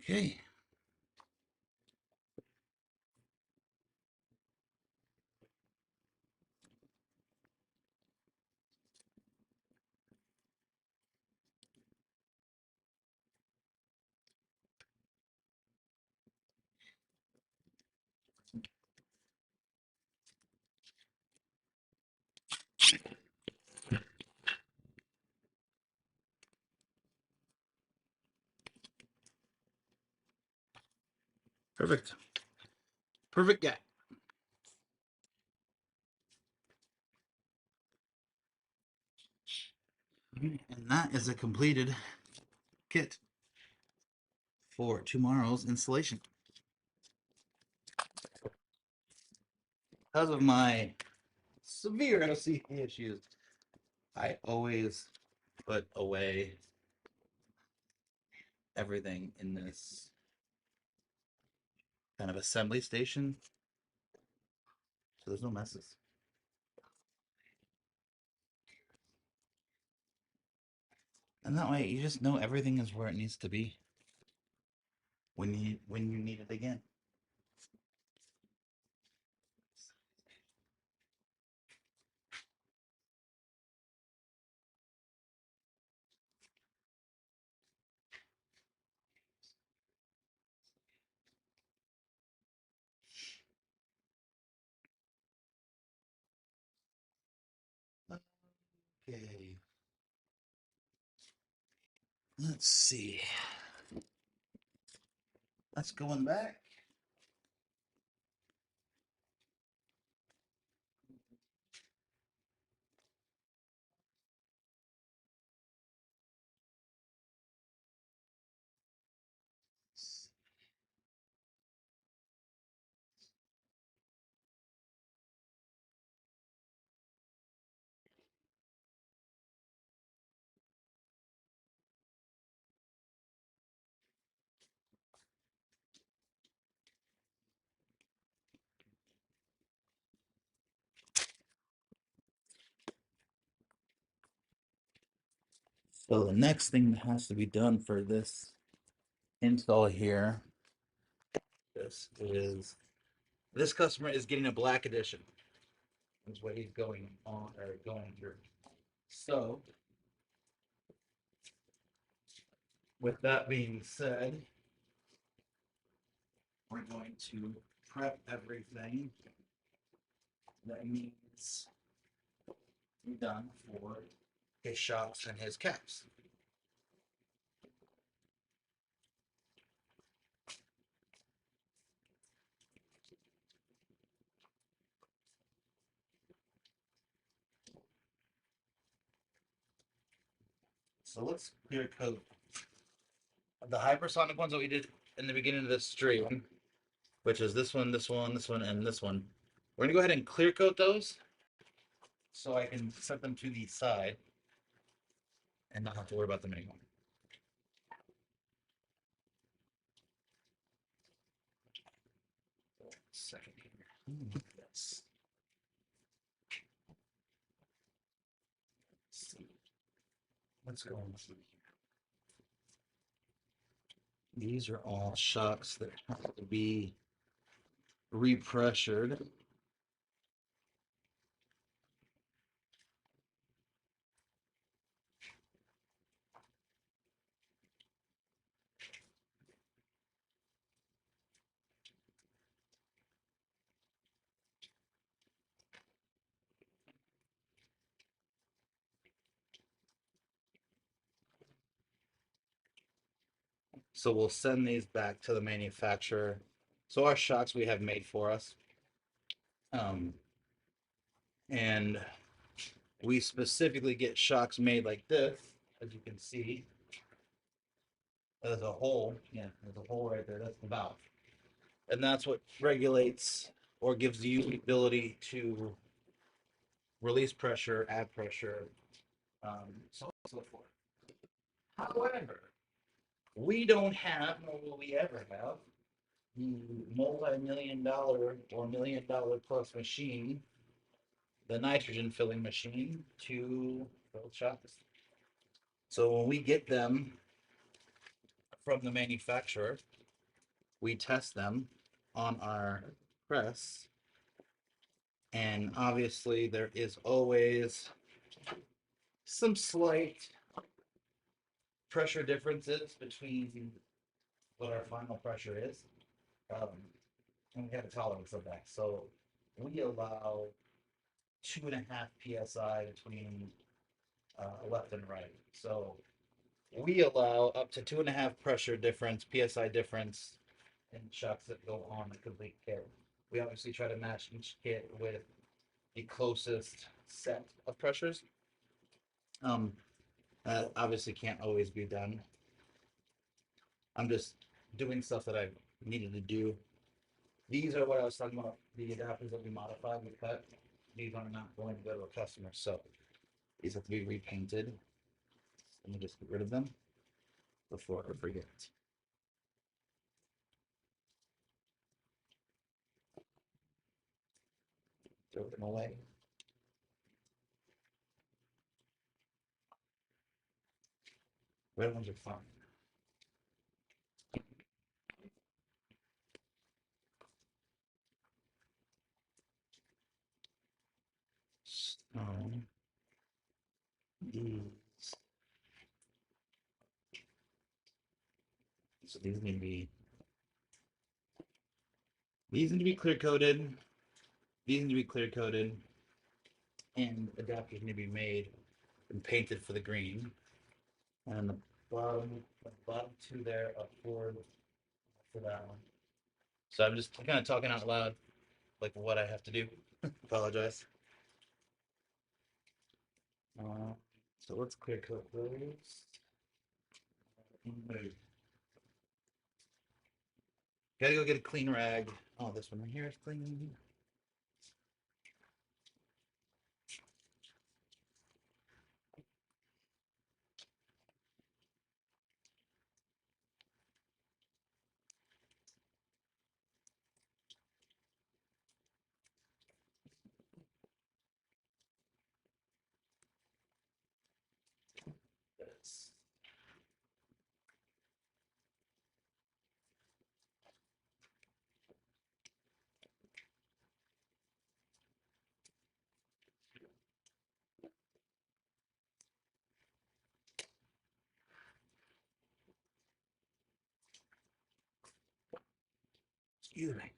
Okay. Perfect. Perfect gap. And that is a completed kit for tomorrow's installation. Because of my severe OCD issues, I always put away everything in this kind of assembly station, so there's no messes. And that way you just know everything is where it needs to be when you need it again. Okay. Let's see. Let's go in back. So the next thing that has to be done for this install here, this customer is getting a black edition. That's what he's going on or going through. So with that being said, we're going to prep everything that needs to be done for his shocks and his caps. So let's clear coat the hypersonic ones that we did in the beginning of this stream, which is this one, this one, this one, and this one. We're gonna go ahead and clear coat those so I can set them to the side and not have to worry about them anymore. Second here. Yes. Let's see. What's going on here? These are all shocks that have to be repressured. So we'll send these back to the manufacturer. So our shocks we have made for us. And we specifically get shocks made like this, as you can see. There's a hole. Yeah, there's a hole right there. That's the valve. And that's what regulates or gives you the ability to release pressure, add pressure, so on and so forth. However, we don't have, nor will we ever have, the multi-million-dollar or million-dollar plus machine, the nitrogen filling machine, to fill shocks. So when we get them from the manufacturer, we test them on our press, and obviously there is always some slight pressure differences between what our final pressure is, and we have a tolerance of that. So we allow 2.5 psi between left and right. So we allow up to 2.5 pressure difference, psi difference, in shocks that go on the complete kit. We obviously try to match each kit with the closest set of pressures. That obviously can't always be done. I'm just doing stuff that I needed to do. These are what I was talking about, the adapters that we modified, we cut. These are not going to go to a customer, so these have to be repainted. Let me just get rid of them before I forget. Throw them away. Red ones are fine. So these, so these need to be clear coated. These need to be clear coated, and adapters need to be made and painted for the green. And the bottom two there are for that one. So I'm just kind of talking out loud, like what I have to do. Apologize. So let's clear coat those. Gotta go get a clean rag. Oh, this one right here is clean. This. Excuse me.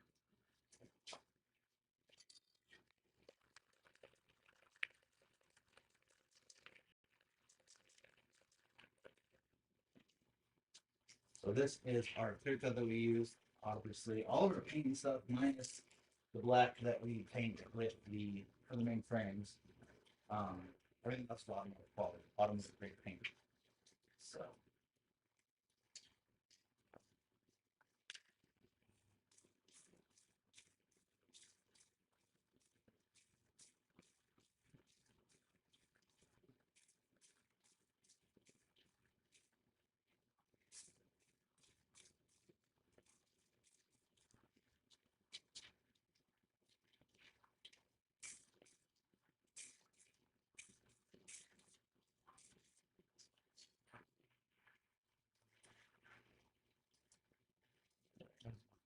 So this is our clear coat that we use. Obviously, all of our painting stuff minus the black that we paint with the main frames. Everything else bottom of quality. Bottom is great paint. So.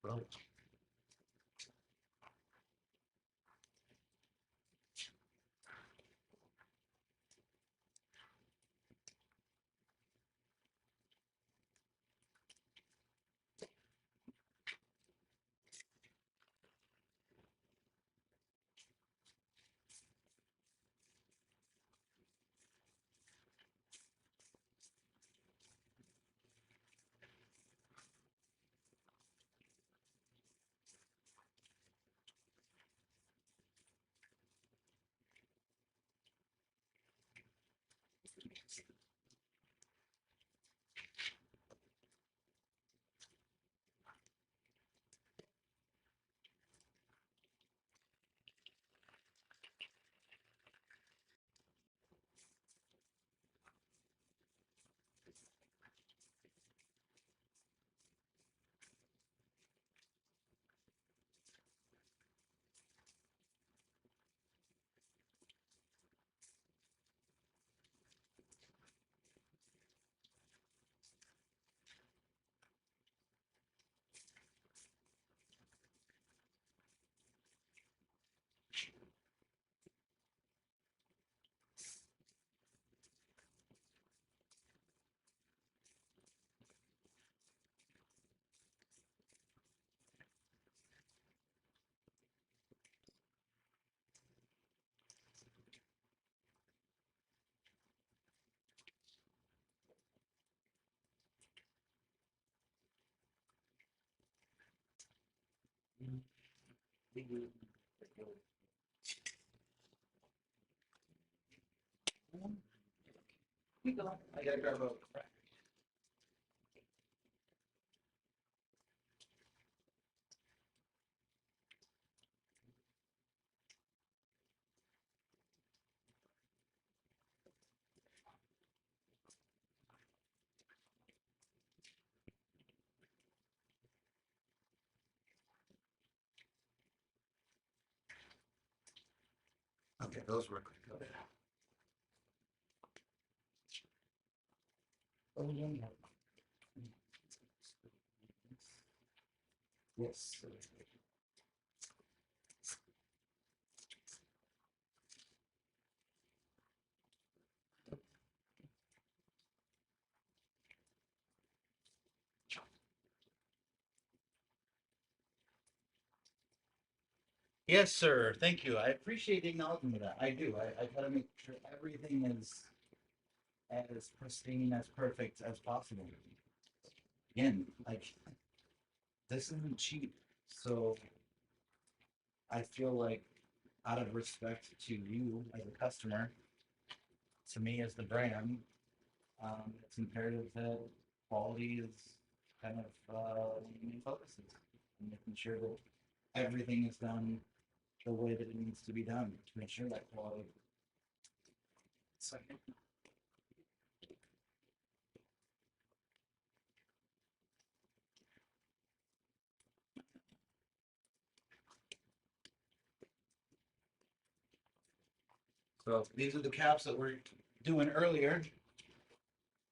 Well, I gotta grab a crack. Okay, those were quick. Oh, yeah. Yes. Yes, sir. Thank you. I appreciate the acknowledgement of that. I do. I try to make sure everything is as pristine, as perfect as possible. Again, like this isn't cheap, so I feel like out of respect to you as a customer, to me as the brand, it's imperative that quality is kind of main focuses, and making sure that everything is done the way that it needs to be done to ensure that quality. Second. So these are the caps that we're doing earlier.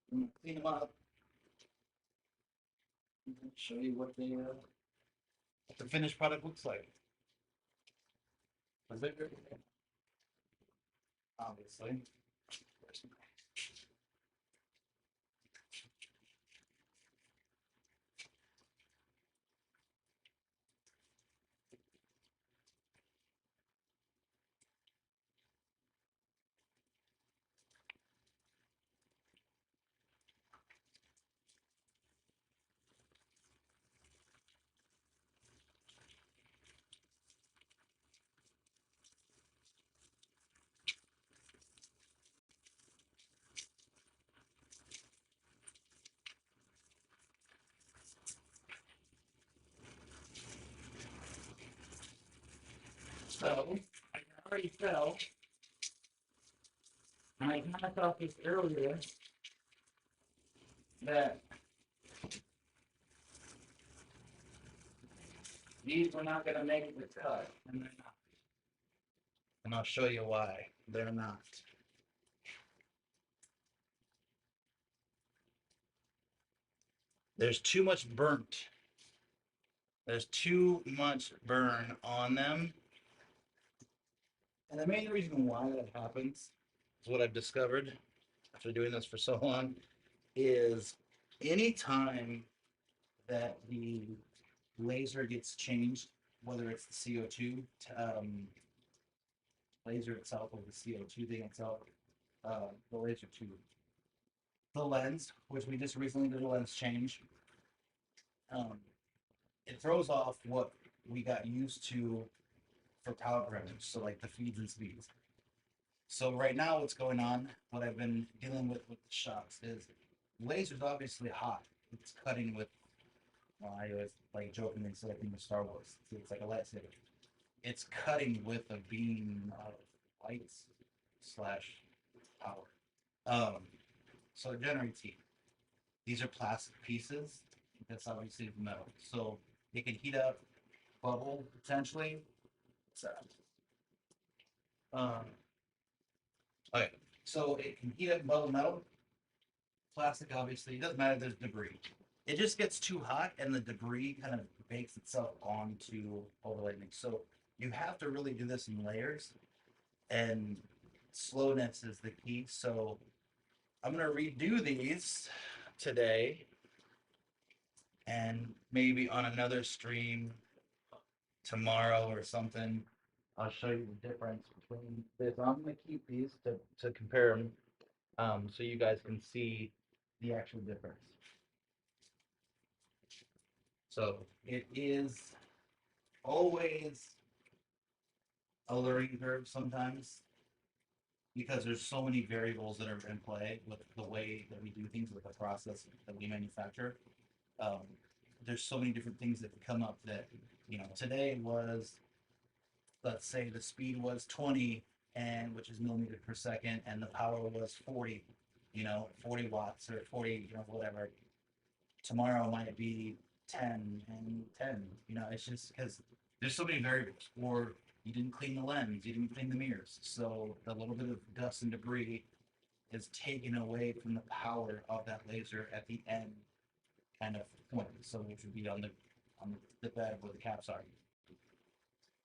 Clean them up. And show you what the finished product looks like. Obviously. So I can already tell, and I kind of thought this earlier, that these were not going to make the cut, and they're not. And I'll show you why they're not. There's too much burnt. There's too much burn on them. And the main reason why that happens is what I've discovered after doing this for so long is anytime that the laser gets changed, whether it's the CO2 laser itself or the CO2 thing itself, the laser to the lens, which we just recently did a lens change, um, it throws off what we got used to for power parameters, so like the feeds and speeds. So right now, what's going on, what I've been dealing with the shocks is laser's obviously hot. It's cutting with, well, I always like jokingly say, I think of Star Wars. It's like a lightsaber. It's cutting with a beam of lights slash power. So it generates heat. These are plastic pieces. That's obviously metal. So it can heat up, bubble potentially. So, um, okay. So it can heat up, bubble metal. Plastic, obviously, it doesn't matter. There's debris. It just gets too hot, and the debris kind of bakes itself onto overlaying. So you have to really do this in layers, and slowness is the key. So I'm gonna redo these today, and maybe on another stream tomorrow or something, I'll show you the difference between this. I'm gonna keep these to compare them, so you guys can see the actual difference. So it is always a learning curve sometimes because there's so many variables that are in play with the way that we do things with the process that we manufacture. Um, there's so many different things that come up that, today was, let's say the speed was 20 and which is millimeters per second and the power was 40, 40 watts or 40, whatever. Tomorrow might be 10 and 10. It's just because there's so many variables. Or you didn't clean the lens, you didn't clean the mirrors. So the little bit of dust and debris is taken away from the power of that laser at the end kind of point. So which would be on the bed where the caps are.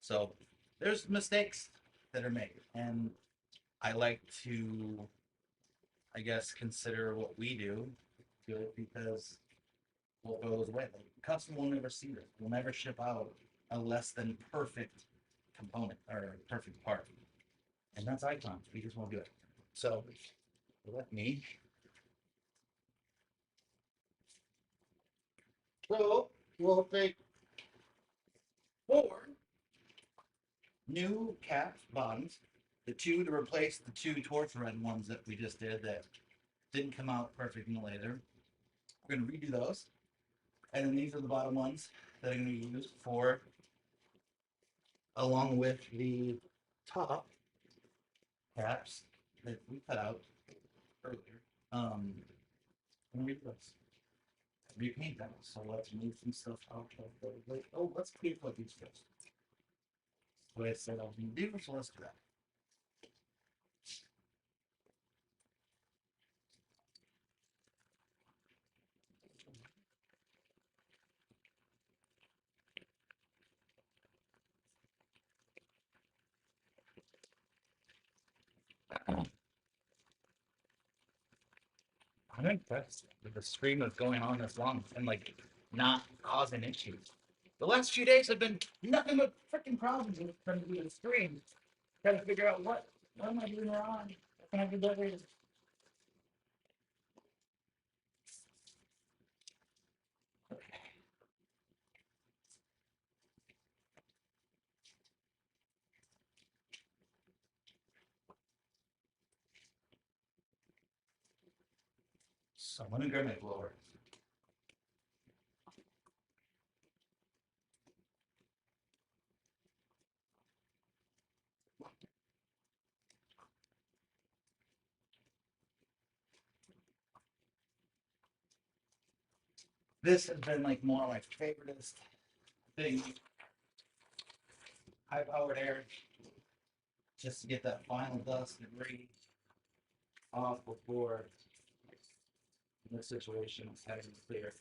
So there's mistakes that are made. And I like to, I guess, consider what we do good because what goes away. Like, custom will never see this. We'll never ship out a less than perfect component or perfect part. And that's Eikon. We just won't do it. So let me. So we'll take 4 new cap bottoms, the 2 to replace the 2 torch red ones that we just did that didn't come out perfect in the laser. We're going to redo those. And then these are the bottom ones that I'm going to use for, along with the top caps that we cut out earlier. Let me redo those. Repaint them. So let's move some stuff out of the way. Oh, let's clear cut these first. What I said I was going to do, so let's do that. I'm impressed with the stream that's going on this long and like not causing issues. The last few days have been nothing but freaking problems with trying to do the stream. Trying to figure out what am I doing wrong? What can I do better? So I'm gonna grab my blower. This has been like more my favoriteest thing. High powered air, just to get that final dust and debris off before this situation is having to clear.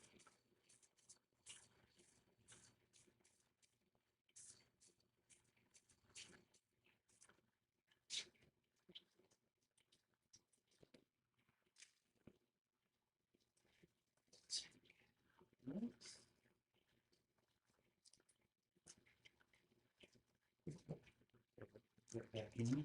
Get back in.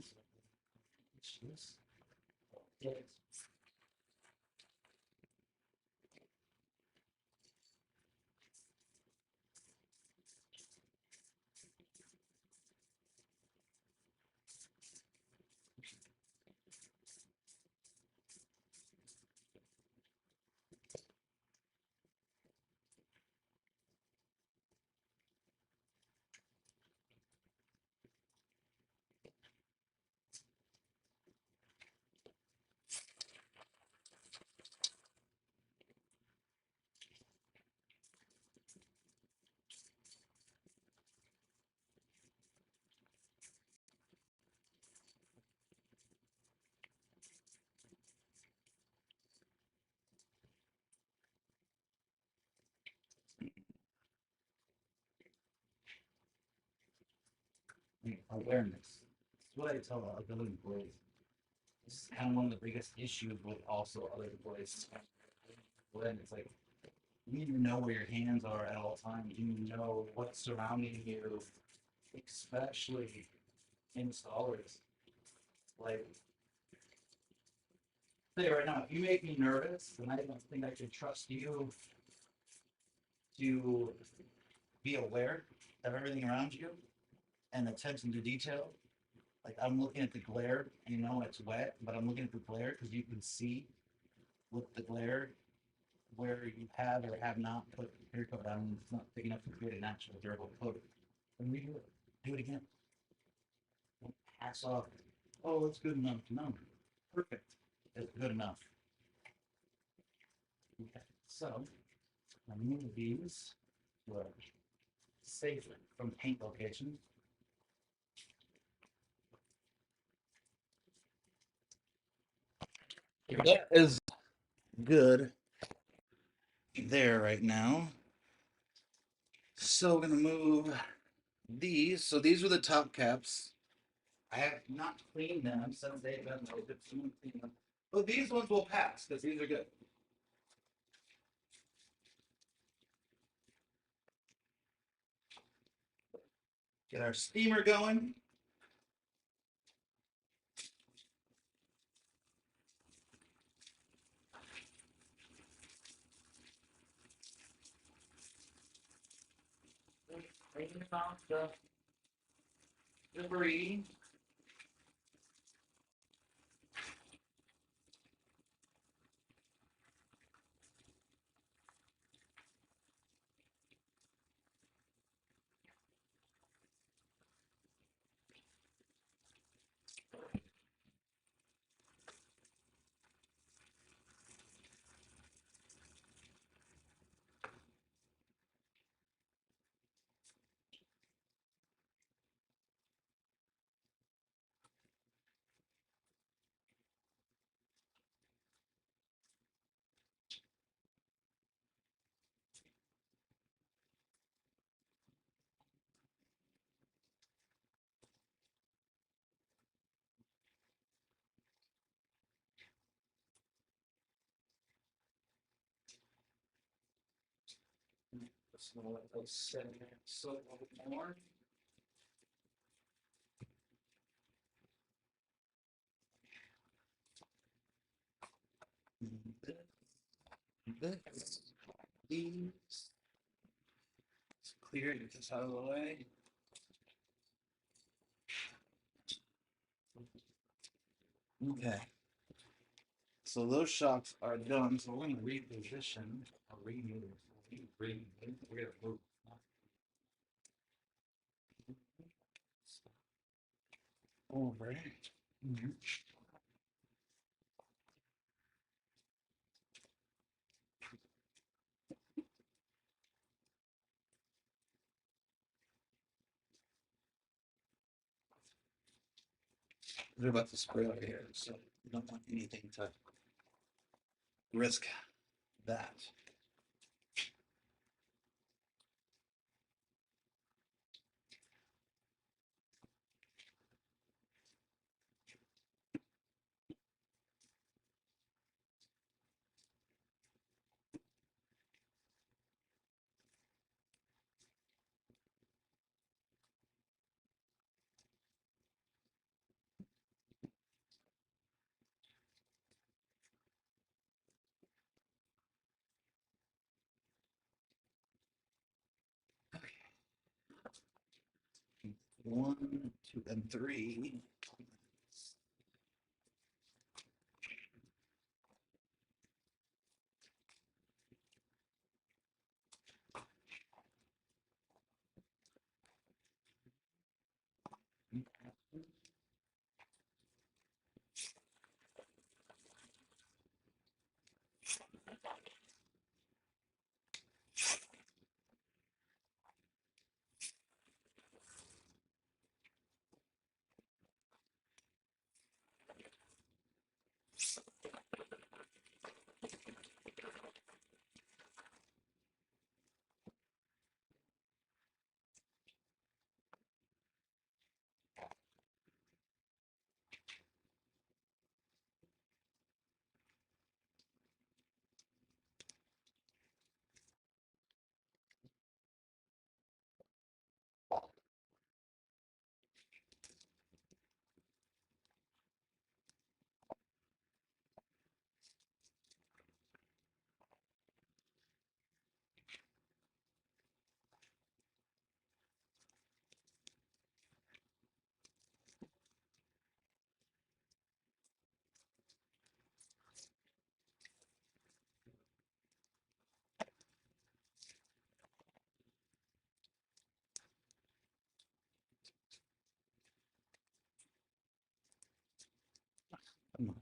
Awareness. That's what I tell other employees. This is kind of one of the biggest issues with also other employees. When it's like you need to know where your hands are at all times. You need to know what's surrounding you, especially installers. Like, say right now, if you make me nervous, then I don't think I should trust you to be aware of everything around you and attention to detail. Like I'm looking at the glare, you know it's wet, but I'm looking at the glare because you can see with the glare where you have or have not put clear coat on. It's not big enough to create an actual durable coat. And redo it. Do it again. Don't pass off. Oh, it's good enough. No, perfect. It's good enough. Okay, so I'm gonna move these to a safe from paint location. That is good there right now. So we're gonna move these. So these are the top caps. I have not cleaned them since they've been loaded. So I'm gonna clean them. But these ones will pass because these are good. Get our steamer going. Clean off the debris. Just gonna let those sit in there so a little bit more. This, these. Let's clear it, get this out of the way. Okay. So those shocks are done. So we're gonna reposition or remove. We're gonna move. Over. Mhm. They're about to spray over here, so you don't want anything to risk that. One, two, and three.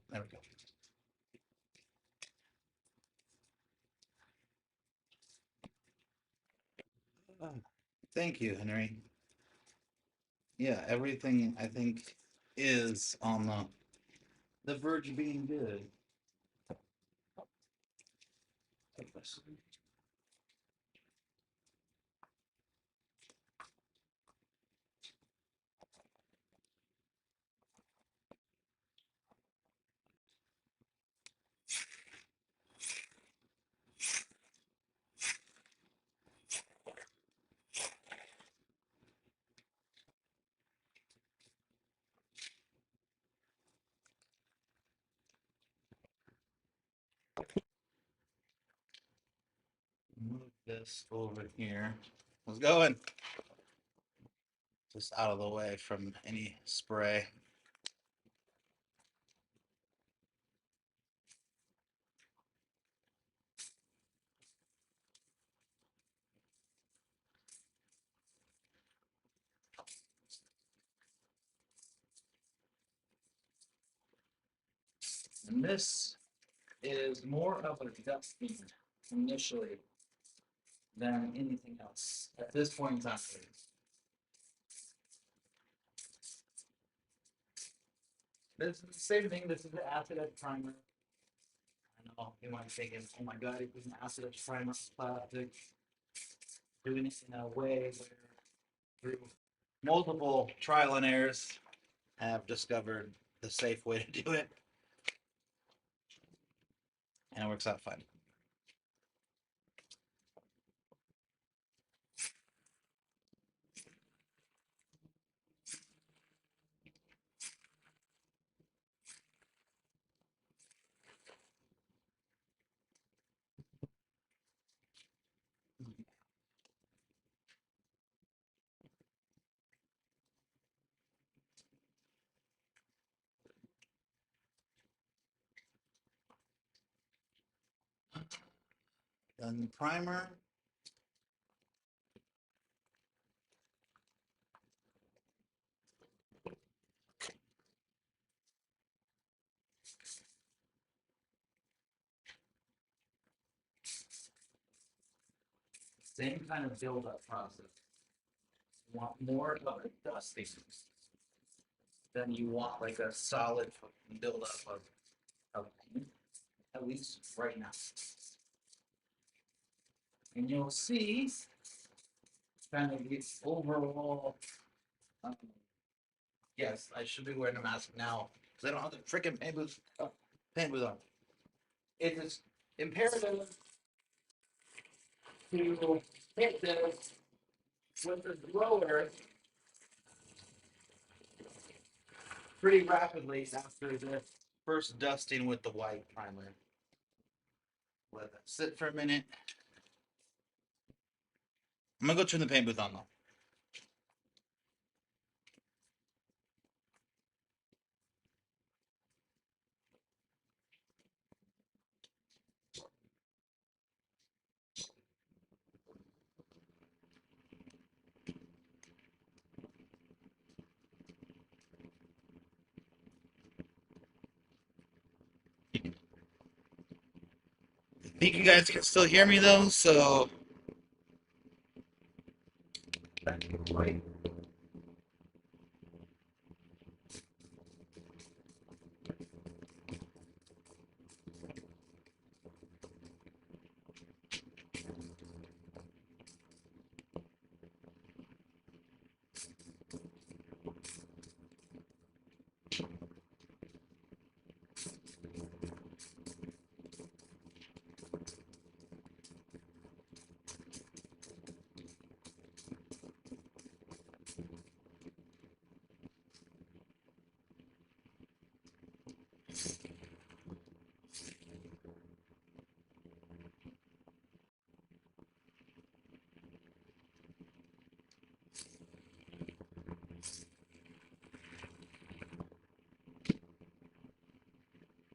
There we go. Thank you, Henry. Yeah, everything I think is on the verge of being good. Take this. Move this over here. How's it going? Just out of the way from any spray. And this is more of a dusting initially than anything else at this point in time. This is the same thing. This is the acid etch primer. I know you might be thinking, oh my god, it was an acid etch primer plastic. Doing it in a way where through multiple trial and errors have discovered the safe way to do it. And it works out fine. Done the primer. Same kind of build-up process. You want more of a dusting. then you want like a solid buildup of paint, at least right now. And you'll see kind of the overall. Um, yes, I should be wearing a mask now because I don't have the freaking paint booth on. It is imperative to hit this with the blower pretty rapidly after the first dusting with the white primer. Let that sit for a minute. I'm gonna go turn the paint booth on though. I think you guys can still hear me though, so. Right.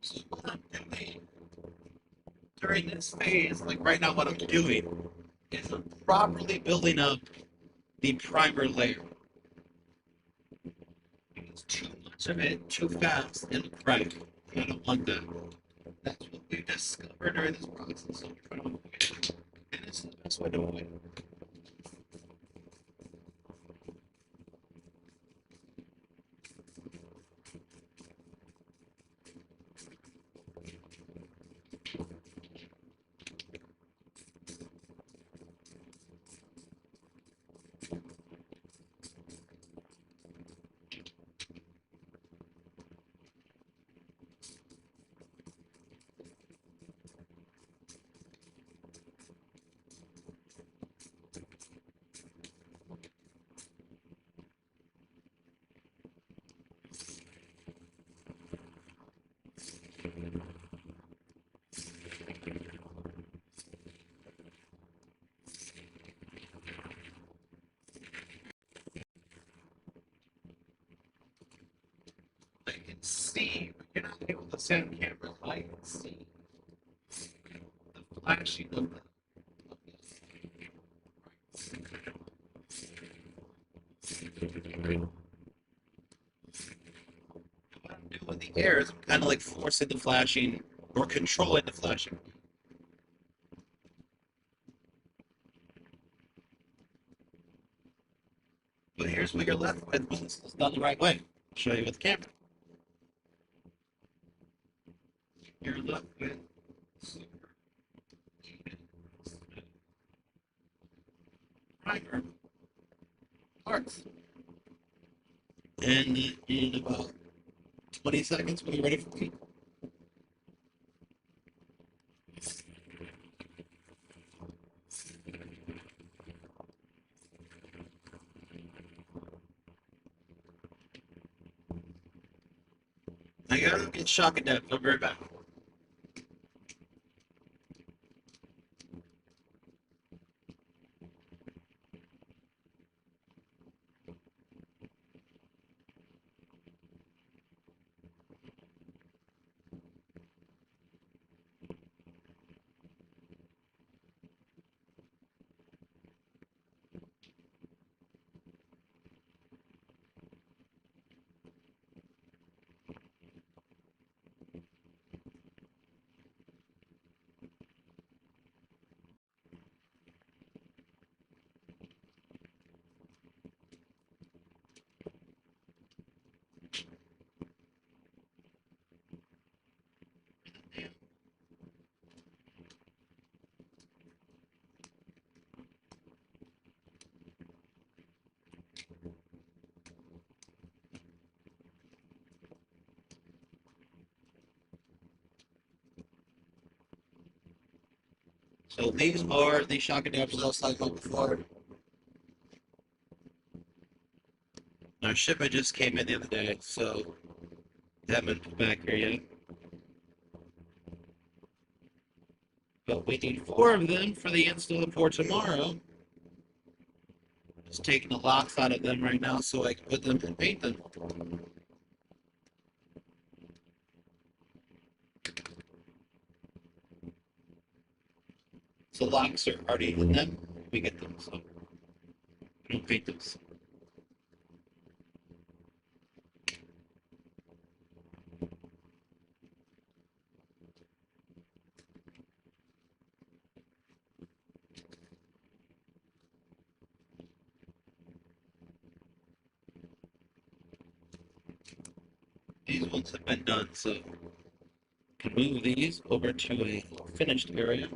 So what I'm doing during this phase, like right now, what I'm doing is I'm properly building up the primer layer. It's too much of it too fast in the crack. I don't want that. That's what we discovered during this process. So I'm trying to avoid it. And this is the best way to avoid it. I can see, but you're not able to see on camera. I can see the flashing of the. What I'm doing with the air is I'm kind of like forcing the flashing or controlling the flashing. But here's what you're left with when this is done the right way. I'll show you with the camera. You're left with super even primer parts. And in about 20 seconds, we'll be ready for paint. I gotta get shock and depth. I'll be right back. So these are the shock adapters I was talking about before. Our shipment just came in the other day, so they haven't put back here yet. But we need 4 of them for the install for tomorrow. Just taking the locks out of them right now so I can put them and paint them. So locks are already in them. We get them, so we don't paint those. These ones have been done, so can move these over to a finished area.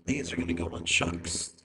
These are going to go on shocks.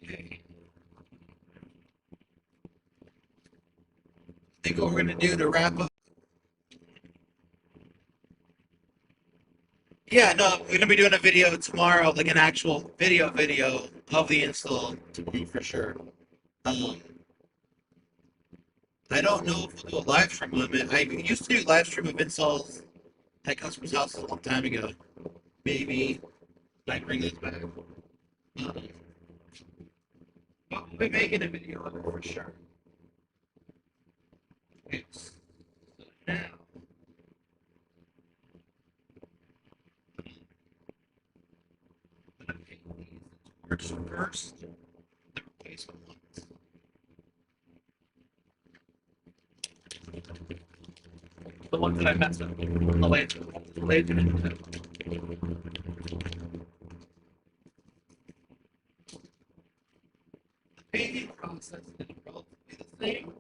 Okay. I think what we're going to do to wrap up. Yeah, no, we're going to be doing a video tomorrow, like an actual video of the install tomorrow for sure. Um, I don't know if we'll do a live stream of it. I used to do live stream of installs at customers' houses a long time ago. Maybe I bring this back. But we'll be making a video of it for sure. Okay, so now I'm going to take these parts first, the replacement ones. The ones that I messed up. The laser. The laser. The painting process is relatively the same.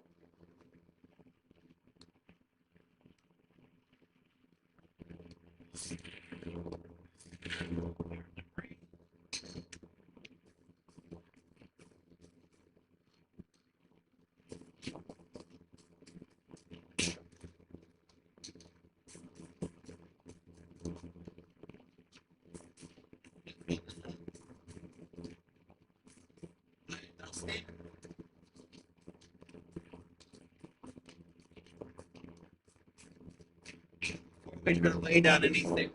We're going to lay down anything.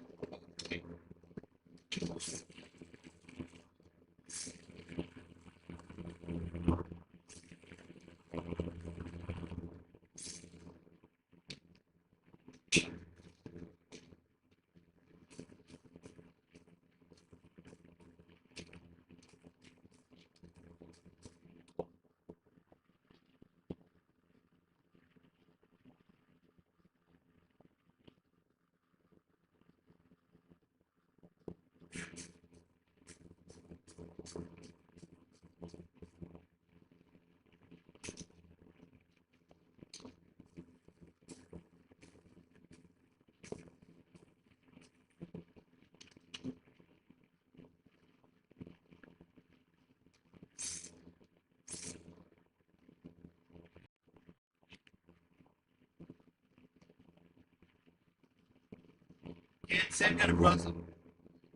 Yeah, same kind of process.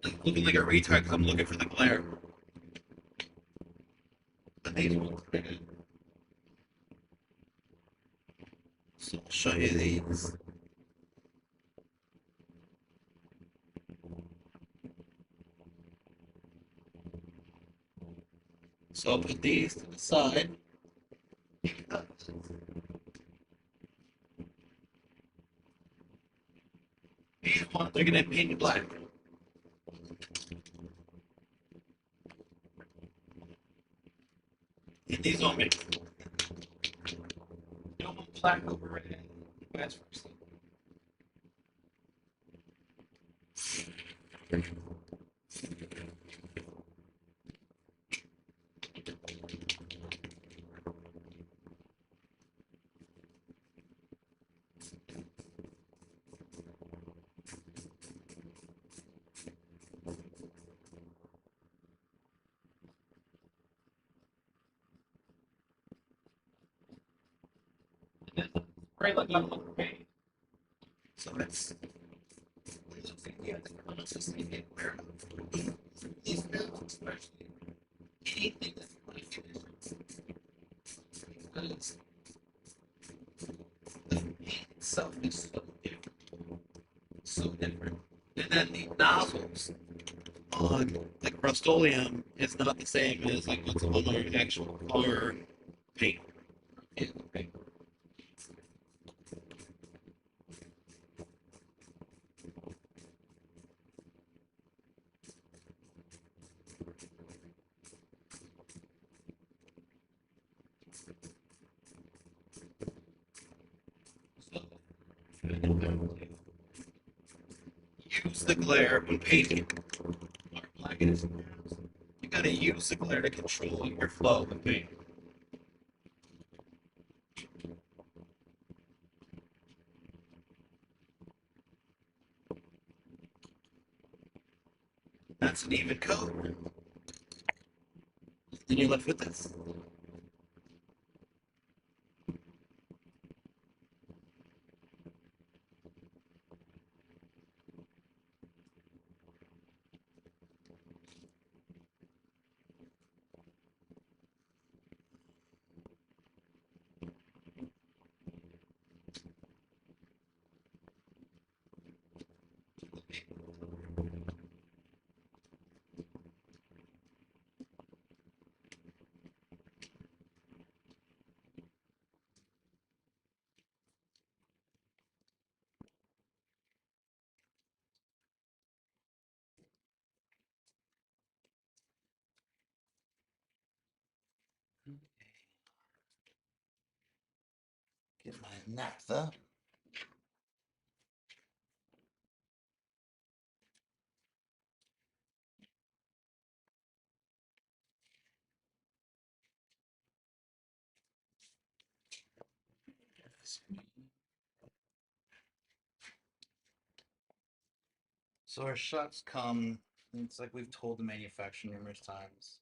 Like, looking like a retard because I'm looking for the glare. But these ones are good. So I'll show you these. So I'll put these to the side. These ones are gonna paint black. And these don't make. You don't want black over red. Vice versa. Right, like I'm looking paint. So that's yeah, the consistency get aware of. These bills, especially anything that's my finish. Because the paint itself is so different. So different. And then the nozzles on like Rust-Oleum is not the same as like what's on our actual car paint. Yeah, paint. So, use the glare when painting. Or black it is. You gotta use the glare to control your flow of paint. That's an even coat. Then you're left with this. Get my naphtha. So our shocks come, it's like we've told the manufacturer numerous times,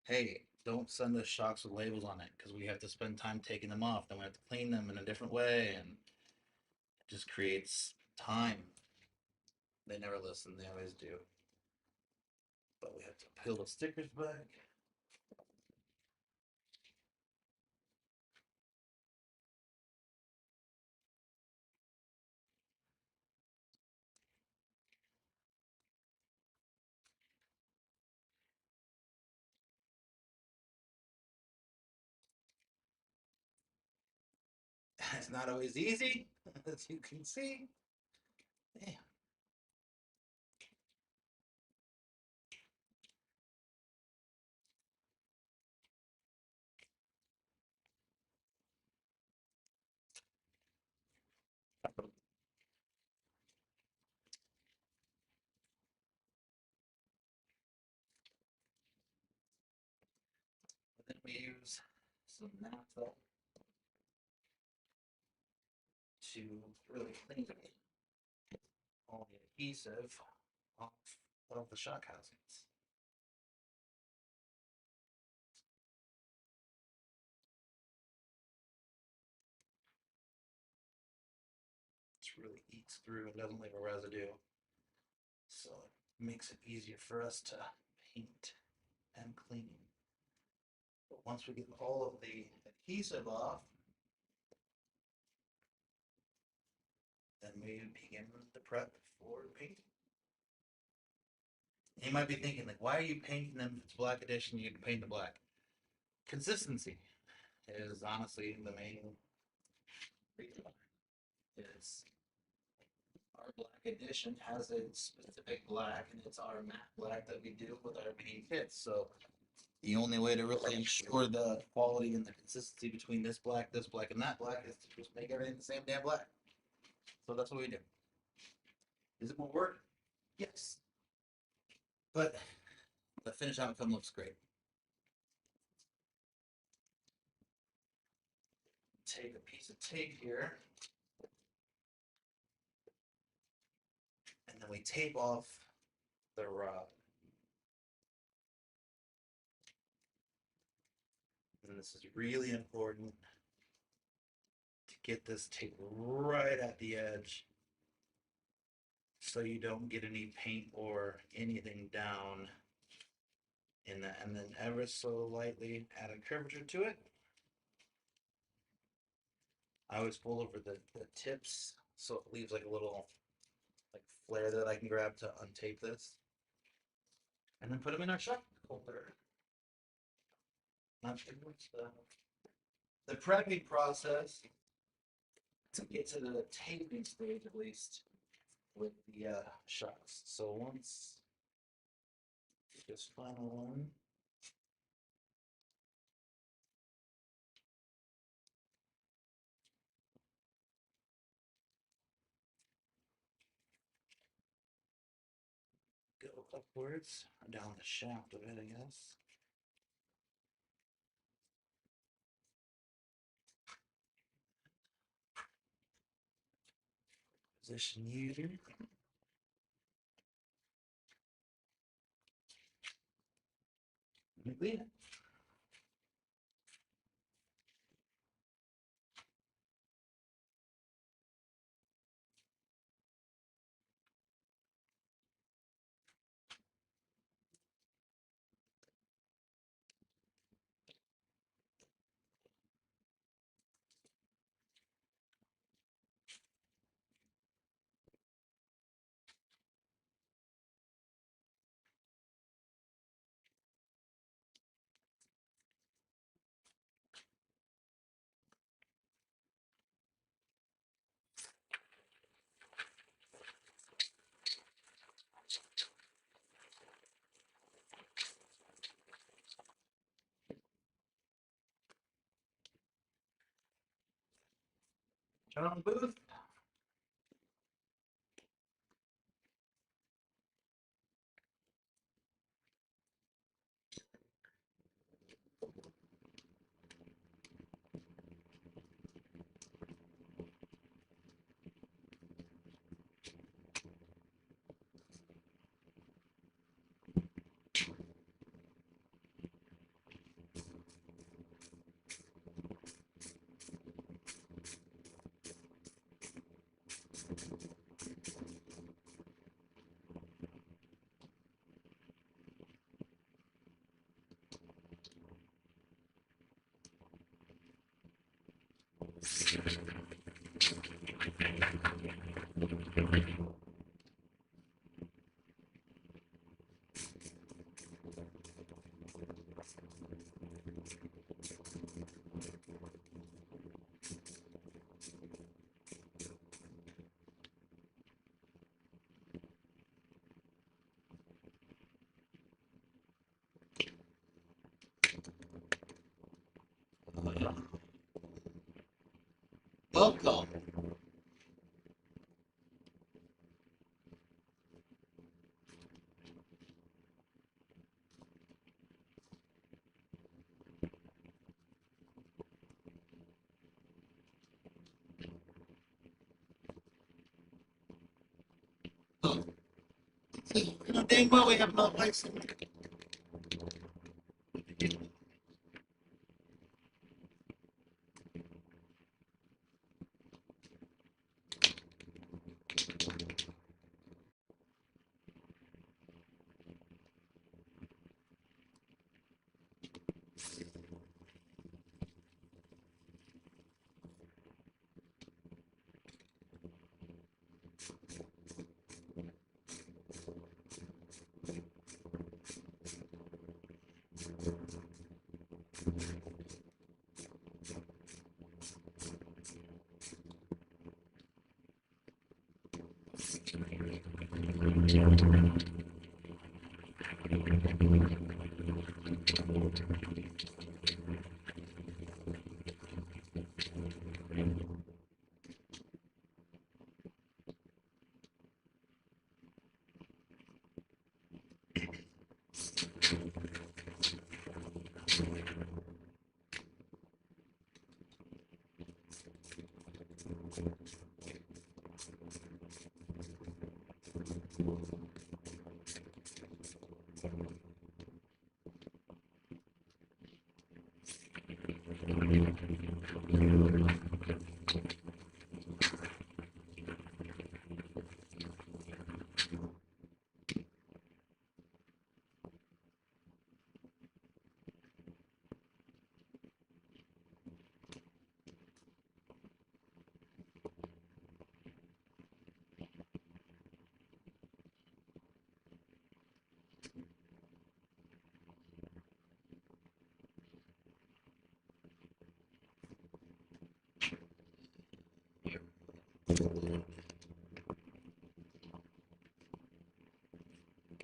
hey, don't send us shocks with labels on it because we have to spend time taking them off. Then we have to clean them in a different way, and it just creates time. They never listen, they always do. But we have to peel the stickers back. It's not always easy, as you can see. Yeah. Then we use some naphtha to really clean all the adhesive off of the shock housings. It really eats through and doesn't leave a residue. So it makes it easier for us to paint and clean. But once we get all of the adhesive off, Then we begin the prep for painting. You might be thinking, like, why are you painting them if it's black edition? You can paint the black. Consistency is honestly the main reason. Is our black edition has a specific black, and it's our matte black that we do with our main kits. So the only way to really ensure the quality and the consistency between this black, and that black is to just make everything the same damn black. So that's what we do. Is it more work? Yes. But the finished outcome looks great. Take a piece of tape here, and then we tape off the rod. And this is really important to get this tape right at the edge so you don't get any paint or anything down in that. And then ever so lightly add a curvature to it. I always pull over the tips so it leaves like a little like flare that I can grab to untape this. And then put them in our shop holder. Not too much the prepping process to get to the taping stage at least with the shots. So once this final one, go upwards or down the shaft of it, I guess. Position you. Clean it. Turn on the booth. Welcome. Oh, you know dang well we have no license.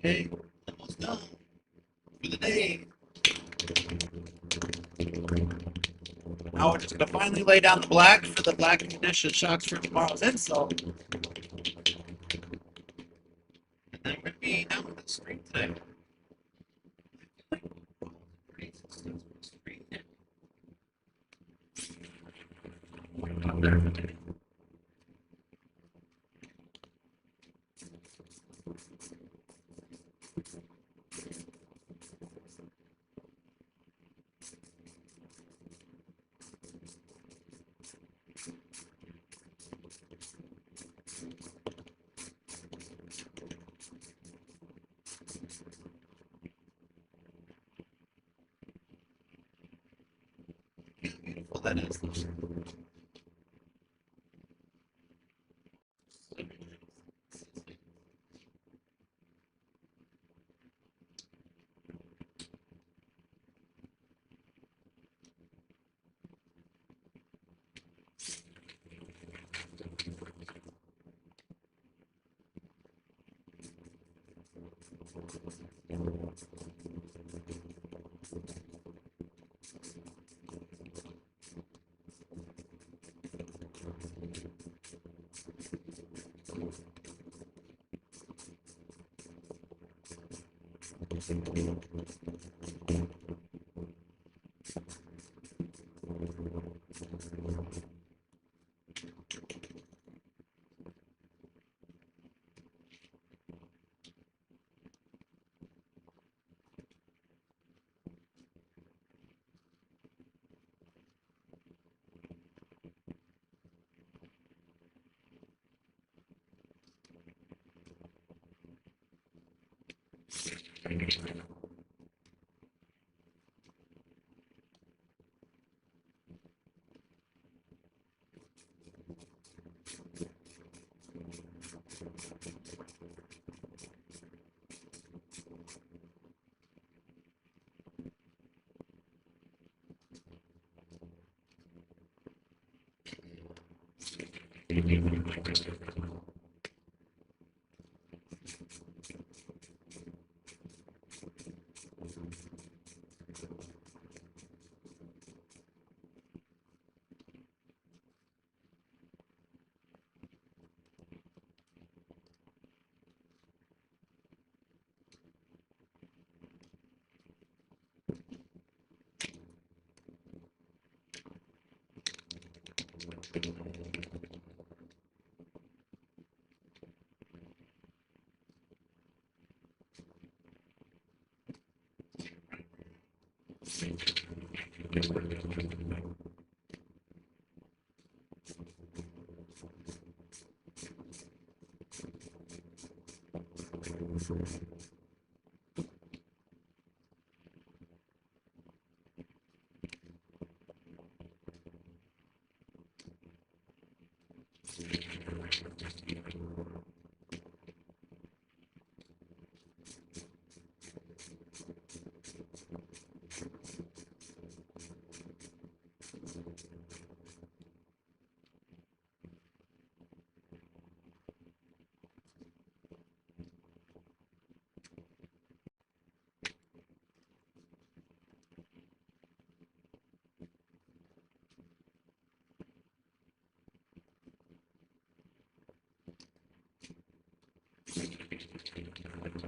Okay, almost done for the day. Now we're just gonna finally lay down the black for the black condition shocks for tomorrow's install. And then we're gonna be done with the screen today. Beautiful that is.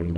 No,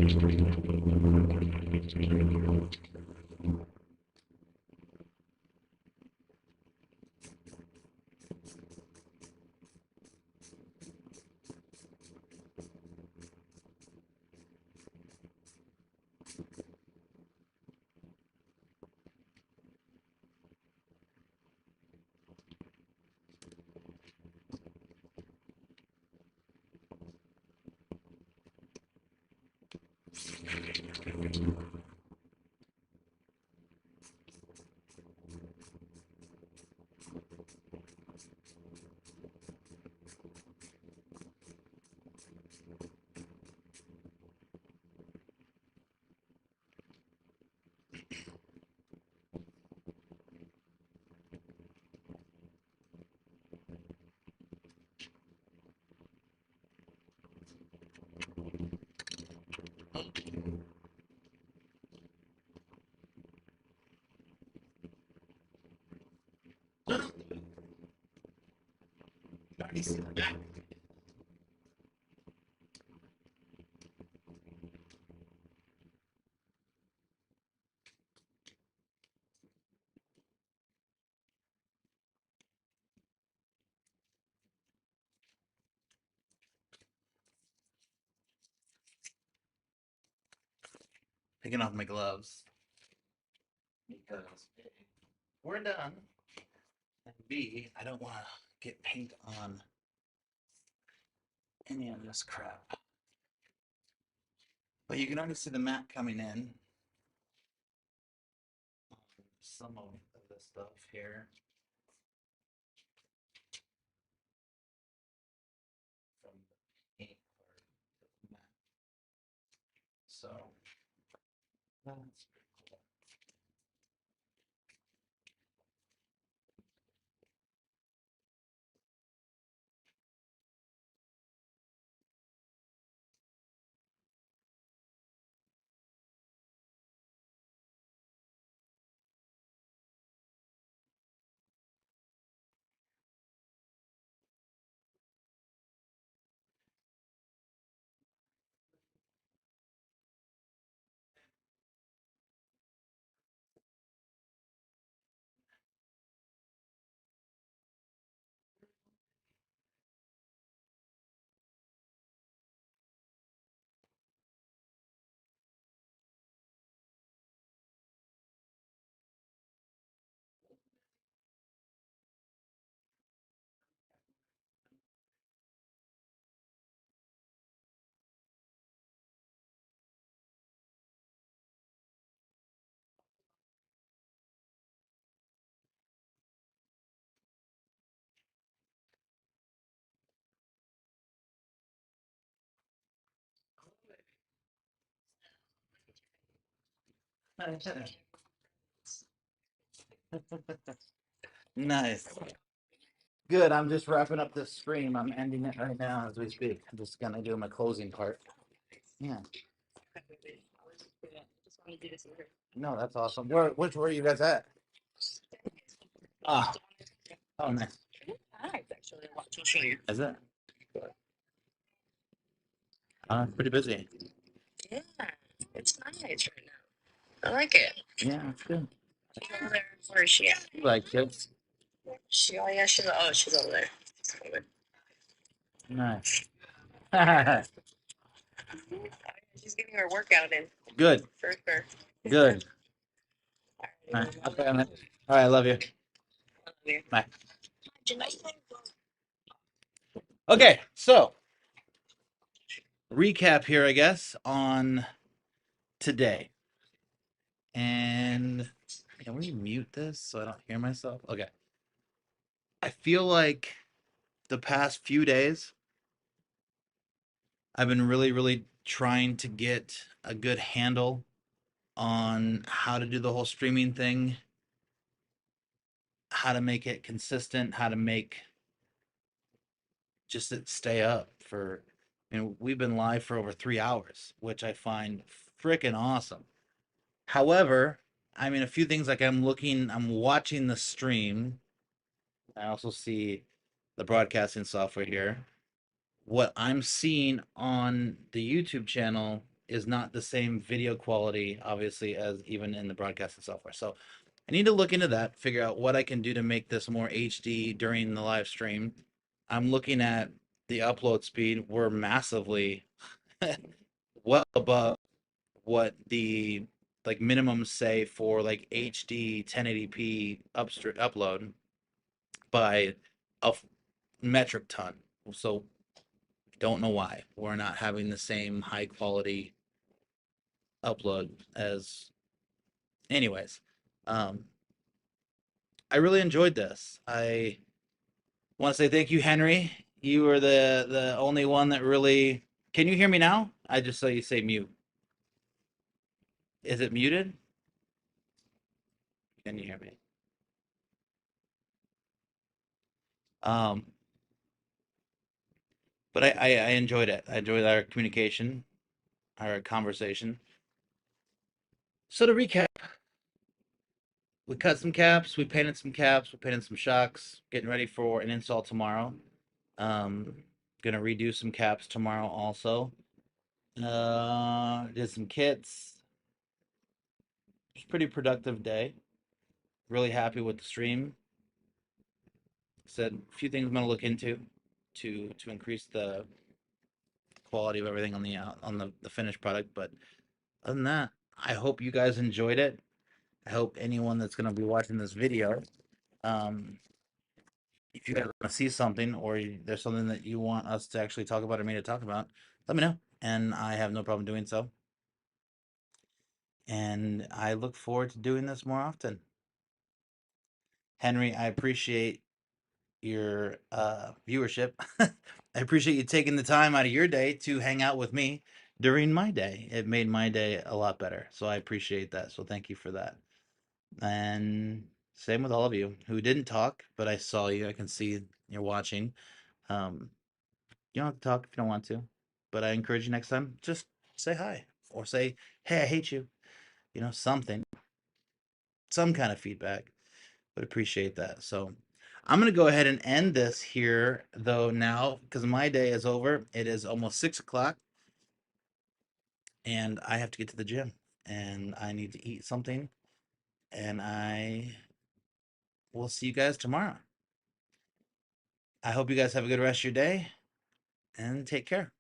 no. You already see the back. Taking off my gloves because A, we're done, and B, I don't want to get paint on any of this crap. But you can already see the mat coming in. Some of this stuff here from the paint part of the mat. So that's pretty cool. Nice. Good. I'm just wrapping up this stream. I'm ending it right now as we speak. I'm just gonna do my closing part. Yeah. No, that's awesome. Which were you guys at? Ah, oh, nice. Is it? Pretty busy. Yeah, it's nice right now. I like it. Yeah, it's good. Where is she at? You like kids? She, oh yeah, she's over there. Nice. She's getting her workout in. Good. For sure. Good. All right. Okay, all right, I love you. Love you. Bye. Okay, so recap here, I guess, on today. And can we mute this so I don't hear myself? Okay. I feel like the past few days, I've been really, really trying to get a good handle on how to do the whole streaming thing, how to make it consistent, how to make just it stay up for, we've been live for over 3 hours, which I find freaking awesome. However, a few things like I'm watching the stream. I also see the broadcasting software here. What I'm seeing on the YouTube channel is not the same video quality, obviously, as even in the broadcasting software. So I need to look into that, figure out what I can do to make this more HD during the live stream. I'm looking at the upload speed. We're massively well above what the like minimums say for like HD 1080p upload by a metric ton. So don't know why we're not having the same high quality upload as. Anyways, um, I really enjoyed this. I want to say thank you, Henry. You were the only one that really. Can you hear me now? I just saw you say mute. Is it muted? Can you hear me? Um, but I enjoyed it. I enjoyed our communication, our conversation. So to recap, we cut some caps, we painted some caps, we painted some shocks, getting ready for an install tomorrow. Gonna redo some caps tomorrow also. Did some kits. It was a pretty productive day. Really happy with the stream. Said a few things I'm gonna look into to increase the quality of everything on the finished product. But other than that, I hope you guys enjoyed it. I hope anyone that's gonna be watching this video, um, if you guys want to see something or there's something that you want us to actually talk about or me to talk about, let me know, and I have no problem doing so. And I look forward to doing this more often. Henry, I appreciate your viewership. I appreciate you taking the time out of your day to hang out with me during my day. It made my day a lot better. So I appreciate that. So thank you for that. And same with all of you who didn't talk, but I saw you. I can see you're watching. Um, you don't have to talk if you don't want to, but I encourage you next time, just say hi or say, hey, I hate you. You know, something, some kind of feedback. But appreciate that. So I'm gonna go ahead and end this here though now because my day is over. It is almost 6 o'clock, and I have to get to the gym, and I need to eat something, and I will see you guys tomorrow. I hope you guys have a good rest of your day, and take care.